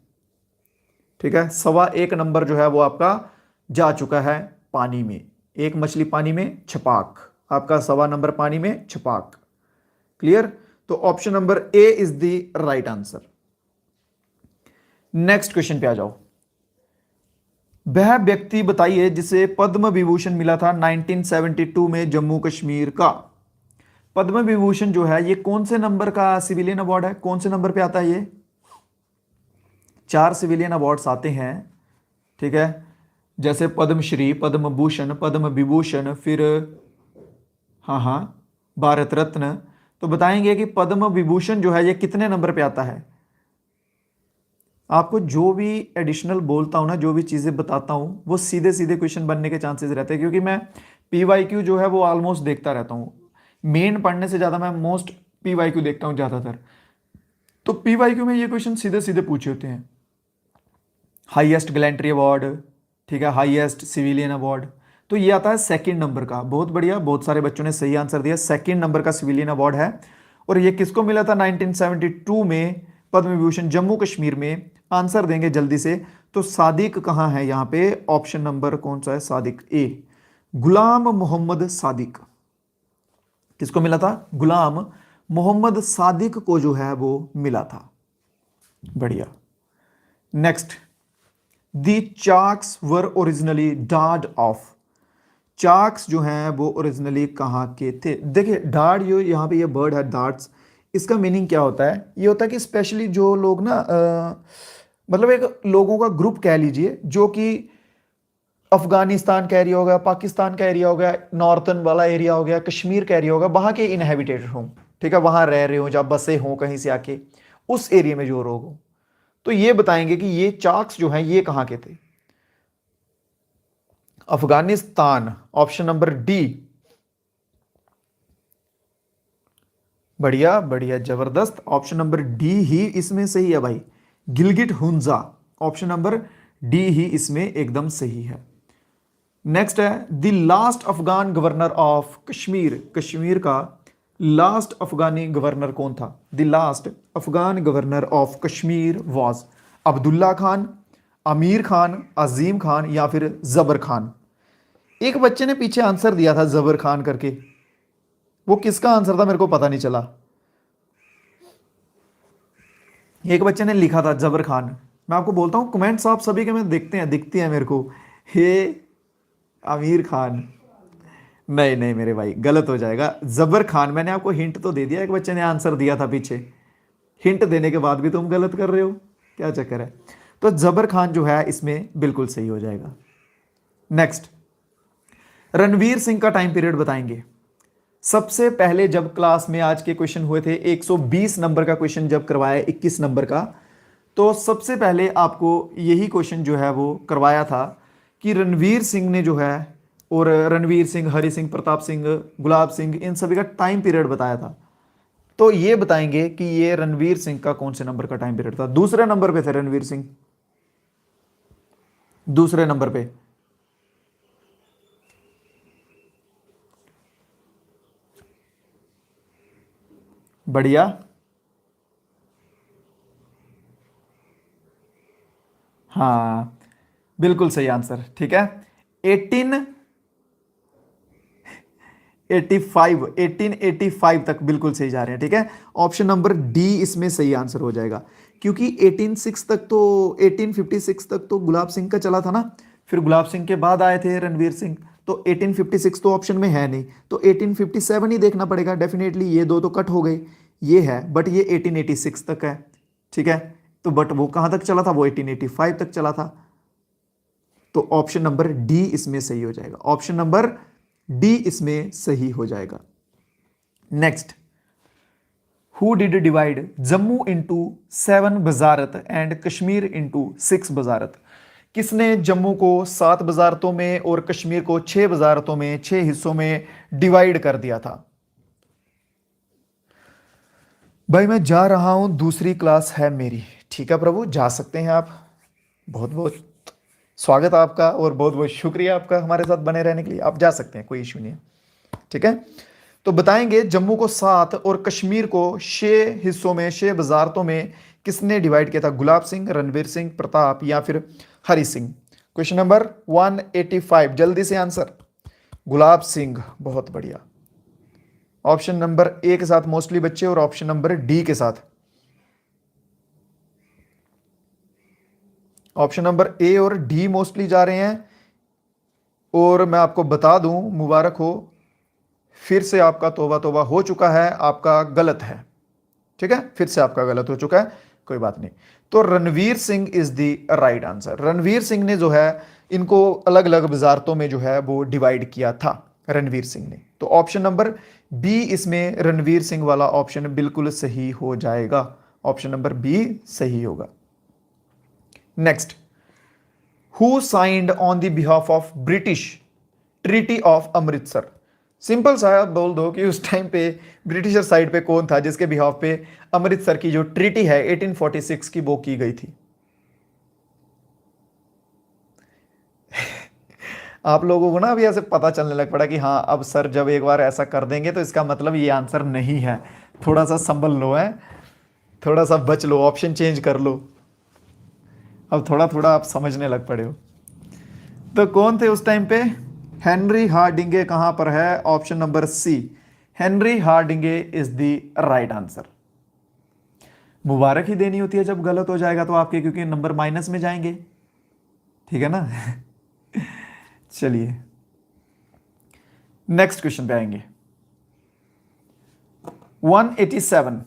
ठीक है, 1.25 नंबर जो है वो आपका जा चुका है पानी में, एक मछली पानी में छपाक, आपका 1.25 नंबर पानी में छपाक, क्लियर। तो option number A is the right answer. Next question पे आ जाओ, वह व्यक्ति बताइए जिसे पद्म विभूषण मिला था 1972 में जम्मू कश्मीर का। पद्म विभूषण जो है ये कौन से नंबर का सिविलियन अवार्ड है, कौन से नंबर पे आता है ये, 4 सिविलियन अवार्ड्स आते हैं, ठीक है, जैसे पद्मश्री, पद्म भूषण, पद्म विभूषण, फिर हाँ भारत रत्न। तो बताएंगे कि पद्म विभूषण जो है ये कितने नंबर पे आता है। आपको जो भी एडिशनल बोलता हूं ना, जो भी चीजें बताता हूं वो सीधे सीधे क्वेश्चन बनने के चांसेस रहते हैं, क्योंकि मैं पीवाईक्यू जो है वो ऑलमोस्ट देखता रहता हूं, मेन पढ़ने से ज्यादा मैं मोस्ट पीवाईक्यू देखता हूं ज्यादातर। तो पीवाईक्यू में ये क्वेश्चन सीधे सीधे पूछे होते हैं। हाईएस्ट गैलेंट्री अवार्ड, ठीक है, हाईएस्ट सिविलियन अवार्ड। तो ये आता है सेकंड नंबर का। बहुत बढ़िया, बहुत सारे बच्चों ने सही आंसर दिया, सेकंड नंबर का सिविलियन अवार्ड है। और ये किसको मिला था 1972 में? पद्म विभूषण, जम्मू कश्मीर में। आंसर देंगे जल्दी से। तो सादिक कहाँ है यहाँ पे? ऑप्शन नंबर कौन सा है? सादिक, ए, गुलाम मोहम्मद सादिक। किसको मिला था? गुलाम मोहम्मद सादिक को जो है वो मिला था। बढ़िया। Next, the Chaks were originally डाड ऑफ। चाक्स जो हैं वो ओरिजिनली कहाँ के थे? देखिए डाड, जो यहाँ पे ये बर्ड है डार्ट्स, इसका मीनिंग क्या होता है? ये होता है कि स्पेशली जो लोग ना मतलब एक लोगों का ग्रुप कह लीजिए जो कि अफगानिस्तान का एरिया हो गया, पाकिस्तान का एरिया हो गया, नॉर्थन वाला एरिया हो गया, कश्मीर का एरिया हो गया, वहां के इनहेबिटेटेड हों, ठीक है, वहां रह रहे हो, जब बसे हों कहीं से आके, उस एरिया में जो लोग हो, तो ये बताएंगे कि ये चाक्स जो हैं ये कहां के थे? Afghanistan, option number D. बढ़िया बढ़िया, जबरदस्त, ऑप्शन नंबर डी ही इसमें सही है भाई। Gilgit Hunza, option number D ही इसमें एकदम सही है। नेक्स्ट है, the last Afghan governor of Kashmir. Kashmir का लास्ट अफगानी गवर्नर कौन था? The last Afghan governor of Kashmir was Abdullah Khan, Amir Khan, अजीम खान या फिर जबर खान। एक बच्चे ने पीछे आंसर दिया था जबर खान करके, वो किसका आंसर था मेरे को पता नहीं चला। एक बच्चे ने लिखा था जबर खान। मैं आपको बोलता हूं कमेंट्स आप सभी के मैं देखते हैं, दिखती है मेरे को। हे आमिर खान, नहीं नहीं मेरे भाई, गलत हो जाएगा। जबर खान, मैंने आपको हिंट तो दे दिया, एक बच्चे ने आंसर दिया था पीछे, हिंट देने के बाद भी तुम गलत कर रहे हो, क्या चक्कर है? तो जबर खान जो है इसमें बिल्कुल सही हो जाएगा। नेक्स्ट, रणवीर सिंह का टाइम पीरियड बताएंगे। सबसे पहले जब क्लास में आज के क्वेश्चन हुए थे, 120 नंबर का क्वेश्चन जब करवाया 21 नंबर का, तो सबसे पहले आपको यही क्वेश्चन जो है वो करवाया था कि रणवीर सिंह ने जो है, और रणवीर सिंह, हरि सिंह, प्रताप सिंह, गुलाब सिंह, इन सभी का टाइम पीरियड बताया था। तो ये बताएंगे कि ये रणवीर सिंह का कौन से नंबर का टाइम पीरियड था। दूसरे नंबर पे थे रणवीर सिंह, दूसरे नंबर पे। बढ़िया, हाँ बिल्कुल सही आंसर, ठीक है। 1885 तक बिल्कुल सही जा रहे हैं, ठीक है। ऑप्शन नंबर डी इसमें सही आंसर हो जाएगा, क्योंकि 1856 तक तो गुलाब सिंह का चला था ना, फिर गुलाब सिंह के बाद आए थे रणवीर सिंह, तो 1856 तो ऑप्शन में है नहीं, तो 1857 ही देखना पड़ेगा डेफिनेटली। ये दो तो कट हो गए, ये है, बट ये 1886 तक है, ठीक है। तो बट वो कहां तक चला था? वो 1885 तक चला था। तो ऑप्शन नंबर डी इसमें सही हो जाएगा, ऑप्शन नंबर डी इसमें सही हो जाएगा। Next, who did divide Jammu into 7 Wazarat and Kashmir into 6 वजारत। किसने जम्मू को 7 वजारतों में और कश्मीर को 6 वजारतों में, 6 हिस्सों में डिवाइड कर दिया था? भाई मैं जा रहा हूं, दूसरी क्लास है मेरी, ठीक है प्रभु, जा सकते हैं आप। बहुत बहुत स्वागत आपका और बहुत बहुत शुक्रिया आपका हमारे साथ बने रहने के लिए। आप जा सकते हैं, कोई इश्यू नहीं है, ठीक है। तो बताएंगे जम्मू को 7 और कश्मीर को 6 हिस्सों में, 6 वजारतों में किसने डिवाइड किया था? गुलाब सिंह, रणवीर सिंह, प्रताप या फिर हरि सिंह। क्वेश्चन नंबर 185, जल्दी से आंसर। गुलाब सिंह, बहुत बढ़िया। ऑप्शन नंबर ए के साथ मोस्टली बच्चे और ऑप्शन नंबर डी के साथ। ऑप्शन नंबर ए और डी मोस्टली जा रहे हैं, और मैं आपको बता दूं, मुबारक हो, फिर से आपका तौबा तौबा हो चुका है, आपका गलत है, ठीक है, फिर से आपका गलत हो चुका है, कोई बात नहीं। तो Ranveer Singh is the right answer. Ranbir Singh ने जो है इनको अलग अलग वजारतों में जो है वो डिवाइड किया था, रणवीर सिंह ने। तो ऑप्शन नंबर बी इसमें रणवीर सिंह वाला ऑप्शन बिल्कुल सही हो जाएगा, ऑप्शन नंबर बी सही होगा। Next, who signed on the behalf of British treaty of Amritsar. Simple सा आप बोल दो कि उस टाइम पे ब्रिटिशर साइड पे कौन था जिसके बिहाफ पे अमृतसर की जो ट्रीटी है 1846 की वो की गई थी। आप लोगों को ना अभी ऐसे पता चलने लग पड़ा कि हाँ अब सर जब एक बार ऐसा कर देंगे तो इसका मतलब ये आंसर नहीं है। थोड़ा सा संभल लो है, थोड़ा सा बच लो, ऑप्शन चेंज कर लो। अब थोड़ा थोड़ा आप समझने लग पड़े हो। तो कौन थे उस टाइम पे? हेनरी हार्डिंगे कहां पर है? Option number C, Henry Hardinge is the right answer. मुबारक ही देनी होती है जब गलत हो जाएगा तो आपके, क्योंकि नंबर माइनस में जाएंगे, ठीक है ना। चलिए नेक्स्ट क्वेश्चन पे आएंगे। 187,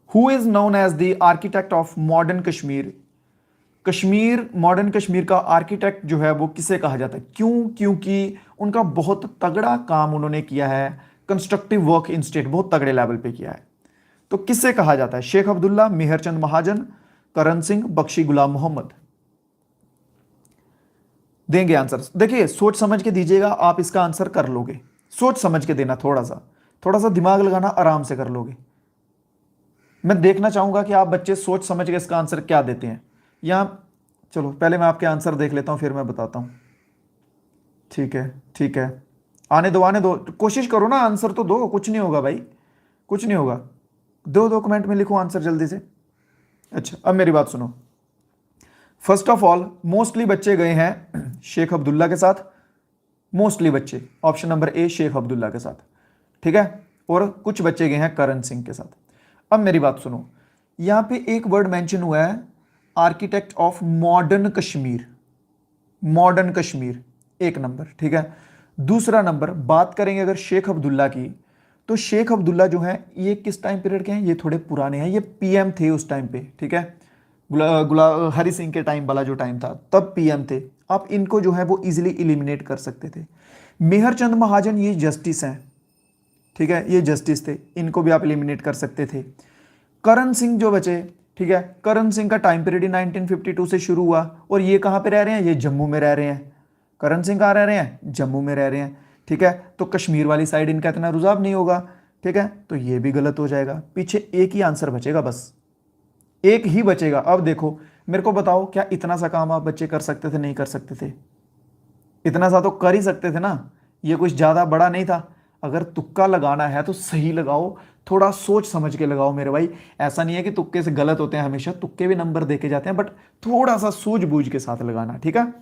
who is known as the architect of modern Kashmir? Kashmir, modern Kashmir का आर्किटेक्ट जो है वो किसे कहा जाता है? क्यों? क्योंकि उनका बहुत तगड़ा काम उन्होंने किया है, कंस्ट्रक्टिव वर्क इन स्टेट बहुत तगड़े लेवल पे किया है। तो किससे कहा जाता है? शेख अब्दुल्ला, मेहरचंद महाजन, करण सिंह, बख्शी गुलाम मोहम्मद। देंगे आंसर? देखिए सोच समझ के दीजिएगा, आप इसका आंसर कर लोगे। सोच समझ के देना, थोड़ा सा दिमाग लगाना, आराम से कर लोगे। मैं देखना चाहूंगा कि आप बच्चे सोच समझ के इसका आंसर क्या देते हैं। या चलो पहले मैं आपके आंसर देख लेता हूं, फिर मैं बताता हूं। ठीक है, ठीक है, आने दो आने दो, कोशिश करो ना, आंसर तो दो, कुछ नहीं होगा भाई, कुछ नहीं होगा। दो कमेंट में लिखो आंसर जल्दी से। अच्छा अब मेरी बात सुनो। फर्स्ट ऑफ ऑल मोस्टली बच्चे गए हैं शेख अब्दुल्ला के साथ, मोस्टली बच्चे, option number A Sheikh Abdullah के साथ, ठीक है। और कुछ बच्चे गए हैं करण सिंह के साथ। अब मेरी बात सुनो, यहां पे एक वर्ड मेंशन हुआ है architect of modern Kashmir, modern Kashmir, एक नंबर, ठीक है। दूसरा नंबर बात करेंगे अगर शेख अब्दुल्ला की, तो शेख अब्दुल्ला जो है ये किस टाइम पीरियड के हैं? ये थोड़े पुराने हैं, ये पीएम थे उस टाइम पे, ठीक है। हरि सिंह के टाइम वाला जो टाइम था तब पीएम थे। आप इनको जो है वो इजीली इलिमिनेट कर सकते थे। मेहरचंद महाजन ये जस्टिस हैं, ठीक है, ये जस्टिस थे, इनको भी आप इलिमिनेट कर सकते थे। करण सिंह जो बचे, ठीक है, करण सिंह का टाइम पीरियड 1952 से शुरू हुआ और ये कहां पे रह रहे हैं? ये जम्मू में रह रहे हैं। करण सिंह कहां रह रहे हैं? जम्मू में रह रहे हैं, ठीक है। तो कश्मीर वाली साइड इनका इतना रुझाव नहीं होगा, ठीक है, तो ये भी गलत हो जाएगा। पीछे एक ही आंसर बचेगा, बस एक ही बचेगा। अब देखो मेरे को बताओ, क्या इतना सा काम आप बच्चे कर सकते थे? नहीं कर सकते थे? इतना सा तो कर ही सकते थे ना, ये कुछ ज्यादा बड़ा नहीं था। अगर तुक्का लगाना है तो सही लगाओ, थोड़ा सोच समझ के लगाओ मेरे भाई। ऐसा नहीं है कि तुक्के से गलत होते हैं, हमेशा तुक्के भी नंबर देके जाते हैं, बट थोड़ा सा सूझबूझ के साथ लगाना, ठीक है।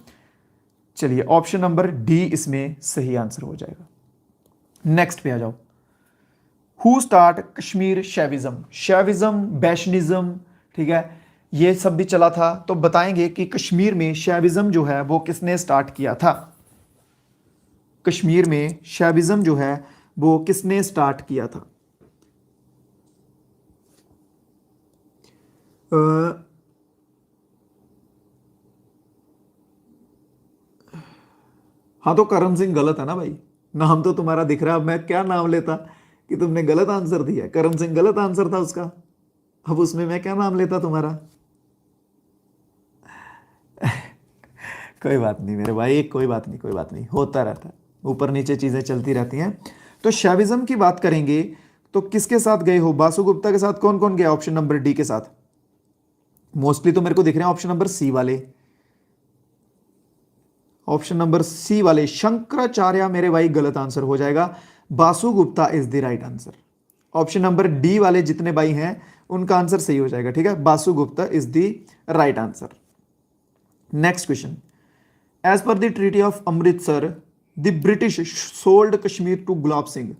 चलिए ऑप्शन नंबर डी इसमें सही आंसर हो जाएगा। नेक्स्ट पे आ जाओ। Who started Kashmir Shaivism? शैविज्म, बैशनिज्म, ठीक है, ये सब भी चला था। तो बताएंगे कि कश्मीर में शैविज्म जो है वो किसने स्टार्ट किया था? कश्मीर में शैविज्म जो है वो किसने स्टार्ट किया था? हाँ तो करण सिंह गलत है ना भाई, नाम तो तुम्हारा दिख रहा है। अब मैं क्या नाम लेता कि तुमने गलत आंसर दिया? करण सिंह गलत आंसर था उसका, अब उसमें मैं क्या नाम लेता तुम्हारा? कोई बात नहीं मेरे भाई, कोई बात नहीं, कोई बात नहीं, होता रहता है, ऊपर नीचे चीजें चलती रहती हैं। तो शैविज्म की बात करेंगे तो किसके साथ गए हो? बासु गुप्ता के साथ। कौन कौन गया ऑप्शन नंबर डी के साथ? मोस्टली तो मेरे को दिख रहे हैं ऑप्शन नंबर सी वाले, ऑप्शन नंबर सी वाले शंकराचार्य मेरे भाई गलत आंसर हो जाएगा। Basu Gupta is the right answer. Option number D वाले जितने भाई हैं उनका आंसर सही हो जाएगा, ठीक है। Vasugupta is the right answer. Next question. As per the treaty of Amritsar the British sold Kashmir to Gulab Singh.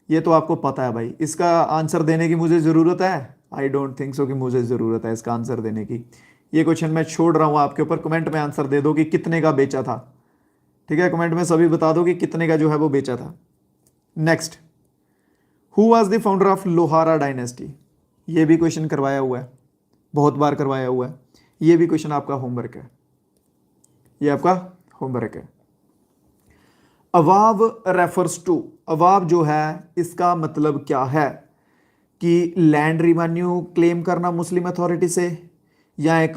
ये तो आपको पता है भाई, इसका आंसर देने की मुझे जरूरत है? आई डोंट थिंक सो कि मुझे जरूरत है इसका आंसर देने की। ये क्वेश्चन मैं छोड़ रहा हूं आपके ऊपर, कमेंट में आंसर दे दो कि कितने का बेचा था, ठीक है। कमेंट में सभी बता दो कि कितने का जो है वो बेचा था। Next, who was the founder of Lohara dynasty? ये भी क्वेश्चन करवाया हुआ है, बहुत बार करवाया हुआ है। ये भी क्वेश्चन आपका होमवर्क है, ये आपका होमवर्क है। अवाब रेफर्स टू, अवाब जो है इसका मतलब क्या है? कि लैंड रिवेन्यू क्लेम करना मुस्लिम अथॉरिटी से, या एक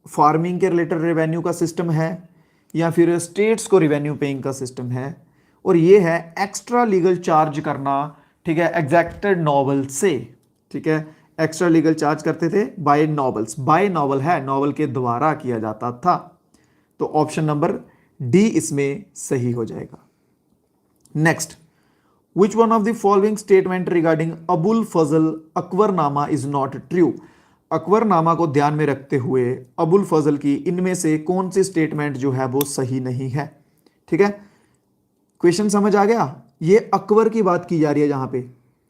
फार्मिंग के रिलेटेड रेवेन्यू का सिस्टम है, या फिर स्टेट्स को रिवेन्यू पेइंग का सिस्टम है। और ये है एक्स्ट्रा लीगल चार्ज करना, ठीक है, एग्जैक्टेड नॉवल से, ठीक है। एक्स्ट्रा लीगल चार्ज करते थे बाय नॉवल्स, बाय नॉवल है, नॉवल के द्वारा किया जाता था। तो ऑप्शन नंबर डी इसमें सही हो जाएगा। Next, which one of the following statement regarding Abul Fazal Akbarnama is not true. Akbarnama को ध्यान में रखते हुए अबुल फजल की इनमें से कौन सी स्टेटमेंट जो है वो सही नहीं है। ठीक है, क्वेश्चन समझ आ गया। ये अकबर की बात की जा रही है जहां पे,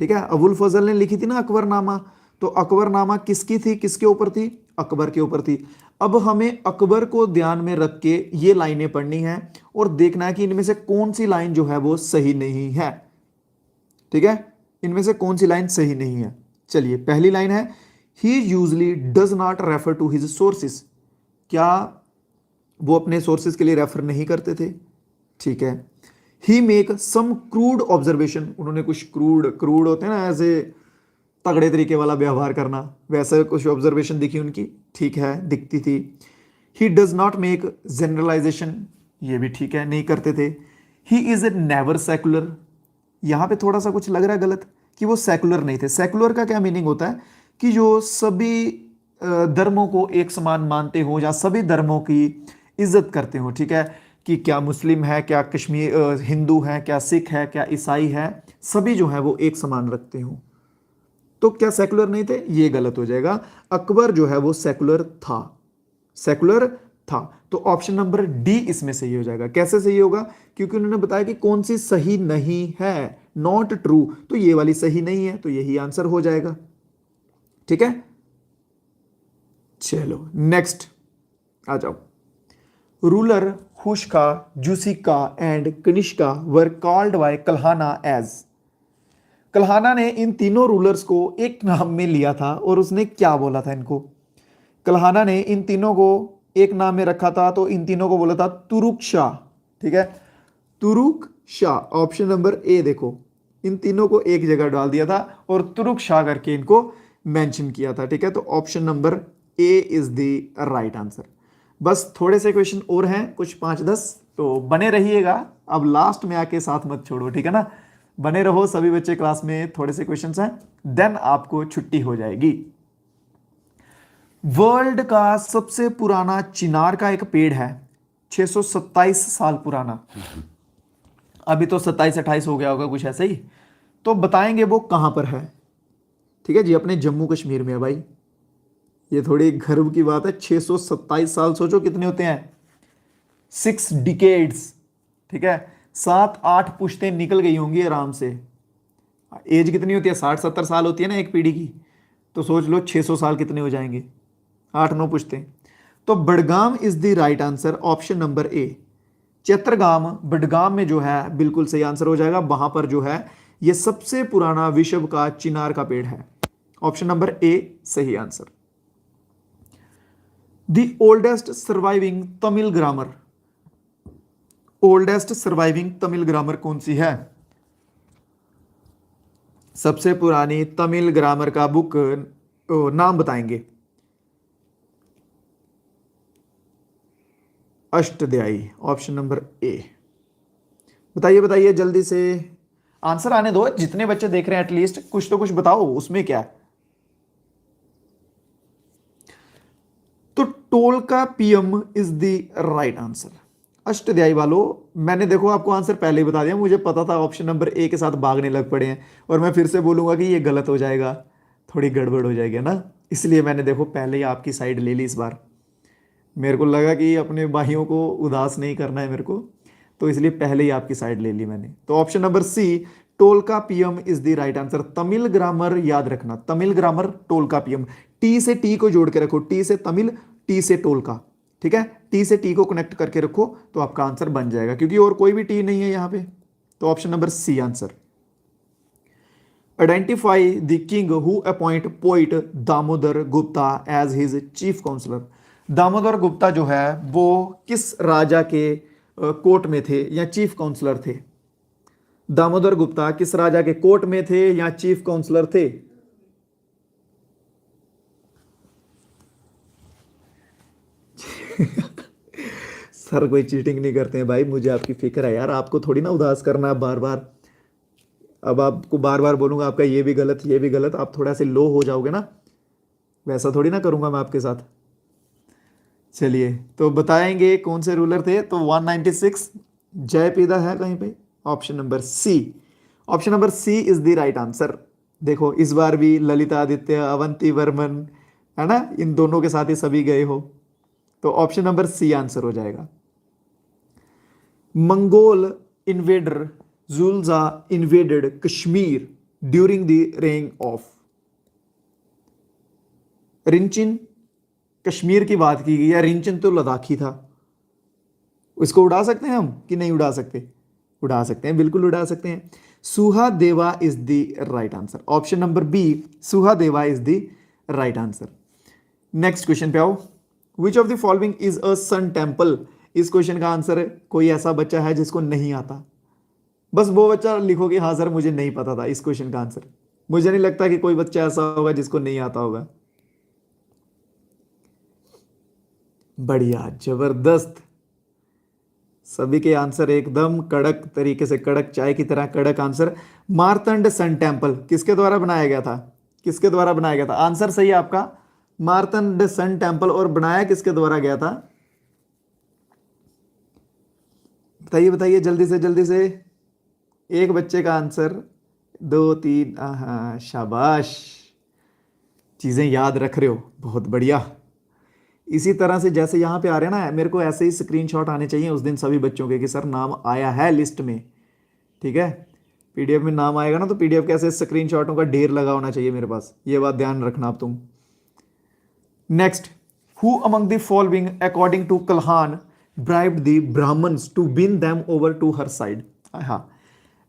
ठीक है। अबुल फजल ने लिखी थी ना अकबरनामा, तो अकबरनामा किसकी थी, किसके ऊपर थी, अकबर के ऊपर थी। अब हमें अकबर को ध्यान में रख के ये लाइनें पढ़नी है और देखना है कि इनमें से कौन सी लाइन जो है वो सही नहीं है। ठीक है, इनमें से कौन सी लाइन सही नहीं है। चलिए, पहली लाइन है he usually does not refer to his sources. क्या वो अपने सोर्सेस के लिए रेफर नहीं करते थे? ठीक है। ही मेक सम क्रूड ऑब्जर्वेशन, उन्होंने कुछ क्रूड होते हैं ना, ऐसे तगड़े तरीके वाला व्यवहार करना, वैसे कुछ ऑब्जर्वेशन दिखी उनकी, ठीक है, दिखती थी। He does not make generalization, ये भी ठीक है, नहीं करते थे। He is a never secular, यहां पे थोड़ा सा कुछ लग रहा है गलत कि वो सेकुलर नहीं थे। सेकुलर का क्या मीनिंग होता है कि जो सभी धर्मों को एक समान मानते हो या सभी धर्मों की इज्जत करते हो। ठीक है, कि क्या मुस्लिम है, क्या कश्मीर हिंदू है, क्या सिख है, क्या ईसाई है, सभी जो है वो एक समान रखते हो। तो क्या सेकुलर नहीं थे? ये गलत हो जाएगा। अकबर जो है वो सेकुलर था, सेकुलर था। तो ऑप्शन नंबर डी इसमें सही हो जाएगा। कैसे सही होगा? क्योंकि उन्होंने बताया कि कौन सी सही नहीं है, नॉट ट्रू, तो ये वाली सही नहीं है, तो यही आंसर हो जाएगा। ठीक है, चलो नेक्स्ट आ जाओ। Ruler Huska, Juska and Kanishka were called by Kalhana as. Kalhana ने इन तीनों रूलर्स को एक नाम में लिया था और उसने क्या बोला था इनको? कल्हाना ने इन तीनों को एक नाम में रखा था, तो इन तीनों को बोला था तुरुक शाह। ठीक है, तुरुक शाह, ऑप्शन नंबर ए देखो, इन तीनों को एक जगह डाल दिया था और तुरुक शाह करके इनको मेंशन किया था। ठीक है, तो option number A is the right answer. बस थोड़े से क्वेश्चन और हैं, कुछ 5-10, तो बने रहिएगा। अब लास्ट में आके साथ मत छोड़ो, ठीक है ना, बने रहो सभी बच्चे क्लास में। थोड़े से क्वेश्चंस हैं, देन आपको छुट्टी हो जाएगी। वर्ल्ड का सबसे पुराना चिनार का एक पेड़ है, 627 साल पुराना। अभी तो 27-28 हो गया होगा, कुछ ऐसा ही। तो बताएंगे वो कहां पर है। ठीक है जी, अपने जम्मू कश्मीर में है भाई। ये थोड़ी गर्व की बात है, 627 साल, सोचो कितने होते हैं, 6 डिकेड्स। ठीक है, 7-8 पुश्तें निकल गई होंगी आराम से। एज कितनी होती है, 60-70 साल होती है ना एक पीढ़ी की, तो सोच लो 600 साल कितने हो जाएंगे, 8-9 पुश्तें। तो Budgam is the right answer, option number A. Chitragam Budgam में जो है बिल्कुल सही आंसर हो जाएगा। वहां पर जो है ये सबसे पुराना विश्व का चिनार का पेड़ है। ऑप्शन नंबर ए सही answer. The oldest surviving Tamil grammar, oldest surviving Tamil grammar कौन सी है? सबसे पुरानी तमिल ग्रामर का बुक नाम बताएंगे। अष्टध्यायी, ऑप्शन नंबर ए। बताइए बताइए जल्दी से, आंसर आने दो, जितने बच्चे देख रहे हैं एटलीस्ट कुछ तो कुछ बताओ, उसमें क्या है। तो Tolkappiyam is the right answer. Ashtadhyayi वालों, मैंने देखो आपको आंसर पहले ही बता दिया, मुझे पता था ऑप्शन नंबर ए के साथ भागने लग पड़े हैं, और मैं फिर से बोलूंगा कि ये गलत हो जाएगा, थोड़ी गड़बड़ हो जाएगी ना, इसलिए मैंने देखो पहले ही आपकी साइड ले ली इस बार। मेरे को लगा कि अपने भाइयों को उदास नहीं करना है मेरे को, तो इसलिए पहले ही आपकी साइड ले ली मैंने। तो option number C Tolkappiyam is the right answer. Tamil grammar याद रखना, Tamil grammar Tolkappiyam, T से टी को जोड़ के रखो, टी से तमिल, टी से टोलका। ठीक है, टी से टी को कनेक्ट करके रखो तो आपका आंसर बन जाएगा, क्योंकि और कोई भी टी नहीं है यहां पे। तो option number C answer. Identify the king who appoint poet Damodar Gupta as his chief counsellor. Damodar Gupta जो है वो किस राजा के कोर्ट में थे या चीफ काउंसलर थे? दामोदर गुप्ता किस राजा के कोर्ट में थे या चीफ काउंसलर थे? सर कोई चीटिंग नहीं करते हैं भाई, मुझे आपकी फिक्र है यार, आपको थोड़ी ना उदास करना है बार बार। अब आपको बार बार बोलूंगा आपका ये भी गलत, ये भी गलत, आप थोड़ा से लो हो जाओगे ना, वैसा थोड़ी ना करूंगा मैं आपके साथ। चलिए तो बताएंगे कौन से रूलर थे। तो 196 जयपीदा है कहीं पे, option number C. Option number C is the right answer. देखो इस बार भी ललितादित्य, अवंती वर्मन, है ना, इन दोनों के साथ ही सभी गए हो, तो ऑप्शन नंबर सी आंसर हो जाएगा। Mongol invader Zulju invaded Kashmir during the reign of. Rinchin, Kashmir की बात की गई है, रिंचिन तो लद्दाखी था। इसको उड़ा सकते हैं हम कि नहीं उड़ा सकते? उड़ा सकते हैं, बिल्कुल उड़ा सकते हैं। Suhadeva is the right answer. Option number B, Suhadeva is the right answer. Next question पे आओ। Which of the following is a sun temple. इस क्वेश्चन का आंसर है, कोई ऐसा बच्चा है जिसको नहीं आता, बस वो बच्चा लिखोगे हाँ सर मुझे नहीं पता था इस क्वेश्चन का आंसर। मुझे नहीं लगता कि कोई बच्चा ऐसा होगा जिसको नहीं आता होगा। बढ़िया, जबरदस्त, सभी के आंसर एकदम कड़क तरीके से, कड़क चाय की तरह कड़क आंसर। मार्तंड सन टेम्पल किसके द्वारा बनाया गया था? किसके द्वारा बनाया गया था? आंसर सही है आपका, मार्तंड सन टेम्पल। और बनाया किसके द्वारा गया था? बताइए बताइए जल्दी से जल्दी से। एक बच्चे का आंसर, दो तीन, हाँ शाबाश, चीजें याद रख रहे हो, बहुत बढ़िया। इसी तरह से जैसे यहाँ पे आ रहे हैं ना, मेरे को ऐसे ही स्क्रीनशॉट आने चाहिए उस दिन सभी बच्चों के कि सर नाम आया है लिस्ट में, ठीक है। पीडीएफ में नाम आएगा ना तो पीडीएफ के ऐसे स्क्रीनशॉटों का ढेर लगा होना चाहिए मेरे पास, ये बात ध्यान रखना अब तुम। Next, who among the following according to Kalhana bribed the Brahmins to win them over to her side. हाँ,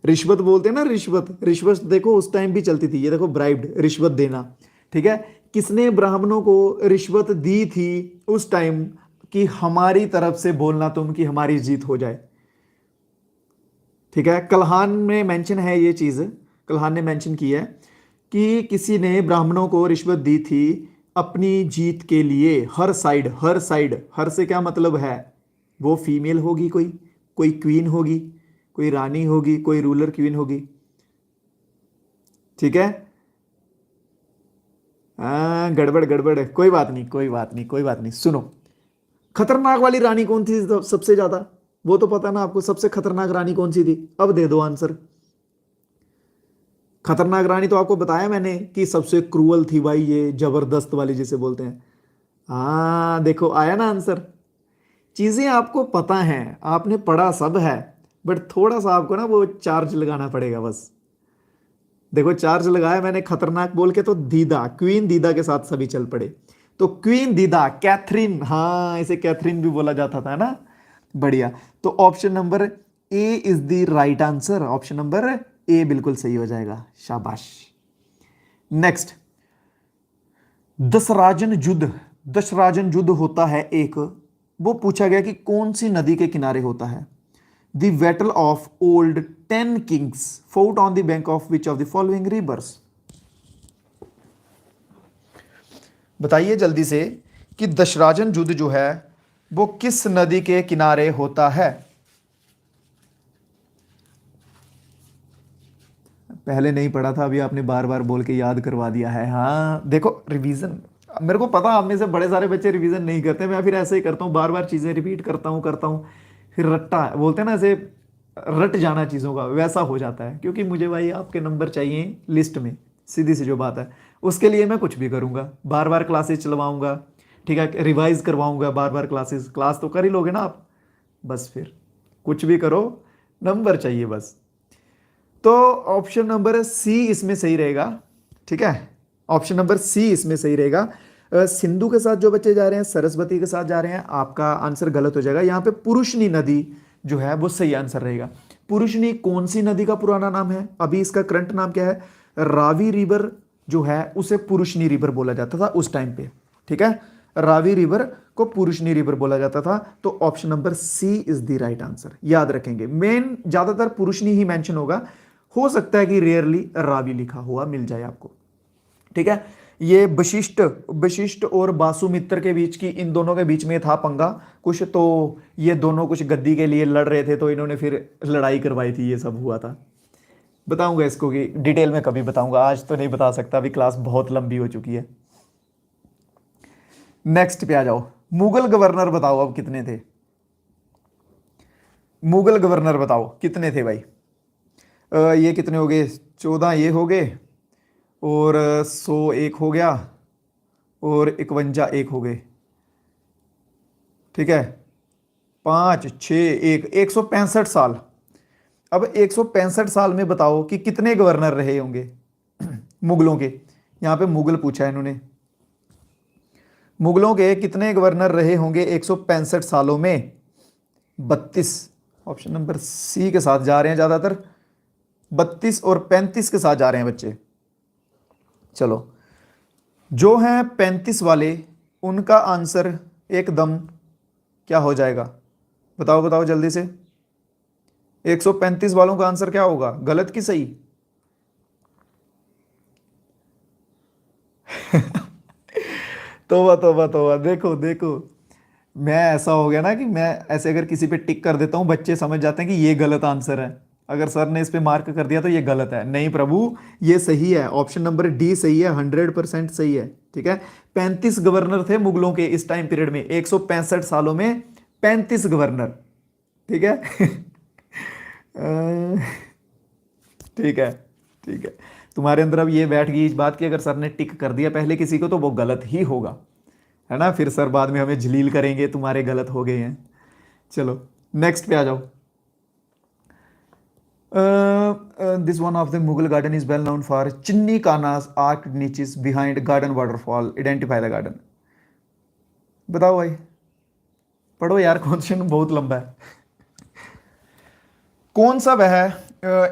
रिश्वत बोलते हैं ना, रिश्वत, रिश्वत देखो उस टाइम भी चलती थी, ये देखो ब्राइब्ड, रिश्वत देना, ठीक है। किसने ब्राह्मणों को रिश्वत दी थी उस टाइम कि हमारी तरफ से बोलना तुम कि हमारी जीत हो जाए, ठीक है। कल्हान में मेंशन है ये चीज, कल्हान ने मेंशन की है कि किसी ने ब्राह्मणों को रिश्वत दी थी अपनी जीत के लिए। हर साइड, हर साइड, हर से क्या मतलब है? वो फीमेल होगी, कोई क्वीन होगी, कोई रानी होगी, कोई रूलर क्वीन होगी, ठीक है। गड़बड़ गड़बड़, कोई बात नहीं कोई बात नहीं कोई बात नहीं। सुनो, खतरनाक वाली रानी कौन थी सबसे ज्यादा? वो तो पता ना आपको, सबसे खतरनाक रानी कौन सी थी? अब दे दो आंसर। खतरनाक रानी तो आपको बताया मैंने कि सबसे क्रूअल थी भाई, ये जबरदस्त वाली जिसे बोलते हैं। हाँ देखो आया ना आंसर। चीजें आपको पता हैं, आपने पढ़ा सब है, बट थोड़ा सा आपको ना वो चार्ज लगाना पड़ेगा बस। देखो चार्ज लगाया मैंने खतरनाक बोल के, तो दीदा, क्वीन दीदा के साथ सभी चल पड़े। तो क्वीन दीदा, कैथरीन, हाँ इसे कैथरीन भी बोला जाता था ना। बढ़िया, तो option number A is the right answer. Option number ए बिल्कुल सही हो जाएगा, शाबाश। नेक्स्ट, दशराजन युद्ध, दशराजन युद्ध होता है एक, वो पूछा गया कि कौन सी नदी के किनारे होता है? The battle of old 10 Kings fought on the bank of which of the following rivers। बताइए जल्दी से कि दशराजन युद्ध जो है वो किस नदी के किनारे होता है? पहले नहीं पढ़ा था, अभी आपने बार बार बोल के याद करवा दिया है। हाँ देखो रिवीजन, मेरे को पता आप में से बड़े सारे बच्चे रिवीजन नहीं करते, मैं फिर ऐसे ही करता हूँ, बार बार चीजें रिपीट करता हूँ, फिर रट्टा बोलते हैं ना, ऐसे रट जाना चीज़ों का, वैसा हो जाता है। क्योंकि मुझे भाई आपके नंबर चाहिए लिस्ट में, सीधी सी जो बात है। उसके लिए मैं कुछ भी करूँगा, बार बार क्लासेस चलवाऊँगा, ठीक है, रिवाइज करवाऊँगा बार बार क्लासेस। क्लास तो कर ही लोगे ना आप, बस फिर कुछ भी करो, नंबर चाहिए बस। तो ऑप्शन नंबर सी इसमें सही रहेगा, ठीक है। ऑप्शन नंबर सी इसमें सही रहेगा। सिंधु के साथ जो बच्चे जा रहे हैं, सरस्वती के साथ जा रहे हैं, आपका आंसर गलत हो जाएगा। यहाँ पे पुरुषनी नदी जो है वो सही आंसर रहेगा। पुरुषनी कौन सी नदी का पुराना नाम है? अभी इसका करंट नाम क्या है? रावी रिवर जो है उसे पुरुषनी रिवर बोला जाता था उस टाइम पे, ठीक है। रावी रिवर को पुरुषनी रिवर बोला जाता था। तो option number C is the right answer, याद रखेंगे। मेन ज्यादातर पुरुषनी ही मेंशन होगा, हो सकता है कि रेयरली रावी लिखा हुआ मिल जाए आपको, ठीक है। ये वशिष्ठ और बासुमित्र के बीच की, इन दोनों के बीच में था पंगा कुछ, तो ये दोनों कुछ गद्दी के लिए लड़ रहे थे, तो इन्होंने फिर लड़ाई करवाई थी, ये सब हुआ था। बताऊंगा इसको कि डिटेल में कभी बताऊंगा, आज तो नहीं बता सकता, अभी क्लास बहुत लंबी हो चुकी है। नेक्स्ट पे आ जाओ। मुगल गवर्नर बताओ अब कितने थे, मुगल गवर्नर बताओ कितने थे भाई। ये कितने हो गए, 14 ये हो गए, और 100 एक हो गया, और 51 एक हो गए, ठीक है, 5 6 एक, 165 साल। अब 165 साल में बताओ कि कितने गवर्नर रहे होंगे मुगलों के। यहां पे मुगल पूछा है इन्होंने, मुगलों के कितने गवर्नर रहे होंगे 165 सालों में। 32। ऑप्शन नंबर सी के साथ जा रहे हैं ज्यादातर, 32 और 35 के साथ जा रहे हैं बच्चे। चलो, जो हैं 35 वाले, उनका आंसर एकदम क्या हो जाएगा, बताओ बताओ जल्दी से। 135 वालों का आंसर क्या होगा, गलत कि सही? तोबा तोबा तोबा, देखो देखो, मैं ऐसा हो गया ना कि मैं ऐसे अगर किसी पे टिक कर देता हूं, बच्चे समझ जाते हैं कि ये गलत आंसर है। अगर सर ने इस पे मार्क कर दिया तो ये गलत है। नहीं प्रभु, ये सही है, ऑप्शन नंबर डी सही है, 100% सही है, ठीक है। 35 गवर्नर थे मुगलों के इस टाइम पीरियड में, 165 सालों में 35 गवर्नर, ठीक है। ठीक है, ठीक है। तुम्हारे अंदर अब ये बैठ गई इस बात की, अगर सर ने टिक कर दिया पहले किसी को तो वो गलत ही होगा, है ना। फिर सर बाद में हमें जलील करेंगे तुम्हारे गलत हो गए हैं। चलो नेक्स्ट पे आ जाओ। This one of the Mughal garden is well known for chini khanas arch niches behind garden waterfall, identify the garden. बताओ भाई, पढ़ो यार, क्वेश्चन बहुत लंबा है। कौन सा वह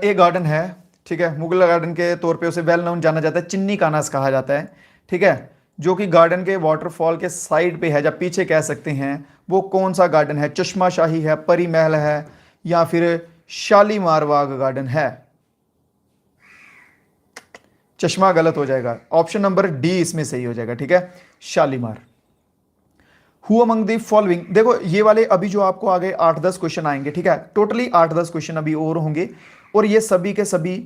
एक गार्डन है, ठीक है, मुगल गार्डन के तौर पे उसे वेल नोन जाना जाता है, चिन्नी कानास कहा जाता है, ठीक है, जो कि गार्डन के वाटरफॉल के साइड पे है, या पीछे कह सकते हैं। वो कौन सा गार्डन है, चश्मा शाही है, परी महल है, या फिर शालीमार बाग गार्डन है। चश्मा गलत हो जाएगा, ऑप्शन नंबर डी इसमें सही हो जाएगा, ठीक है, Shalimar. Who among the following, देखो ये वाले अभी जो आपको आगे 8-10 क्वेश्चन आएंगे, ठीक है, टोटली 8-10 क्वेश्चन अभी और होंगे, और ये सभी के सभी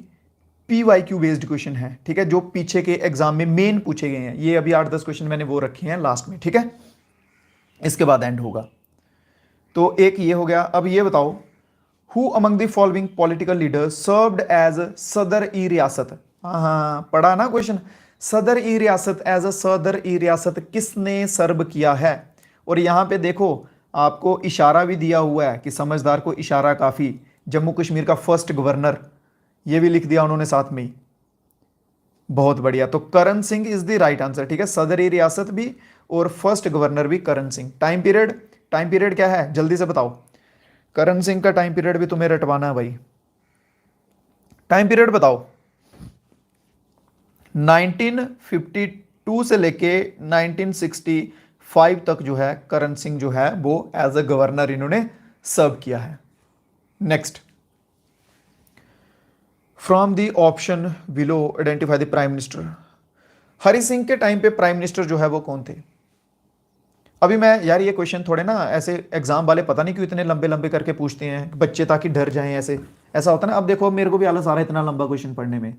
PYQ बेस्ड क्वेश्चन है, ठीक है, जो पीछे के एग्जाम में मेन पूछे गए हैं। ये अभी 8-10 क्वेश्चन मैंने वो रखे हैं लास्ट में, ठीक है, इसके बाद एंड होगा। तो एक ये हो गया। अब ये बताओ, who among the following political leader served as Sadr e रियासत। हाँ पढ़ा ना क्वेश्चन, सदर ई रियासत, एज अ सदर ई रियासत किसने सर्व किया है। और यहां पे देखो आपको इशारा भी दिया हुआ है कि समझदार को इशारा काफी, जम्मू कश्मीर का फर्स्ट गवर्नर, ये भी लिख दिया उन्होंने साथ में ही, बहुत बढ़िया। तो Karan Singh is the right answer, ठीक है, सदर ई रियासत भी और फर्स्ट गवर्नर भी Karan Singh. Time period, time period क्या है जल्दी से बताओ, करण सिंह का टाइम पीरियड भी तुम्हें रटवाना है भाई। टाइम पीरियड बताओ। 1952 से लेके 1965 तक जो है करण सिंह जो है वो एज अ गवर्नर इन्होंने सर्व किया है। Next, from the option below identify the prime minister. Hari Singh के टाइम पे प्राइम मिनिस्टर जो है वो कौन थे। अभी मैं यार ये क्वेश्चन थोड़े ना ऐसे एग्जाम वाले पता नहीं क्यों इतने लंबे लंबे करके पूछते हैं बच्चे, ताकि डर जाएं, ऐसे ऐसा होता है ना। अब देखो मेरे को भी आलस आ रहा है इतना लंबा क्वेश्चन पढ़ने में,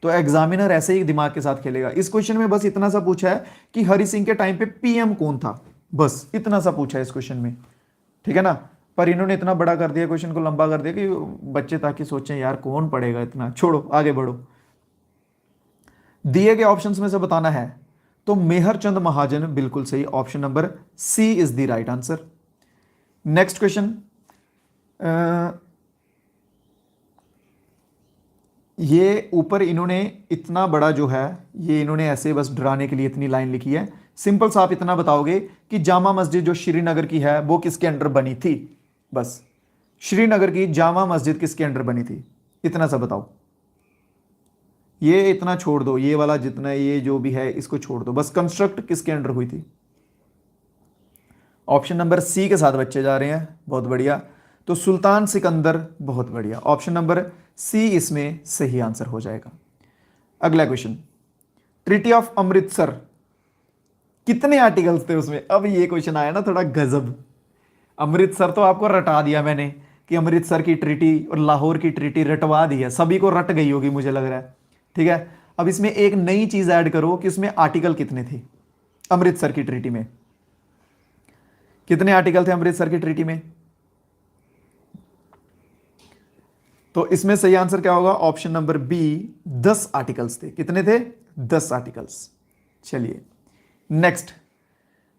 तो एग्जामिनर ऐसे ही दिमाग के साथ खेलेगा। इस क्वेश्चन में बस इतना सा पूछा है कि हरि सिंह के टाइम पे PM कौन था, बस इतना सा पूछा है इस क्वेश्चन में, ठीक है ना। पर इन्होंने इतना बड़ा कर दिया, क्वेश्चन को लंबा कर दिया कि बच्चे ताकि सोचें यार कौन पढ़ेगा इतना, छोड़ो आगे बढ़ो। दिए गए ऑप्शंस में से बताना है, तो मेहर चंद महाजन बिल्कुल सही, option number C is the right answer. Next question, ये ऊपर इन्होंने इतना बड़ा जो है, ये इन्होंने ऐसे बस डराने के लिए इतनी लाइन लिखी है। सिंपल सा आप इतना बताओगे कि जामा मस्जिद जो श्रीनगर की है वो किसके अंडर बनी थी, बस श्रीनगर की जामा मस्जिद किसके अंडर बनी थी, इतना सा बताओ। ये इतना छोड़ दो, ये वाला जितना ये जो भी है इसको छोड़ दो, बस कंस्ट्रक्ट किसके अंडर हुई थी। ऑप्शन नंबर सी के साथ बच्चे जा रहे हैं, बहुत बढ़िया। तो सुल्तान सिकंदर, बहुत बढ़िया, ऑप्शन नंबर सी इसमें सही आंसर हो जाएगा। अगला क्वेश्चन, ट्रीटी ऑफ अमृतसर, कितने आर्टिकल्स थे उसमें। अब ये क्वेश्चन आया ना थोड़ा गजब। अमृतसर तो आपको रटा दिया मैंने कि अमृतसर की ट्रीटी और लाहौर की ट्रीटी रटवा दी है, सभी को रट गई होगी मुझे लग रहा है, ठीक है। अब इसमें एक नई चीज ऐड करो कि इसमें आर्टिकल कितने थे अमृतसर की ट्रीटी में। कितने आर्टिकल थे अमृतसर की ट्रीटी में? तो इसमें सही आंसर क्या होगा? ऑप्शन नंबर बी, 10 आर्टिकल्स थे। कितने थे? 10 आर्टिकल्स। चलिए next,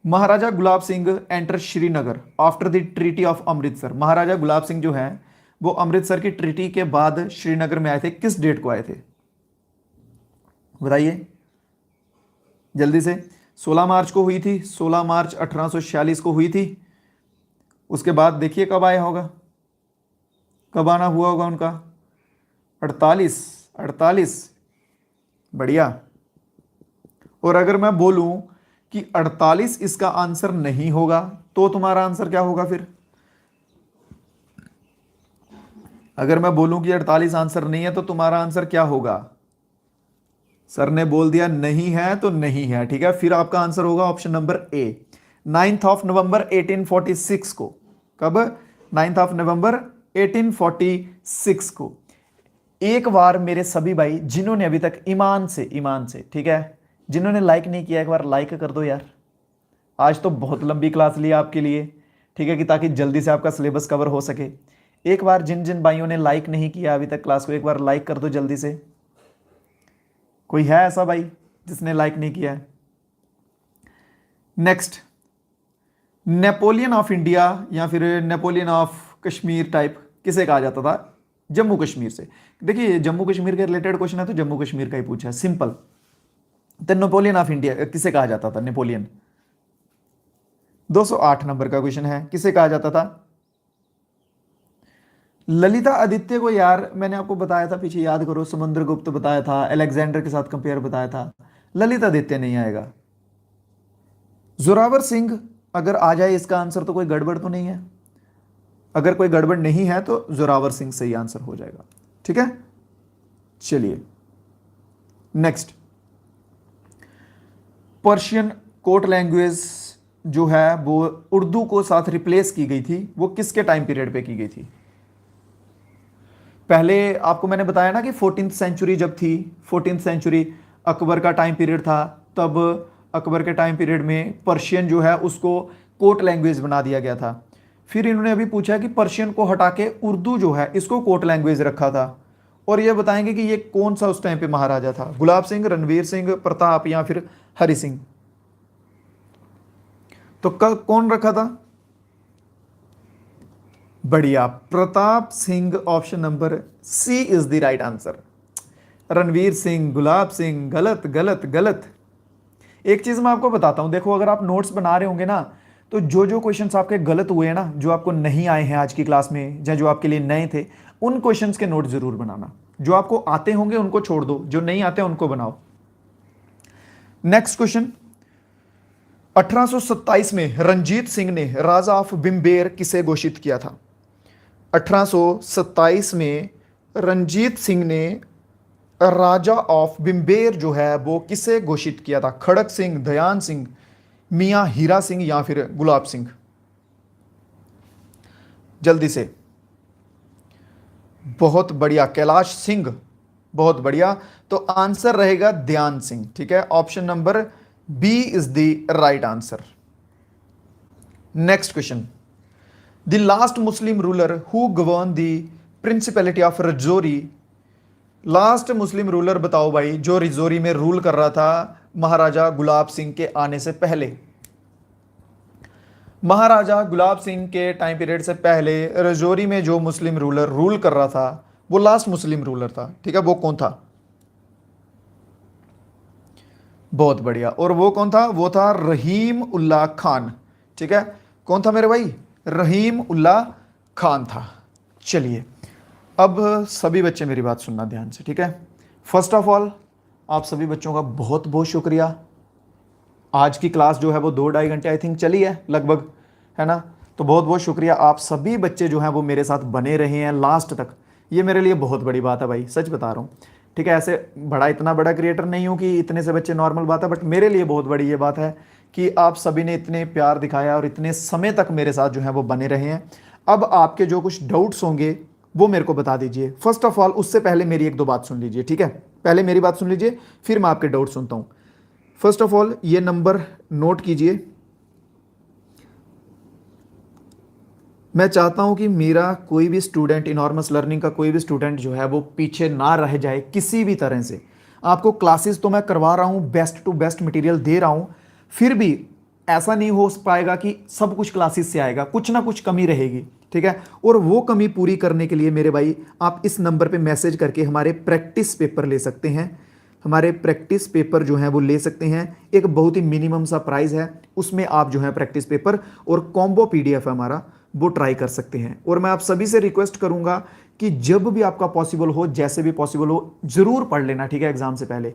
Maharaja Gulab Singh enter Srinagar after the treaty of Amritsar. Maharaja Gulab Singh जो है वो अमृतसर की ट्रीटी के बाद श्रीनगर में आए थे। किस डेट को आए थे बताइए जल्दी से? 16 मार्च को हुई थी, 16 मार्च 1846 को हुई थी। उसके बाद देखिए कब आया होगा, कब आना हुआ होगा उनका? 48। बढ़िया। और अगर मैं बोलूं कि 48 इसका आंसर नहीं होगा तो तुम्हारा आंसर क्या होगा फिर? अगर मैं बोलूं कि 48 आंसर नहीं है तो तुम्हारा आंसर क्या होगा? सर ने बोल दिया नहीं है तो नहीं है, ठीक है। फिर आपका आंसर होगा ऑप्शन नंबर ए, 9 नवंबर 1846 को। कब? 9 नवंबर 1846 को। एक बार मेरे सभी भाई जिन्होंने अभी तक ईमान से ठीक है, जिन्होंने लाइक नहीं किया एक बार लाइक कर दो यार। आज तो बहुत लंबी क्लास ली आपके लिए, ठीक है, कि ताकि जल्दी से आपका सिलेबस कवर हो सके। एक बार जिन जिन भाइयों ने लाइक नहीं किया अभी तक क्लास को, एक बार लाइक कर दो जल्दी से। कोई है ऐसा भाई जिसने लाइक नहीं किया है? नेक्स्ट, नेपोलियन ऑफ इंडिया या फिर नेपोलियन ऑफ कश्मीर टाइप किसे कहा जाता था? जम्मू कश्मीर से। देखिए जम्मू कश्मीर के रिलेटेड क्वेश्चन है तो जम्मू कश्मीर का ही पूछा है, सिंपल। तो नेपोलियन ऑफ इंडिया किसे कहा जाता था? नेपोलियन 208 नंबर का क्वेश्चन है, किसे कहा जाता था? ललिता आदित्य को यार मैंने आपको बताया था पीछे, याद करो, समुद्रगुप्त बताया था, अलेक्जेंडर के साथ कंपेयर बताया था। ललिता आदित्य नहीं आएगा। जोरावर सिंह अगर आ जाए इसका आंसर तो कोई गड़बड़ तो नहीं है। अगर कोई गड़बड़ नहीं है तो जोरावर सिंह सही आंसर हो जाएगा, ठीक है। चलिए नेक्स्ट, पर्शियन कोर्ट लैंग्वेज जो है वो उर्दू को साथ रिप्लेस की गई थी, वो किसके टाइम पीरियड पे की गई थी? पहले आपको मैंने बताया ना कि 14th सेंचुरी जब थी, 14th सेंचुरी अकबर का टाइम पीरियड था, तब अकबर के टाइम पीरियड में पर्शियन जो है उसको कोर्ट लैंग्वेज बना दिया गया था। फिर इन्होंने अभी पूछा कि पर्शियन को हटा के उर्दू जो है इसको कोर्ट लैंग्वेज रखा था, और ये बताएंगे कि ये कौन सा उस टाइम पे महाराजा था? गुलाब सिंह, रणवीर सिंह, प्रताप या फिर हरि सिंह? तो कौन रखा था? बढ़िया, Pratap Singh. Option number C is the right answer. Ranbir Singh, Gulab Singh, गलत गलत गलत। एक चीज मैं आपको बताता हूं, देखो अगर आप नोट्स बना रहे होंगे ना तो जो जो क्वेश्चंस आपके गलत हुए हैं ना, जो आपको नहीं आए हैं आज की क्लास में या जो आपके लिए नए थे, उन क्वेश्चंस के नोट जरूर बनाना। जो आपको आते होंगे उनको छोड़ दो, जो नहीं आते उनको बनाओ। नेक्स्ट क्वेश्चन, 1827 में रंजीत सिंह ने राजा ऑफ बिम्बेर किसे घोषित किया था? 1827 में रंजीत सिंह ने राजा ऑफ बिम्बेर जो है वो किसे घोषित किया था? खड़क सिंह, दयान सिंह, मियां हीरा सिंह या फिर गुलाब सिंह? जल्दी से। बहुत बढ़िया, कैलाश सिंह, बहुत बढ़िया। तो आंसर रहेगा दयान सिंह, ठीक है। Option number B is the right answer. Next question, the last Muslim ruler who govern the principality of Rajouri. Last Muslim ruler बताओ भाई जो रजौरी में रूल कर रहा था महाराजा गुलाब सिंह के आने से पहले। महाराजा गुलाब सिंह के टाइम पीरियड से पहले रजौरी में जो मुस्लिम रूलर रूल कर रहा था वो लास्ट मुस्लिम रूलर था, ठीक है। वो कौन था? बहुत बढ़िया। और वो कौन था? वो था रहीम उल्ला खान, ठीक है। कौन था मेरे भाई? रहीम उल्ला खान था। चलिए अब सभी बच्चे मेरी बात सुनना ध्यान से, ठीक है। फर्स्ट ऑफ ऑल आप सभी बच्चों का बहुत बहुत शुक्रिया। आज की क्लास जो है वो 2-2.5 घंटे आई थिंक चली है लगभग, है ना। तो बहुत बहुत शुक्रिया, आप सभी बच्चे जो हैं वो मेरे साथ बने रहे हैं लास्ट तक। ये मेरे लिए बहुत बड़ी बात है भाई, सच बता रहा हूँ, ठीक है। ऐसे इतना बड़ा क्रिएटर नहीं हूँ कि इतने से बच्चे नॉर्मल बात है, बट मेरे लिए बहुत बड़ी ये बात है कि आप सभी ने इतने प्यार दिखाया और इतने समय तक मेरे साथ जो है वो बने रहे हैं। अब आपके जो कुछ डाउट्स होंगे वो मेरे को बता दीजिए। फर्स्ट ऑफ ऑल उससे पहले मेरी 1-2 बात सुन लीजिए, ठीक है। पहले मेरी बात सुन लीजिए फिर मैं आपके डाउट सुनता हूँ। फर्स्ट ऑफ ऑल ये नंबर नोट कीजिए, मैं चाहता हूं कि मेरा कोई भी स्टूडेंट, इनॉर्मस लर्निंग का कोई भी स्टूडेंट जो है वो पीछे ना रह जाए किसी भी तरह से। आपको क्लासेस तो मैं करवा रहा हूं, बेस्ट टू बेस्ट मटेरियल दे रहा हूं, फिर भी ऐसा नहीं हो पाएगा कि सब कुछ क्लासेस से आएगा, कुछ ना कुछ कमी रहेगी, ठीक है। और वो कमी पूरी करने के लिए मेरे भाई आप इस नंबर पे मैसेज करके हमारे प्रैक्टिस पेपर ले सकते हैं। हमारे प्रैक्टिस पेपर जो हैं वो ले सकते हैं। एक बहुत ही मिनिमम सा प्राइस है, उसमें आप जो है प्रैक्टिस पेपर और कॉम्बो पीडीएफ हमारा वो ट्राई कर सकते हैं। और मैं आप सभी से रिक्वेस्ट करूंगा कि जब भी आपका पॉसिबल हो, जैसे भी पॉसिबल हो, जरूर पढ़ लेना, ठीक है। एग्जाम से पहले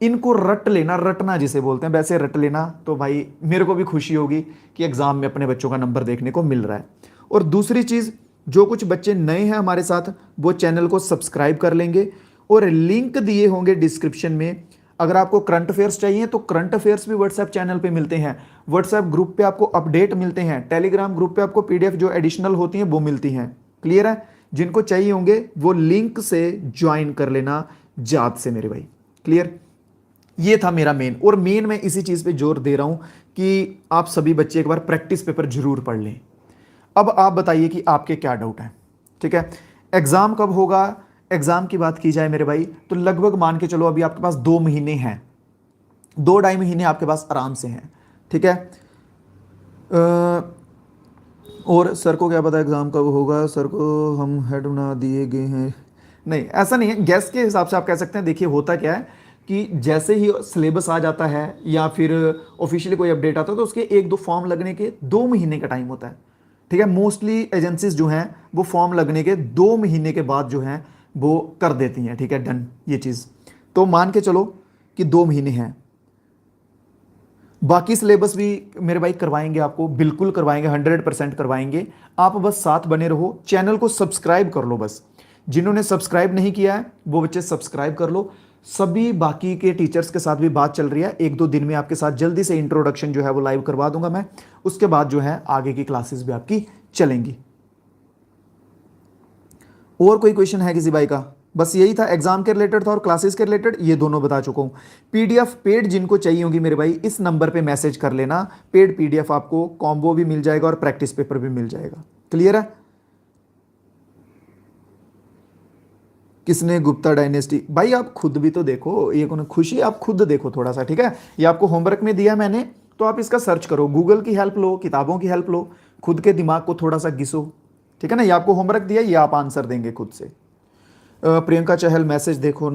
इनको रट लेना, रटना जिसे बोलते हैं वैसे रट लेना, तो भाई मेरे को भी खुशी होगी कि एग्जाम में अपने बच्चों का नंबर देखने को मिल रहा है। और दूसरी चीज, जो कुछ बच्चे नए हैं हमारे साथ वो चैनल को सब्सक्राइब कर लेंगे और लिंक दिए होंगे डिस्क्रिप्शन में। अगर आपको करंट अफेयर्स चाहिए तो करंट अफेयर्स भी व्हाट्सएप चैनल पे मिलते हैं, व्हाट्सएप ग्रुप पे आपको अपडेट मिलते हैं, टेलीग्राम ग्रुप पे आपको पीडीएफ जो एडिशनल होती हैं वो मिलती हैं। क्लियर है? जिनको चाहिए होंगे वो लिंक से ज्वाइन कर लेना जात से मेरे भाई। क्लियर? ये था मेरा मेन, और मेन मैं इसी चीज पे जोर दे रहा हूं कि आप सभी बच्चे एक बार प्रैक्टिस पेपर जरूर पढ़ लें। अब आप बताइए कि आपके क्या डाउट है, ठीक है। एग्जाम कब होगा? एग्जाम की बात की जाए मेरे भाई तो लगभग मान के चलो अभी आपके पास 2 महीने हैं, 2-2.5 महीने आपके पास आराम से हैं, ठीक है। और सर को क्या पता एग्जाम कब होगा, सर को हम हेड बना दिए गए हैं। नहीं, ऐसा नहीं है, गेस्ट के हिसाब से आप कह सकते हैं। देखिए होता क्या है कि जैसे ही सिलेबस आ जाता है या फिर ऑफिशियली कोई अपडेट आता है तो उसके 1-2 फॉर्म लगने के 2 महीने का टाइम होता है, ठीक है। मोस्टली एजेंसीज जो हैं वो फॉर्म लगने के 2 महीने के बाद जो हैं वो कर देती हैं, ठीक है, डन ये चीज़। तो मान के चलो कि 2 महीने हैं। बाकी सिलेबस भी मेरे भाई करवाएंगे आपको, बिल्कुल करवाएंगे, 100% करवाएंगे। आप बस साथ बने रहो, चैनल को सब्सक्राइब कर लो बस। जिन्होंने सब्सक्राइब नहीं किया है वो बच्चे सब्सक्राइब कर लो। सभी बाकी के टीचर्स के साथ भी बात चल रही है, 1-2 दिन में आपके साथ जल्दी से इंट्रोडक्शन जो है वो लाइव करवा दूंगा मैं। उसके बाद जो है आगे की क्लासेस भी आपकी चलेंगी। और कोई क्वेश्चन है किसी भाई का? बस यही था, एग्जाम के रिलेटेड था और क्लासेस के रिलेटेड ये दोनों बता चुका हूं। पीडीएफ पेड जिनको चाहिए होगी मेरे भाई इस नंबर पे मैसेज कर लेना, पेड पीडीएफ आपको कॉम्बो भी मिल जाएगा और प्रैक्टिस पेपर भी मिल जाएगा। क्लियर है? किसने गुप्ता डायनेस्टी? भाई आप खुद भी तो देखो, ये कौन खुशी, आप खुद देखो थोड़ा सा, ठीक है। ये आपको होमवर्क में दिया मैंने, तो आप इसका सर्च करो, गूगल की हेल्प लो, किताबों की हेल्प लो, खुद के दिमाग को थोड़ा सा घिसो, ठीक है ना। ये आपको होमवर्क दिया, ये आप आंसर देंगे खुद से। प्रियंका चहल मैसेज देखो,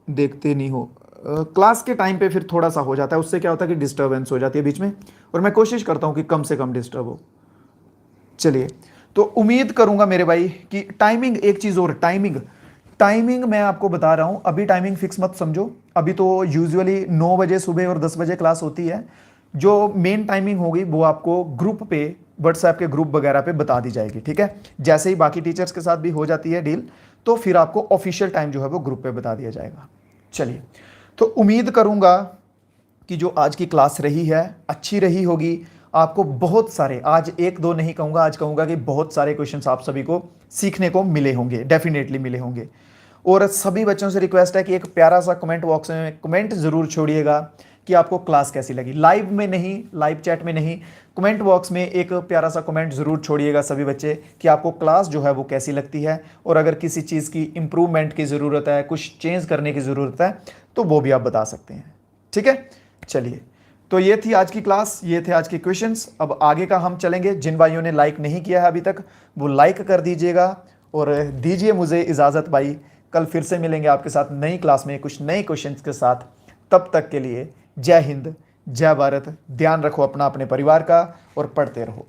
देखते नहीं हो। क्लास के टाइम पे फिर थोड़ा सा हो जाता है, उससे क्या होता है कि डिस्टर्बेंस हो जाती है बीच में, और मैं कोशिश करता हूं कि कम से कम डिस्टर्ब हो। चलिए, तो उम्मीद करूंगा मेरे भाई कि टाइमिंग, एक चीज और, टाइमिंग मैं आपको बता रहा हूं, अभी टाइमिंग फिक्स मत समझो। अभी तो यूजुअली 9 बजे सुबह और 10 बजे क्लास होती है। जो मेन टाइमिंग होगी वो आपको ग्रुप पे, व्हाट्सएप के ग्रुप वगैरह पे बता दी जाएगी, ठीक है। जैसे ही बाकी टीचर्स के साथ भी हो जाती है डील, तो फिर आपको ऑफिशियल टाइम जो है वो ग्रुप पे बता दिया जाएगा। चलिए, तो उम्मीद करूंगा कि जो आज की क्लास रही है अच्छी रही होगी। आपको बहुत सारे, आज 1-2 नहीं कहूंगा, आज कहूंगा कि बहुत सारे क्वेश्चंस आप सभी को सीखने को मिले होंगे, डेफिनेटली मिले होंगे। और सभी बच्चों से रिक्वेस्ट है कि एक प्यारा सा कमेंट बॉक्स में कमेंट जरूर छोड़िएगा कि आपको क्लास कैसी लगी। लाइव में नहीं, लाइव चैट में नहीं, कमेंट बॉक्स में एक प्यारा सा कमेंट जरूर छोड़िएगा सभी बच्चे कि आपको क्लास जो है वो कैसी लगती है, और अगर किसी चीज़ की इंप्रूवमेंट की ज़रूरत है, कुछ चेंज करने की ज़रूरत है, तो वो भी आप बता सकते हैं, ठीक है। चलिए, तो ये थी आज की क्लास, ये थे आज के क्वेश्चंस। अब आगे का हम चलेंगे। जिन भाइयों ने लाइक नहीं किया है अभी तक वो लाइक कर दीजिएगा, और दीजिए मुझे इजाज़त भाई। कल फिर से मिलेंगे आपके साथ नई क्लास में कुछ नए क्वेश्चंस के साथ। तब तक के लिए जय हिंद, जय भारत। ध्यान रखो अपना, अपने परिवार का, और पढ़ते रहो।